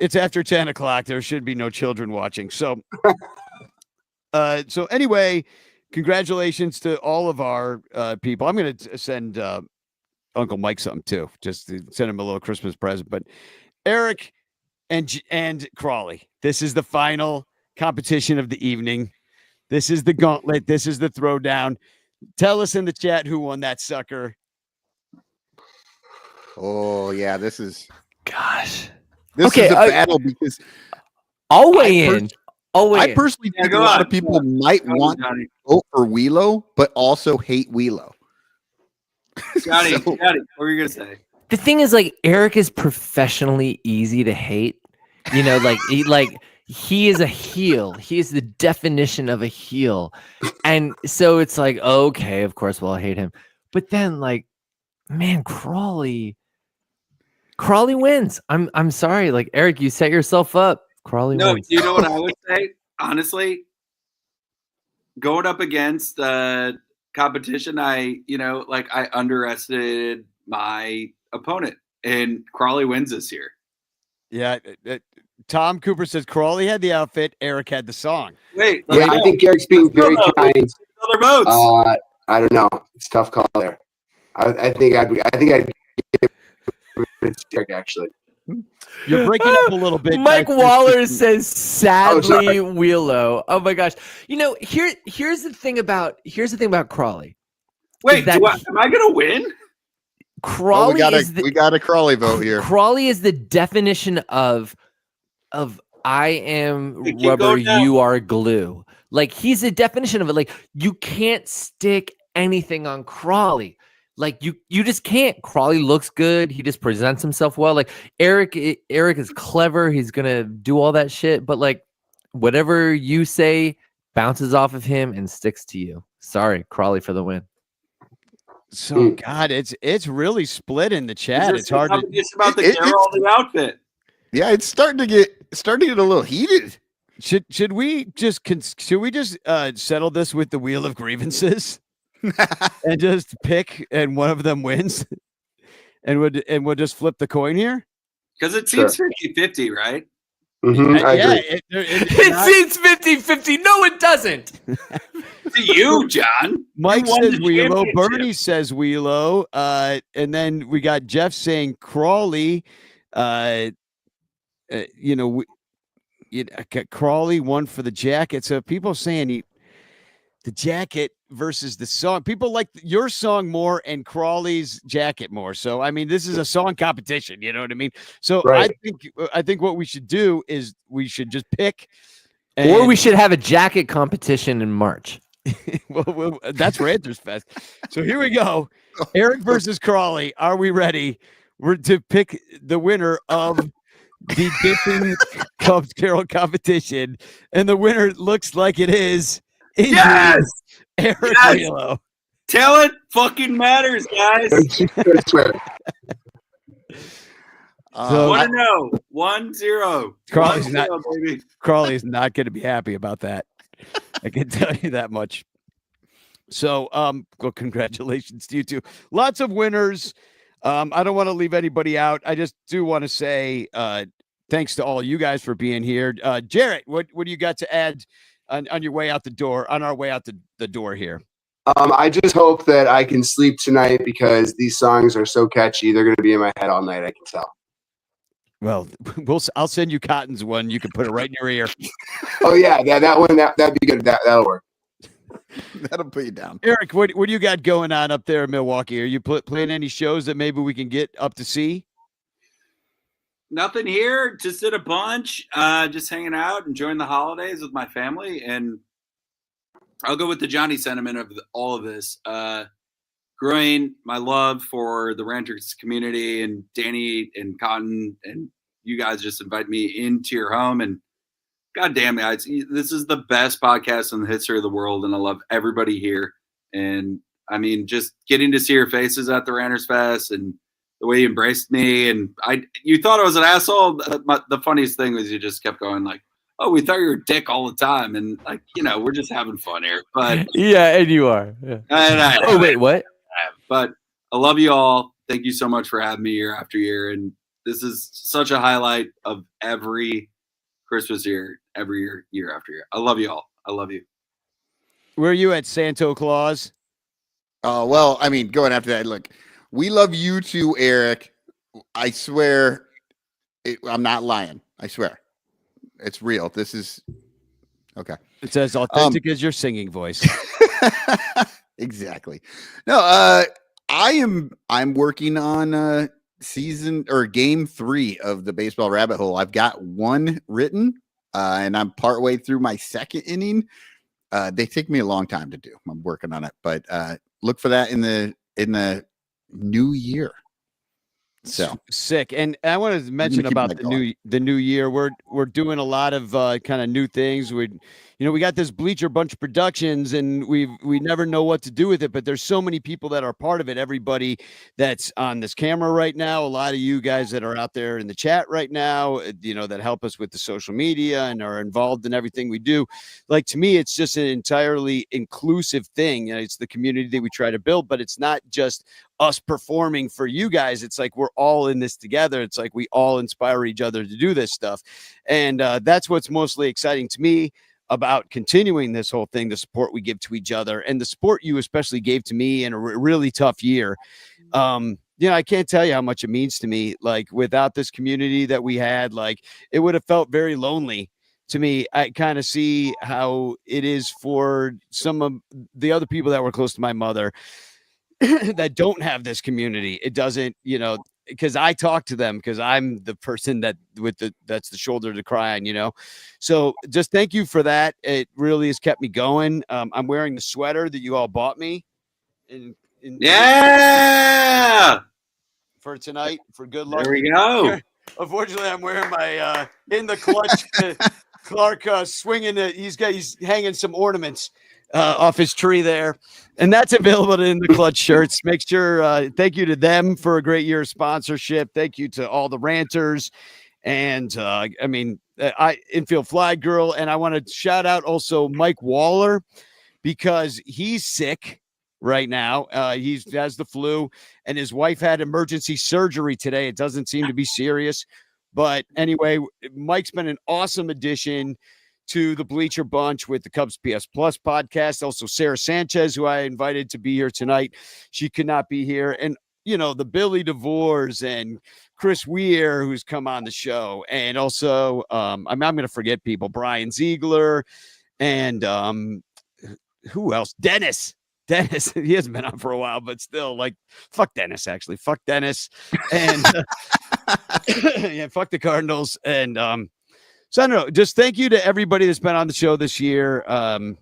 It's after 10 o'clock. There should be no children watching. So, so anyway, congratulations to all of our people. I'm going to send Uncle Mike something too, just to send him a little Christmas present. But Eric and Crawley, this is the final competition of the evening. This is the gauntlet. This is the throwdown. Tell us in the chat who won that sucker. Oh yeah, this is gosh. This is a battle because I'll weigh in. I personally think a lot of people might want to vote for Wheelo, but also hate Wheelo. Johnny, what were you gonna say? The thing is, like, Eric is professionally easy to hate. You know, he is a heel. He is the definition of a heel. And so it's like, okay, of course we'll hate him. But then, like, man, Crawley wins. I'm sorry. Like, Eric, you set yourself up. Crawley wins. You know what I would say? Honestly, going up against the competition, I underestimated my opponent, and Crawley wins this year. Yeah. Tom Cooper says Crawley had the outfit, Eric had the song. I think Eric's being very kind. Other votes. I don't know. It's a tough call there. I think I'd give it to Eric, actually. You're breaking up a little bit. Mike Waller says, sadly, Wheelo. Oh my gosh. You know, here's the thing about Crawley. Wait, am I gonna win? Crawley we got a Crawley vote here. Crawley is the definition of I am rubber, you are glue. Like, he's the definition of it. Like, you can't stick anything on Crawley. Like, you just can't. Crawley looks good. He just presents himself well. Like, Eric is clever. He's gonna do all that shit. But like, whatever you say bounces off of him and sticks to you. Sorry, Crawley for the win. So God, it's really split in the chat. It's hard to. It's about the outfit. Yeah, it's starting to get a little heated. Should we just settle this with the wheel of grievances and just pick and one of them wins, and we'll just flip the coin here? Because it seems 50-50, right? Mm-hmm, it seems 50-50. No, it doesn't. To you, John. Mike says Wheelo. Bernie says Wheelo. And then we got Jeff saying Crawley. Crawley won for the jacket. So people saying the jacket versus the song. People like your song more and Crawley's jacket more. So I mean, this is a song competition. You know what I mean? So right. I think what we should do is we should just pick, or we should have a jacket competition in March. well, that's Ranter's Fest. So here we go. Eric versus Crawley. Are we ready? We're to pick the winner of the Dipping Cubs Carol competition, and the winner looks like it is yes, Eric Wheelo. Talent fucking matters, guys. So 1-0, 1-0. Crawley's not going to be happy about that. I can tell you that much. So, well, congratulations to you two. Lots of winners. I don't want to leave anybody out. I just do want to say thanks to all you guys for being here. Jarrett, what do you got to add on your way out the door, on our way out the door here? I just hope that I can sleep tonight because these songs are so catchy. They're going to be in my head all night, I can tell. Well, I'll send you Cotton's one. You can put it right in your ear. Oh, yeah, that one, that'd be good. That'll work. That'll put you down. Eric, what do you got going on up there in Milwaukee? Are you playing any shows that maybe we can get up to see? Nothing here. Just did a bunch. Just hanging out, enjoying the holidays with my family. And I'll go with the Johnny sentiment of all of this. Growing my love for the Ranters community and Danny and Cotton and you guys just invite me into your home. And God damn it, this is the best podcast in the history of the world, and I love everybody here. And I mean, just getting to see your faces at the Ranters Fest and the way you embraced me, and you thought I was an asshole. The funniest thing was you just kept going like, "Oh, we thought you were a dick all the time," and like, we're just having fun here. But yeah, and you are. Yeah. Oh wait, what? But I love you all. Thank you so much for having me year after year, and this is such a highlight of every Christmas year, every year after year. I love you all. I love you. Where are you at, Santa Claus? Oh, well, I mean, going after that, look, we love you too, Eric. I swear, I'm not lying. I swear. It's real. This is okay. It's as authentic as your singing voice. Exactly. No, I'm working on season or game 3 of the baseball rabbit hole. I've got one written, and I'm partway through my second inning. They take me a long time to do. I'm working on it, but look for that in the new year. So sick. And I wanted to mention about the new year. We're doing a lot of kind of new things. We got this Bleacher Bunch Productions, and we never know what to do with it, but there's so many people that are part of it. Everybody that's on this camera right now, a lot of you guys that are out there in the chat right now, that help us with the social media and are involved in everything we do. Like, to me, it's just an entirely inclusive thing. It's the community that we try to build, but it's not just us performing for you guys. It's like we're all in this together. It's like we all inspire each other to do this stuff. And that's what's mostly exciting to me about continuing this whole thing, the support we give to each other and the support you especially gave to me in a really tough year. I can't tell you how much it means to me. Like, without this community that we had, like, it would have felt very lonely to me. I kind of see how it is for some of the other people that were close to my mother that don't have this community. It doesn't, because I talk to them because I'm the person that's the shoulder to cry on, So just thank you for that. It really has kept me going. I'm wearing the sweater that you all bought me. For tonight, for good luck. There we go. Unfortunately, I'm wearing my in the clutch Clark swinging. He's hanging some ornaments off his tree there, and that's available in the clutch shirts. Make sure thank you to them for a great year of sponsorship. Thank you to all the ranters, and Infield Fly Girl, and I want to shout out also Mike Waller, because he's sick right now. He has the flu, and his wife had emergency surgery today. It doesn't seem to be serious, but anyway, Mike's been an awesome addition to the Bleacher Bunch with the Cubs PS Plus podcast. Also, Sarah Sanchez, who I invited to be here tonight. She could not be here. And, the Billy DeVores and Chris Weir, who's come on the show. And also, I'm going to forget people. Brian Ziegler and who else? Dennis. He hasn't been on for a while, but still, like, fuck Dennis, actually. Fuck Dennis. And yeah, fuck the Cardinals. And so I don't know. Just thank you to everybody that's been on the show this year. I'm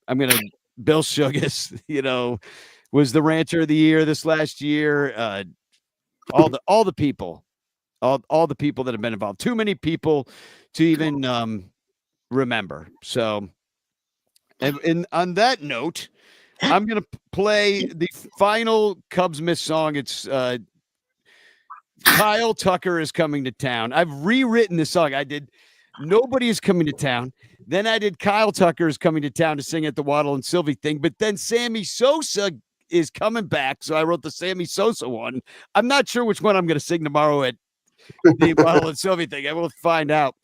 gonna Bill Sugas, was the ranter of the year this last year. All the people that have been involved. Too many people to even remember. So, and on that note, I'm gonna play the final Cubs-MAS song. It's Kyle Tucker is Coming to Town. I've rewritten this song. I did Nobody is Coming to Town. Then I did Kyle Tucker is Coming to Town to sing at the Waddle and Sylvie thing. But then Sammy Sosa is coming back. So I wrote the Sammy Sosa one. I'm not sure which one I'm going to sing tomorrow at the Waddle and Sylvie thing. I will find out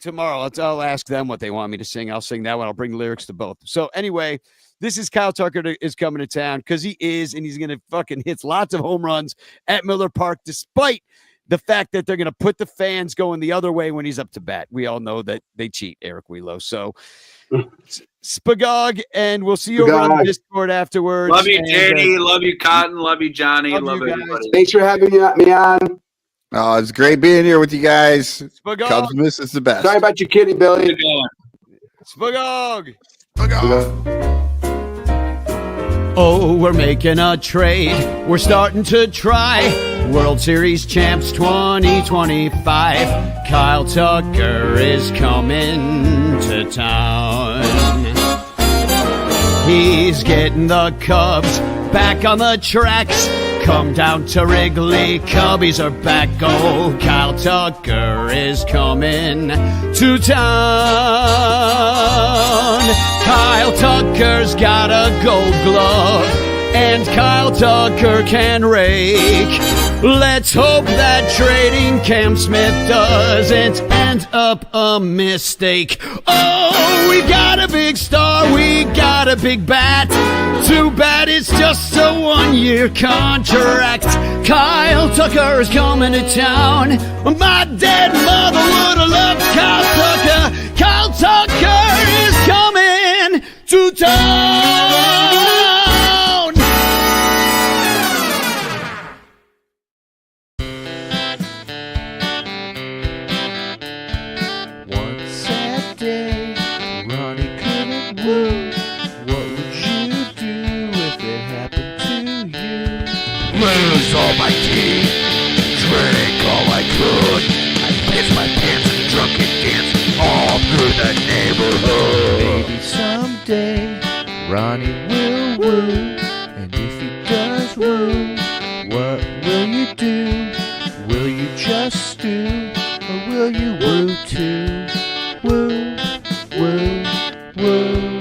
tomorrow. I'll ask them what they want me to sing. I'll sing that one. I'll bring lyrics to both. So anyway, this is Kyle Tucker is coming to town because he is, and he's going to fucking hit lots of home runs at Miller Park, despite the fact that they're going to put the fans going the other way when he's up to bat. We all know that they cheat, Eric Wheelo. So Spagog, and we'll see you over on Discord afterwards. Love you, JD. Love you, Cotton. Love you, Johnny. Love everybody. Thanks for having me on. Oh, it's great being here with you guys. Spagog. Cubs-MAS is the best. Sorry about your kitty, Billy. Spagog. Oh, we're making a trade. We're starting to try World Series champs 2025. Kyle Tucker is coming to town. He's getting the Cubs back on the tracks. Come down to Wrigley, Cubbies are back. Oh, Kyle Tucker is coming to town. Kyle Tucker's got a gold glove, and Kyle Tucker can rake. Let's hope that trading Cam Smith doesn't end up a mistake. Oh, we got a big star, we got a big bat. Too bad it's just a one-year contract. Kyle Tucker is coming to town. My dead mother would have loved Kyle Tucker. Kyle Tucker is coming to town. One sad day, Ronnie couldn't woo. What would you do if it happened to you? Lose all my teeth, drink all I could. I pissed my pants and drunken dance all through the neighborhood. Maybe someday Ronnie will woo, and if he does woo, what will you do? Will you just stew, or will you woo too? Woo, woo, woo.